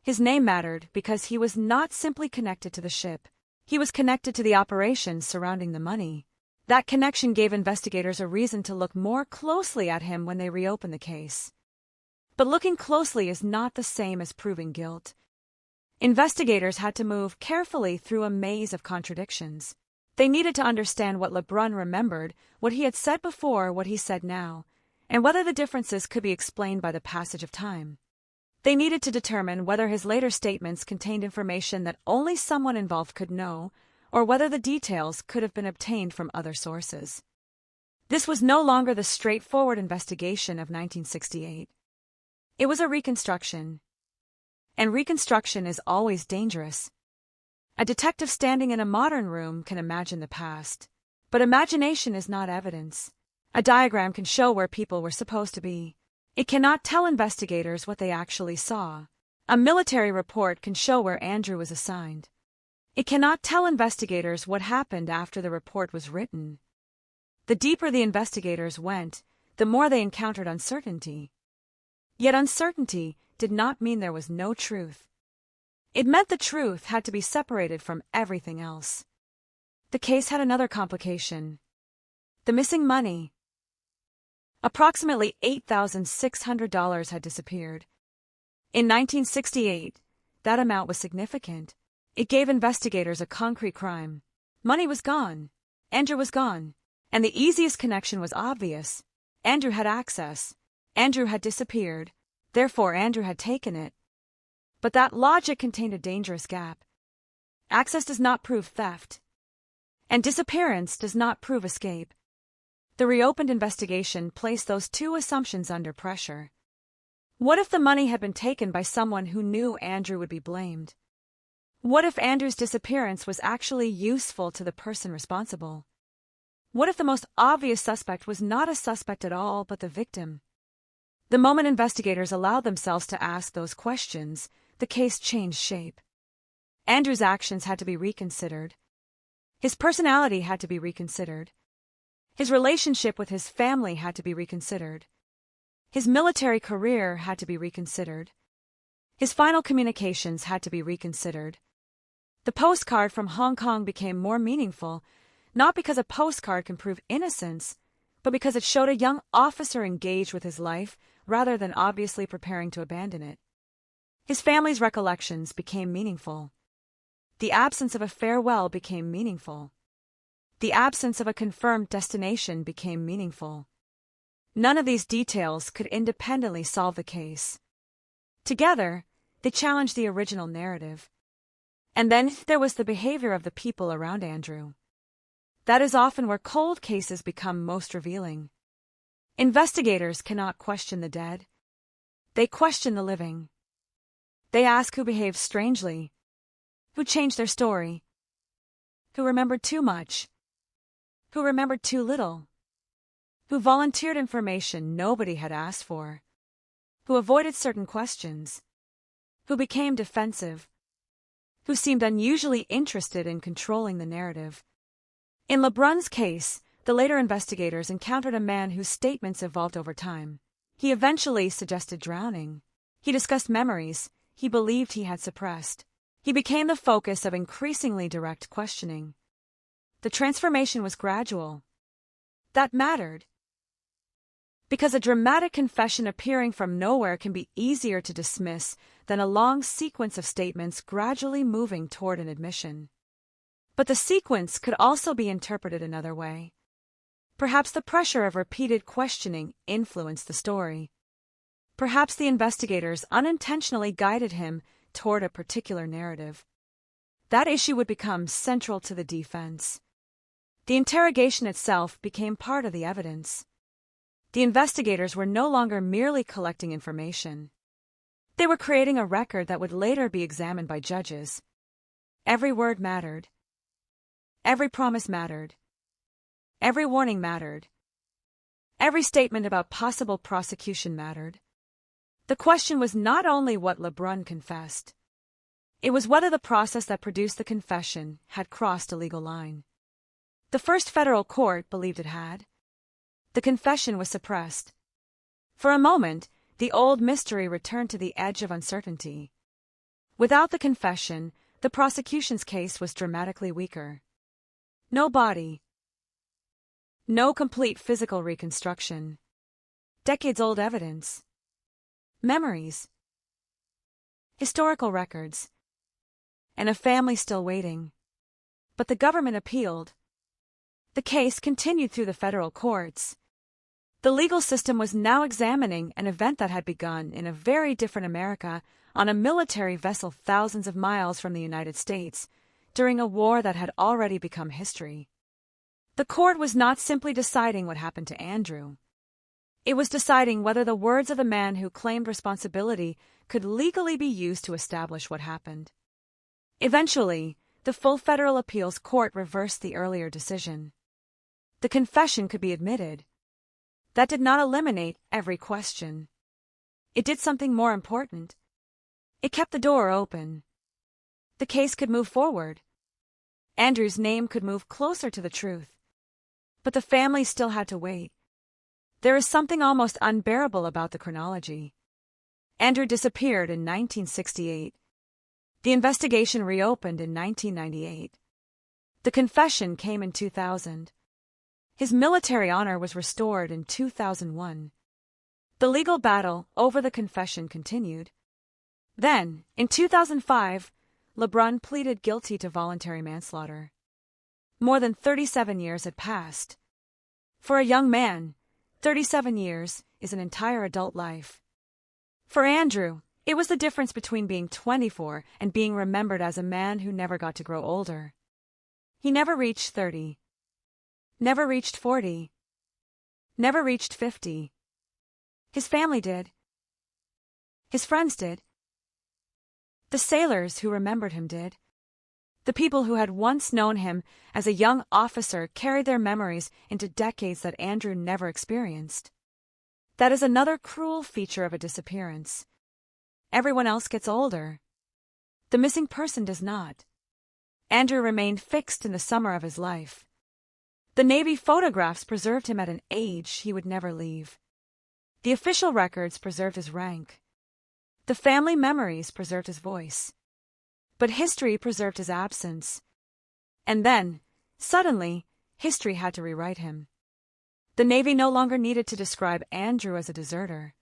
His name mattered because he was not simply connected to the ship. He was connected to the operations surrounding the money. That connection gave investigators a reason to look more closely at him when they reopened the case. But looking closely is not the same as proving guilt. Investigators had to move carefully through a maze of contradictions. They needed to understand what LeBrun remembered, what he had said before, what he said now, and whether the differences could be explained by the passage of time. They needed to determine whether his later statements contained information that only someone involved could know, or whether the details could have been obtained from other sources. This was no longer the straightforward investigation of 1968. It was a reconstruction. And reconstruction is always dangerous. A detective standing in a modern room can imagine the past. But imagination is not evidence. A diagram can show where people were supposed to be. It cannot tell investigators what they actually saw. A military report can show where Andrew was assigned. It cannot tell investigators what happened after the report was written. The deeper the investigators went, the more they encountered uncertainty. Yet uncertainty did not mean there was no truth. It meant the truth had to be separated from everything else. The case had another complication. The missing money. Approximately $8,600 had disappeared. In 1968, that amount was significant. It gave investigators a concrete crime. Money was gone. Andrew was gone. And the easiest connection was obvious. Andrew had access. Andrew had disappeared. Therefore, Andrew had taken it. But that logic contained a dangerous gap. Access does not prove theft. And disappearance does not prove escape. The reopened investigation placed those two assumptions under pressure. What if the money had been taken by someone who knew Andrew would be blamed? What if Andrew's disappearance was actually useful to the person responsible? What if the most obvious suspect was not a suspect at all, but the victim? The moment investigators allowed themselves to ask those questions, the case changed shape. Andrew's actions had to be reconsidered. His personality had to be reconsidered. His relationship with his family had to be reconsidered. His military career had to be reconsidered. His final communications had to be reconsidered. The postcard from Hong Kong became more meaningful, not because a postcard can prove innocence, but because it showed a young officer engaged with his life rather than obviously preparing to abandon it. His family's recollections became meaningful. The absence of a farewell became meaningful. The absence of a confirmed destination became meaningful. None of these details could independently solve the case. Together, they challenged the original narrative. And then there was the behavior of the people around Andrew. That is often where cold cases become most revealing. Investigators cannot question the dead. They question the living. They ask who behaved strangely, who changed their story, who remembered too much, who remembered too little, who volunteered information nobody had asked for, who avoided certain questions, who became defensive, who seemed unusually interested in controlling the narrative. In LeBrun's case, the later investigators encountered a man whose statements evolved over time. He eventually suggested drowning. He discussed memories he believed he had suppressed. He became the focus of increasingly direct questioning. The transformation was gradual. That mattered. Because a dramatic confession appearing from nowhere can be easier to dismiss than a long sequence of statements gradually moving toward an admission. But the sequence could also be interpreted another way. Perhaps the pressure of repeated questioning influenced the story. Perhaps the investigators unintentionally guided him toward a particular narrative. That issue would become central to the defense. The interrogation itself became part of the evidence. The investigators were no longer merely collecting information. They were creating a record that would later be examined by judges. Every word mattered. Every promise mattered. Every warning mattered. Every statement about possible prosecution mattered. The question was not only what LeBrun confessed. It was whether the process that produced the confession had crossed a legal line. The first federal court believed it had. The confession was suppressed. For a moment, the old mystery returned to the edge of uncertainty. Without the confession, the prosecution's case was dramatically weaker. No body. No complete physical reconstruction. Decades-old evidence. Memories. Historical records. And a family still waiting. But the government appealed. The case continued through the federal courts. The legal system was now examining an event that had begun in a very different America on a military vessel thousands of miles from the United States during a war that had already become history. The court was not simply deciding what happened to Andrew. It was deciding whether the words of the man who claimed responsibility could legally be used to establish what happened. Eventually, the full federal appeals court reversed the earlier decision. The confession could be admitted. That did not eliminate every question. It did something more important. It kept the door open. The case could move forward. Andrew's name could move closer to the truth. But the family still had to wait. There is something almost unbearable about the chronology. Andrew disappeared in 1968. The investigation reopened in 1998. The confession came in 2000. His military honor was restored in 2001. The legal battle over the confession continued. Then, in 2005, LeBrun pleaded guilty to voluntary manslaughter. More than 37 years had passed. For a young man, 37 years is an entire adult life. For Andrew, it was the difference between being 24 and being remembered as a man who never got to grow older. He never reached 30. Never reached 40. Never reached 50. His family did. His friends did. The sailors who remembered him did. The people who had once known him as a young officer carried their memories into decades that Andrew never experienced. That is another cruel feature of a disappearance. Everyone else gets older. The missing person does not. Andrew remained fixed in the summer of his life. The Navy photographs preserved him at an age he would never leave. The official records preserved his rank. The family memories preserved his voice. But history preserved his absence. And then, suddenly, history had to rewrite him. The Navy no longer needed to describe Andrew as a deserter.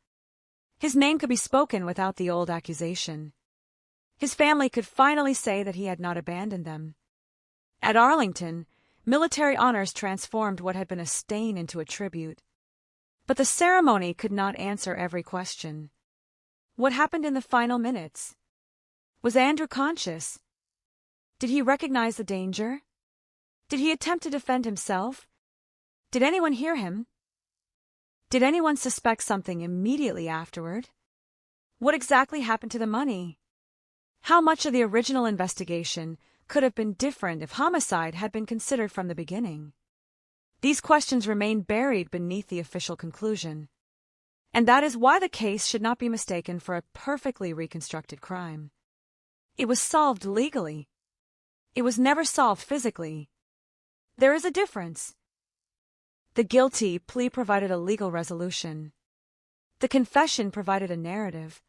His name could be spoken without the old accusation. His family could finally say that he had not abandoned them. At Arlington, military honors transformed what had been a stain into a tribute. But the ceremony could not answer every question. What happened in the final minutes? Was Andrew conscious? Did he recognize the danger? Did he attempt to defend himself? Did anyone hear him? Did anyone suspect something immediately afterward? What exactly happened to the money? How much of the original investigation could have been different if homicide had been considered from the beginning? These questions remain buried beneath the official conclusion. And that is why the case should not be mistaken for a perfectly reconstructed crime. It was solved legally. It was never solved physically. There is a difference. The guilty plea provided a legal resolution. The confession provided a narrative.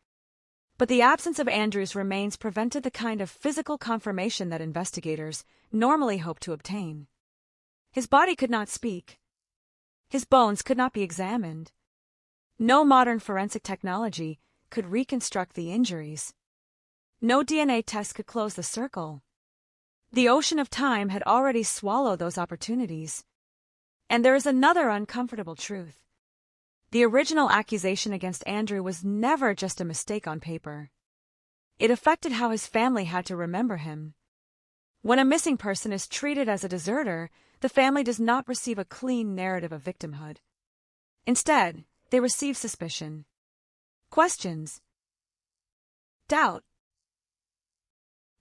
But the absence of Andrew's remains prevented the kind of physical confirmation that investigators normally hope to obtain. His body could not speak. His bones could not be examined. No modern forensic technology could reconstruct the injuries. No DNA test could close the circle. The ocean of time had already swallowed those opportunities. And there is another uncomfortable truth. The original accusation against Andrew was never just a mistake on paper. It affected how his family had to remember him. When a missing person is treated as a deserter, the family does not receive a clean narrative of victimhood. Instead, they receive suspicion, questions, doubt.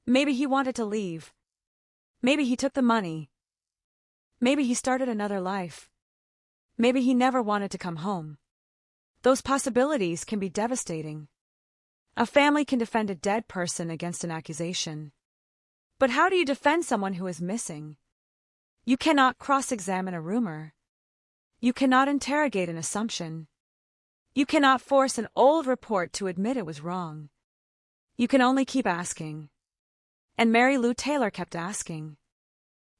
Maybe he wanted to leave. Maybe he took the money. Maybe he started another life. Maybe he never wanted to come home. Those possibilities can be devastating. A family can defend a dead person against an accusation. But how do you defend someone who is missing? You cannot cross-examine a rumor. You cannot interrogate an assumption. You cannot force an old report to admit it was wrong. You can only keep asking. And Mary Lou Taylor kept asking.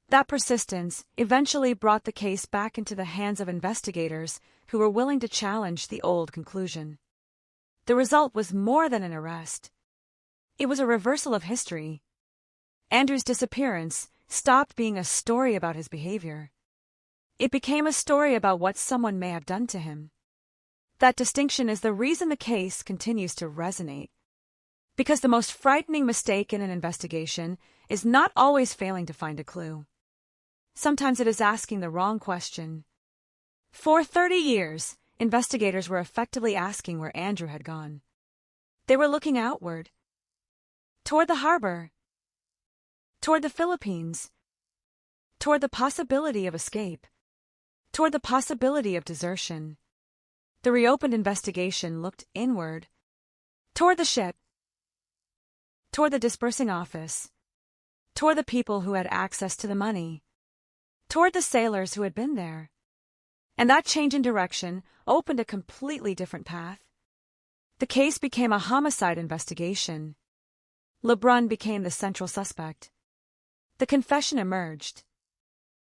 That persistence eventually brought the case back into the hands of investigators who were willing to challenge the old conclusion. The result was more than an arrest. It was a reversal of history. Andrew's disappearance stopped being a story about his behavior. It became a story about what someone may have done to him. That distinction is the reason the case continues to resonate. Because the most frightening mistake in an investigation is not always failing to find a clue. Sometimes it is asking the wrong question. For 30 years, investigators were effectively asking where Andrew had gone. They were looking outward. Toward the harbor. Toward the Philippines. Toward the possibility of escape. Toward the possibility of desertion. The reopened investigation looked inward. Toward the ship. Toward the dispersing office. Toward the people who had access to the money. Toward the sailors who had been there. And that change in direction opened a completely different path. The case became a homicide investigation. LeBrun became the central suspect. The confession emerged.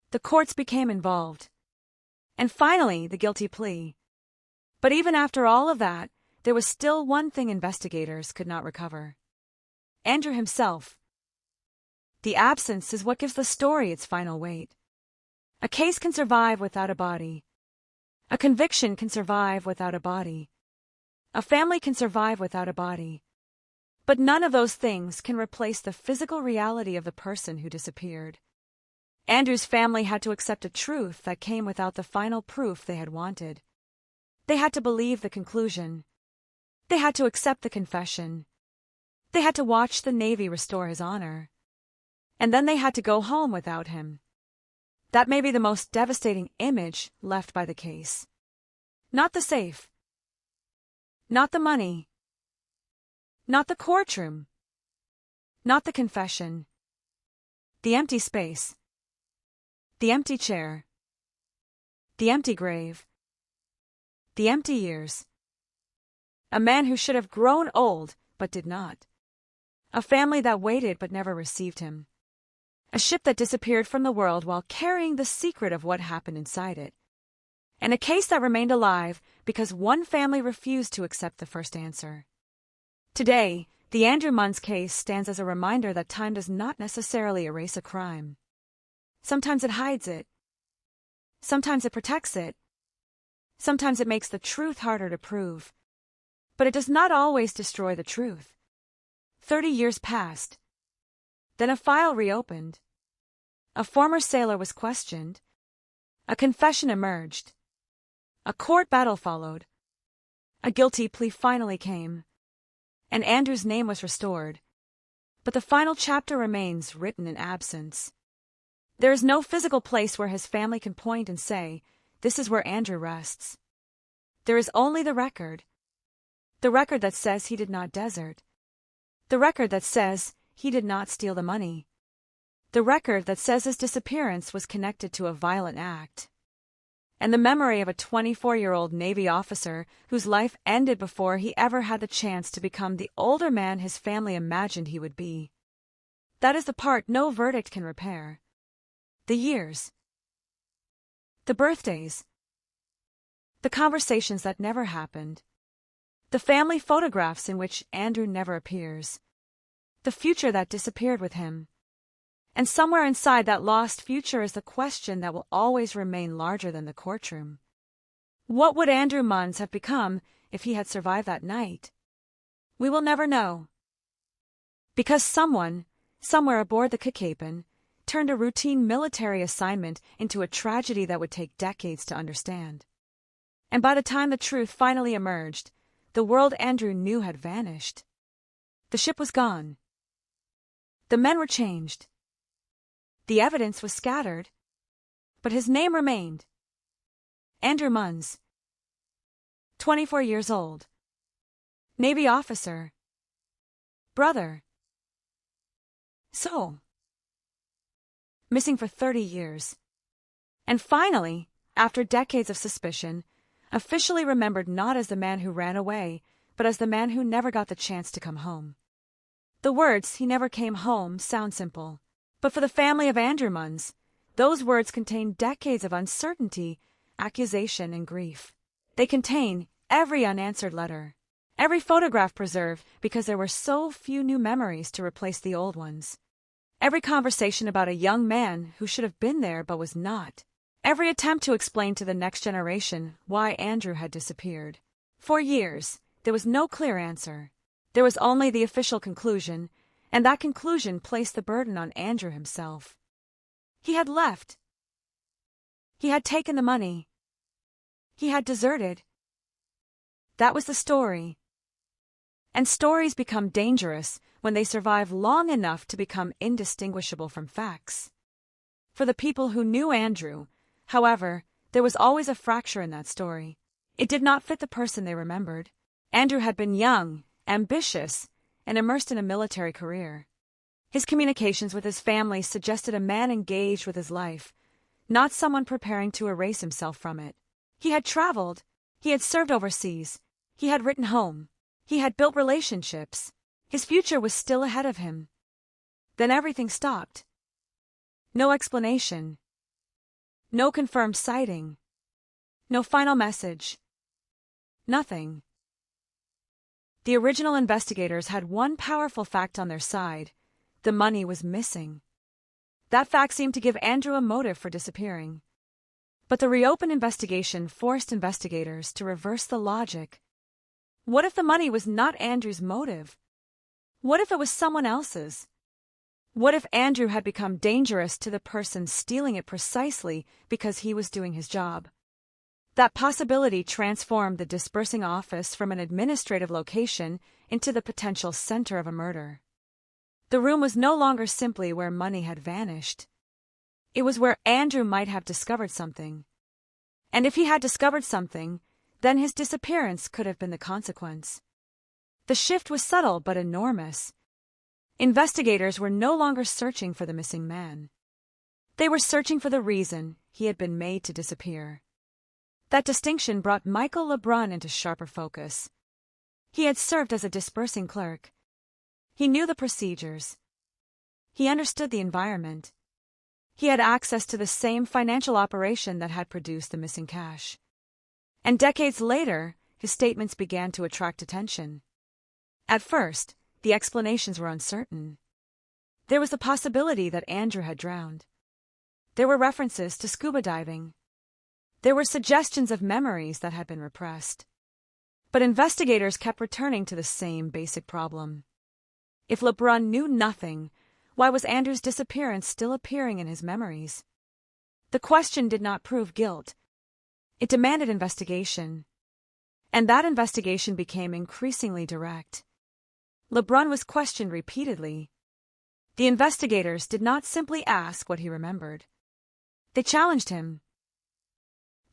The courts became involved. And finally, the guilty plea. But even after all of that, there was still one thing investigators could not recover. Andrew himself. The absence is what gives the story its final weight. A case can survive without a body. A conviction can survive without a body. A family can survive without a body. But none of those things can replace the physical reality of the person who disappeared. Andrew's family had to accept a truth that came without the final proof they had wanted. They had to believe the conclusion. They had to accept the confession. They had to watch the Navy restore his honor. And then they had to go home without him. That may be the most devastating image left by the case. Not the safe. Not the money. Not the courtroom. Not the confession. The empty space. The empty chair. The empty grave. The empty years. A man who should have grown old but did not. A family that waited but never received him. A ship that disappeared from the world while carrying the secret of what happened inside it. And a case that remained alive because one family refused to accept the first answer. Today, the Andrew Munns case stands as a reminder that time does not necessarily erase a crime. Sometimes it hides it. Sometimes it protects it. Sometimes it makes the truth harder to prove. But it does not always destroy the truth. 30 years passed. Then a file reopened. A former sailor was questioned. A confession emerged. A court battle followed. A guilty plea finally came. And Andrew's name was restored. But the final chapter remains written in absence. There is no physical place where his family can point and say, "This is where Andrew rests." There is only the record. The record that says he did not desert. The record that says he did not steal the money. The record that says his disappearance was connected to a violent act. And the memory of a 24-year-old Navy officer whose life ended before he ever had the chance to become the older man his family imagined he would be. That is the part no verdict can repair. The years. The birthdays. The conversations that never happened. The family photographs in which Andrew never appears. The future that disappeared with him. And somewhere inside that lost future is the question that will always remain larger than the courtroom. What would Andrew Munns have become if he had survived that night? We will never know. Because someone, somewhere aboard the Kakapen, turned a routine military assignment into a tragedy that would take decades to understand. And by the time the truth finally emerged, the world Andrew knew had vanished. The ship was gone. The men were changed. The evidence was scattered. But his name remained. Andrew Munns. 24 years old. Navy officer. brother. So, missing for 30 years. And finally, after decades of suspicion, officially remembered not as the man who ran away, but as the man who never got the chance to come home. The words, "he never came home," sound simple. But for the family of Andrew Munns, those words contain decades of uncertainty, accusation, and grief. They contain every unanswered letter, every photograph preserved because there were so few new memories to replace the old ones, every conversation about a young man who should have been there but was not, every attempt to explain to the next generation why Andrew had disappeared. For years, there was no clear answer. There was only the official conclusion, and that conclusion placed the burden on Andrew himself. He had left. He had taken the money. He had deserted. That was the story. And stories become dangerous when they survive long enough to become indistinguishable from facts. For the people who knew Andrew, however, there was always a fracture in that story. It did not fit the person they remembered. Andrew had been young, ambitious, and immersed in a military career. His communications with his family suggested a man engaged with his life, not someone preparing to erase himself from it. He had traveled. He had served overseas. He had written home. He had built relationships. His future was still ahead of him. Then everything stopped. No explanation. No confirmed sighting. No final message. Nothing. The original investigators had one powerful fact on their side. The money was missing. That fact seemed to give Andrew a motive for disappearing. But the reopened investigation forced investigators to reverse the logic. What if the money was not Andrew's motive? What if it was someone else's? What if Andrew had become dangerous to the person stealing it precisely because he was doing his job? That possibility transformed the dispersing office from an administrative location into the potential center of a murder. The room was no longer simply where money had vanished. It was where Andrew might have discovered something. And if he had discovered something, then his disappearance could have been the consequence. The shift was subtle but enormous. Investigators were no longer searching for the missing man. They were searching for the reason he had been made to disappear. That distinction brought Michael LeBrun into sharper focus. He had served as a dispersing clerk. He knew the procedures. He understood the environment. He had access to the same financial operation that had produced the missing cash. And decades later, his statements began to attract attention. At first, the explanations were uncertain. There was the possibility that Andrew had drowned. There were references to scuba diving. There were suggestions of memories that had been repressed. But investigators kept returning to the same basic problem. If LeBrun knew nothing, why was Andrew's disappearance still appearing in his memories? The question did not prove guilt. It demanded investigation. And that investigation became increasingly direct. LeBrun was questioned repeatedly. The investigators did not simply ask what he remembered. They challenged him.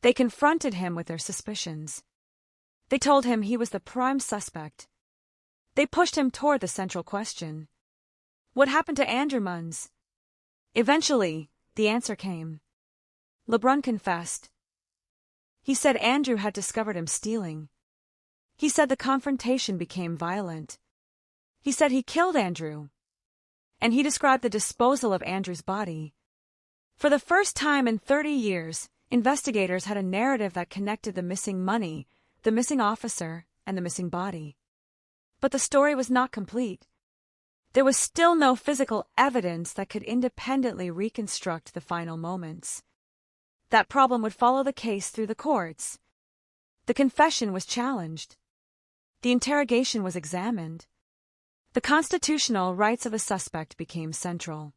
They confronted him with their suspicions. They told him he was the prime suspect. They pushed him toward the central question. What happened to Andrew Munns? Eventually, the answer came. LeBrun confessed. He said Andrew had discovered him stealing. He said the confrontation became violent. He said he killed Andrew. And he described the disposal of Andrew's body. For the first time in 30 years, investigators had a narrative that connected the missing money, the missing officer, and the missing body. But the story was not complete. There was still no physical evidence that could independently reconstruct the final moments. That problem would follow the case through the courts. The confession was challenged. The interrogation was examined. The constitutional rights of the suspect became central.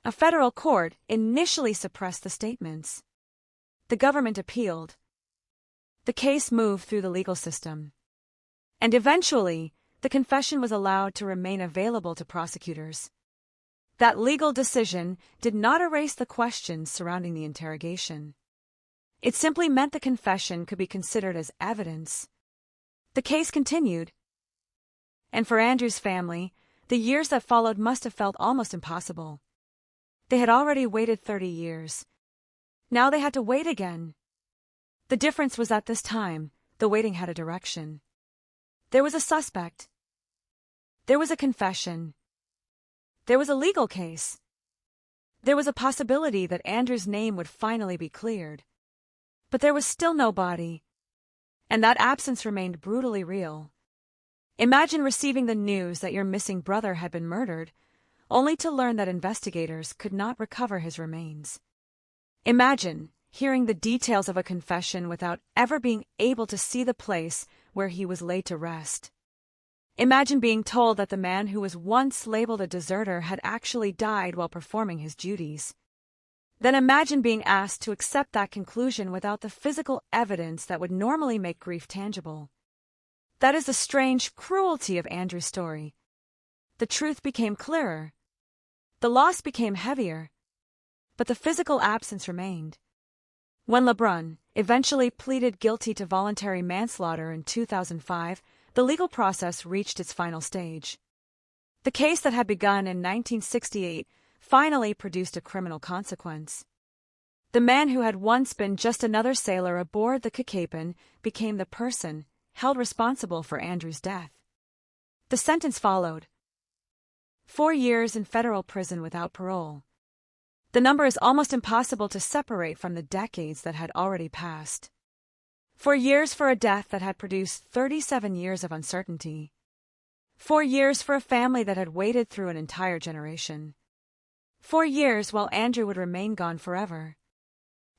A federal court initially suppressed the statements. The government appealed. The case moved through the legal system. And eventually, the confession was allowed to remain available to prosecutors. That legal decision did not erase the questions surrounding the interrogation. It simply meant the confession could be considered as evidence. The case continued. And for Andrew's family, The years that followed must have felt almost impossible. They had already waited 30 years. Now they had to wait again. The difference was that this time, the waiting had a direction. There was a suspect. There was a confession. There was a legal case. There was a possibility that Andrew's name would finally be cleared. But there was still no body. And that absence remained brutally real. Imagine receiving the news that your missing brother had been murdered, only to learn that investigators could not recover his remains. Imagine hearing the details of a confession without ever being able to see the place where he was laid to rest. Imagine being told that the man who was once labeled a deserter had actually died while performing his duties. Then imagine being asked to accept that conclusion without the physical evidence that would normally make grief tangible. That is the strange cruelty of Andrew's story. The truth became clearer. The loss became heavier. But the physical absence remained. When LeBrun eventually pleaded guilty to voluntary manslaughter in 2005, the legal process reached its final stage. The case that had begun in 1968 finally produced a criminal consequence. The man who had once been just another sailor aboard the Kakapen became the person held responsible for Andrew's death. The sentence followed. 4 years in federal prison without parole. The number is almost impossible to separate from the decades that had already passed. 4 years for a death that had produced 37 years of uncertainty. 4 years for a family that had waited through an entire generation. 4 years while Andrew would remain gone forever.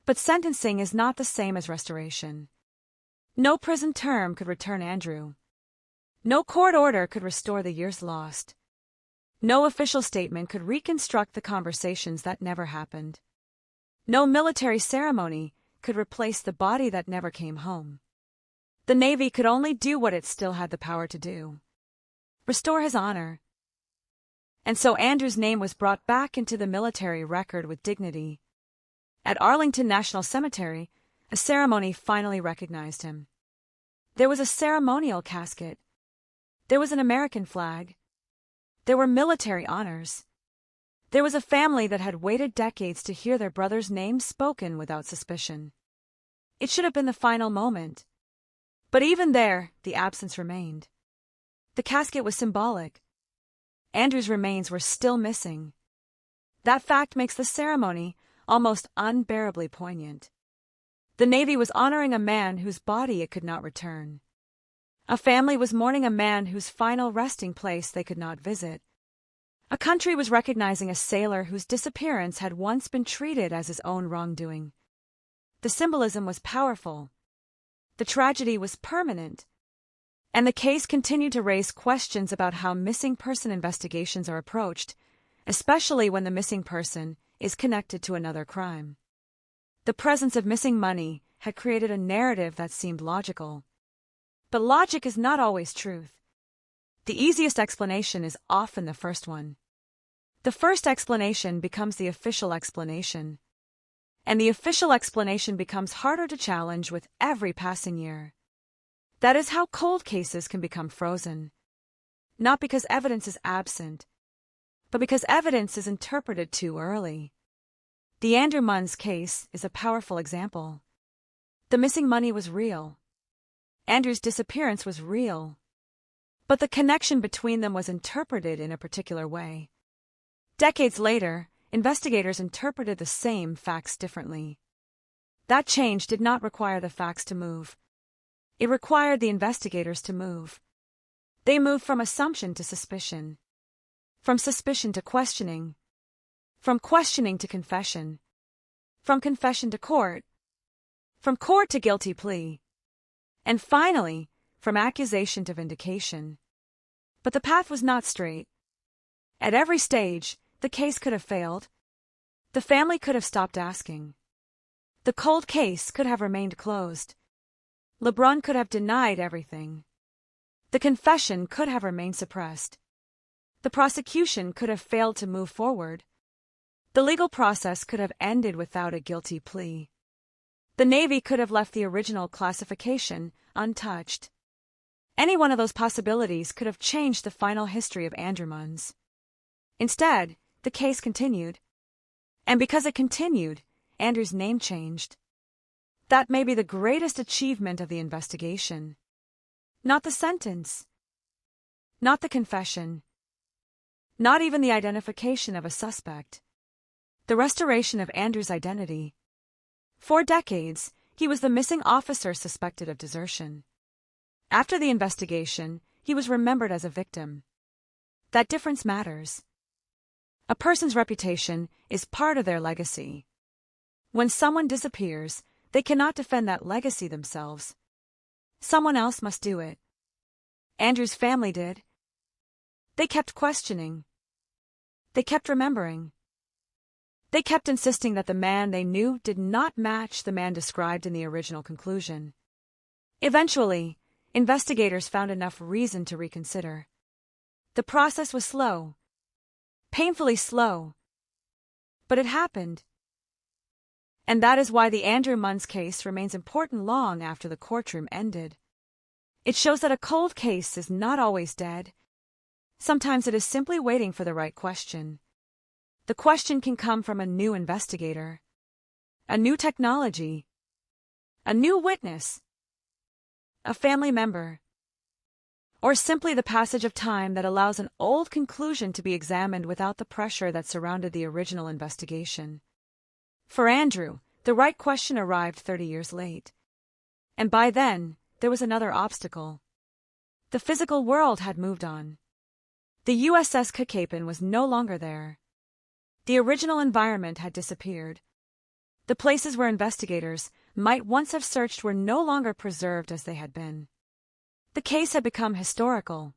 But sentencing is not the same as restoration. No prison term could return Andrew. No court order could restore the years lost. No official statement could reconstruct the conversations that never happened. No military ceremony could replace the body that never came home. The Navy could only do what it still had the power to do: restore his honor. And so Andrew's name was brought back into the military record with dignity. At Arlington National Cemetery, a ceremony finally recognized him. There was a ceremonial casket. There was an American flag. There were military honors. There was a family that had waited decades to hear their brother's name spoken without suspicion. It should have been the final moment. But even there, the absence remained. The casket was symbolic. Andrew's remains were still missing. That fact makes the ceremony almost unbearably poignant. The Navy was honoring a man whose body it could not return. A family was mourning a man whose final resting place they could not visit. A country was recognizing a sailor whose disappearance had once been treated as his own wrongdoing. The symbolism was powerful. The tragedy was permanent. And the case continued to raise questions about how missing person investigations are approached, especially when the missing person is connected to another crime. The presence of missing money had created a narrative that seemed logical. But logic is not always truth. The easiest explanation is often the first one. The first explanation becomes the official explanation. And the official explanation becomes harder to challenge with every passing year. That is how cold cases can become frozen. Not because evidence is absent, but because evidence is interpreted too early. The Andrew Munns case is a powerful example. The missing money was real. Andrew's disappearance was real. But the connection between them was interpreted in a particular way. Decades later, investigators interpreted the same facts differently. That change did not require the facts to move. It required the investigators to move. They moved from assumption to suspicion. From suspicion to questioning. From questioning to confession. From confession to court. From court to guilty plea. And finally, from accusation to vindication. But the path was not straight. At every stage, the case could have failed. The family could have stopped asking. The cold case could have remained closed. LeBrun could have denied everything. The confession could have remained suppressed. The prosecution could have failed to move forward. The legal process could have ended without a guilty plea. The Navy could have left the original classification untouched. Any one of those possibilities could have changed the final history of Andrew Munns. Instead, the case continued. And because it continued, Andrew's name changed. That may be the greatest achievement of the investigation. Not the sentence. Not the confession. Not even the identification of a suspect. The restoration of Andrew's identity. For decades, he was the missing officer suspected of desertion. After the investigation, he was remembered as a victim. That difference matters. A person's reputation is part of their legacy. When someone disappears, they cannot defend that legacy themselves. Someone else must do it. Andrew's family did. They kept questioning. They kept remembering. They kept insisting that the man they knew did not match the man described in the original conclusion. Eventually, investigators found enough reason to reconsider. The process was slow. Painfully slow. But it happened. And that is why the Andrew Munns case remains important long after the courtroom ended. It shows that a cold case is not always dead. Sometimes it is simply waiting for the right question. The question can come from a new investigator, a new technology, a new witness, a family member, or simply the passage of time that allows an old conclusion to be examined without the pressure that surrounded the original investigation. For Andrew, the right question arrived 30 years late. And by then, there was another obstacle. The physical world had moved on. The USS Cookapin was no longer there. The original environment had disappeared. The places where investigators might once have searched were no longer preserved as they had been. The case had become historical.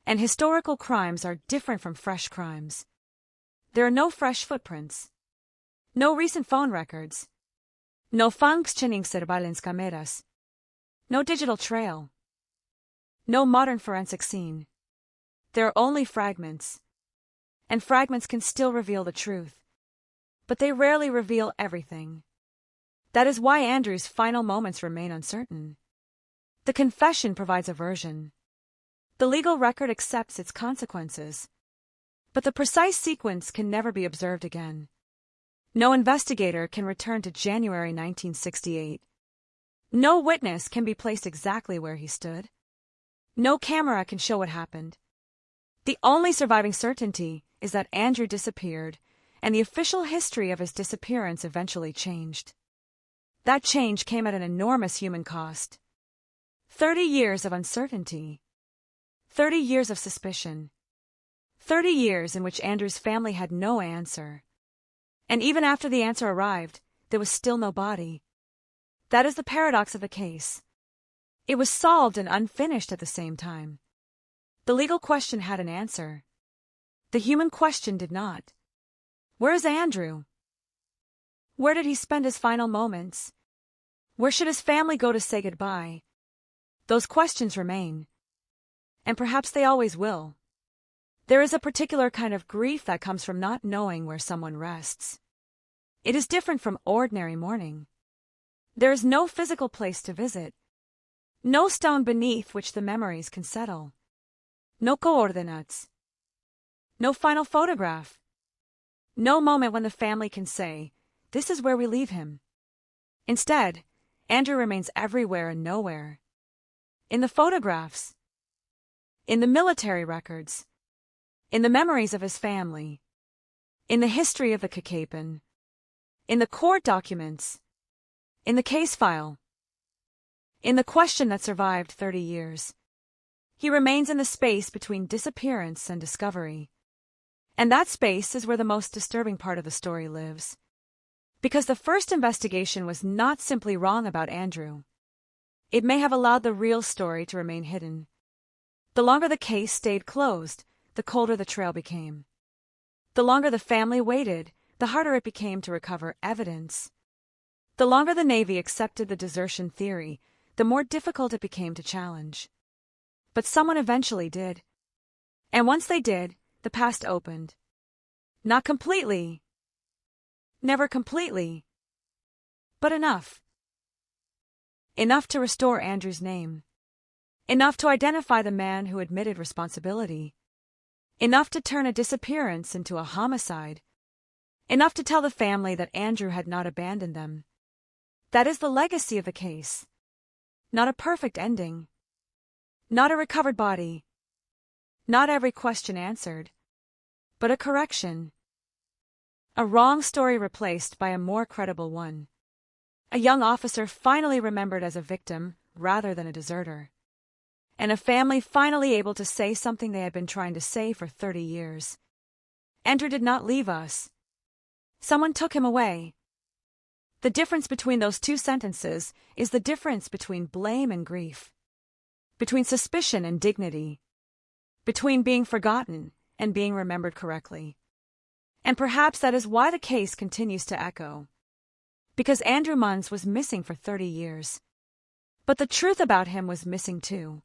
And historical crimes are different from fresh crimes. There are no fresh footprints. No recent phone records. No functioning surveillance cameras. No digital trail. No modern forensic scene. There are only fragments. And fragments can still reveal the truth. But they rarely reveal everything. That is why Andrew's final moments remain uncertain. The confession provides a version. The legal record accepts its consequences. But the precise sequence can never be observed again. No investigator can return to January 1968. No witness can be placed exactly where he stood. No camera can show what happened. The only surviving certainty is that Andrew disappeared, and the official history of his disappearance eventually changed. That change came at an enormous human cost. 30 years of uncertainty. 30 years of suspicion. 30 years in which Andrew's family had no answer. And even after the answer arrived, there was still no body. That is the paradox of the case. It was solved and unfinished at the same time. The legal question had an answer. The human question did not. Where is Andrew? Where did he spend his final moments? Where should his family go to say goodbye? Those questions remain. And perhaps they always will. There is a particular kind of grief that comes from not knowing where someone rests. It is different from ordinary mourning. There is no physical place to visit. No stone beneath which the memories can settle. No coordinates. No final photograph. No moment when the family can say, "This is where we leave him." Instead, Andrew remains everywhere and nowhere. In the photographs. In the military records. In the memories of his family. In the history of the Cookapin. In the court documents. In the case file. In the question that survived 30 years. He remains in the space between disappearance and discovery. And that space is where the most disturbing part of the story lives. Because the first investigation was not simply wrong about Andrew. It may have allowed the real story to remain hidden. The longer the case stayed closed, the colder the trail became. The longer the family waited, the harder it became to recover evidence. The longer the Navy accepted the desertion theory, the more difficult it became to challenge. But someone eventually did. And once they did, the past opened. Not completely. Never completely. But enough. Enough to restore Andrew's name. Enough to identify the man who admitted responsibility. Enough to turn a disappearance into a homicide. Enough to tell the family that Andrew had not abandoned them. That is the legacy of the case. Not a perfect ending. Not a recovered body. Not every question answered. But a correction. A wrong story replaced by a more credible one. A young officer finally remembered as a victim rather than a deserter. And a family finally able to say something they had been trying to say for 30 years. Andrew did not leave us. Someone took him away. The difference between those two sentences is the difference between blame and grief, between suspicion and dignity, between being forgotten and being remembered correctly. And perhaps that is why the case continues to echo. Because Andrew Munns was missing for 30 years. But the truth about him was missing too.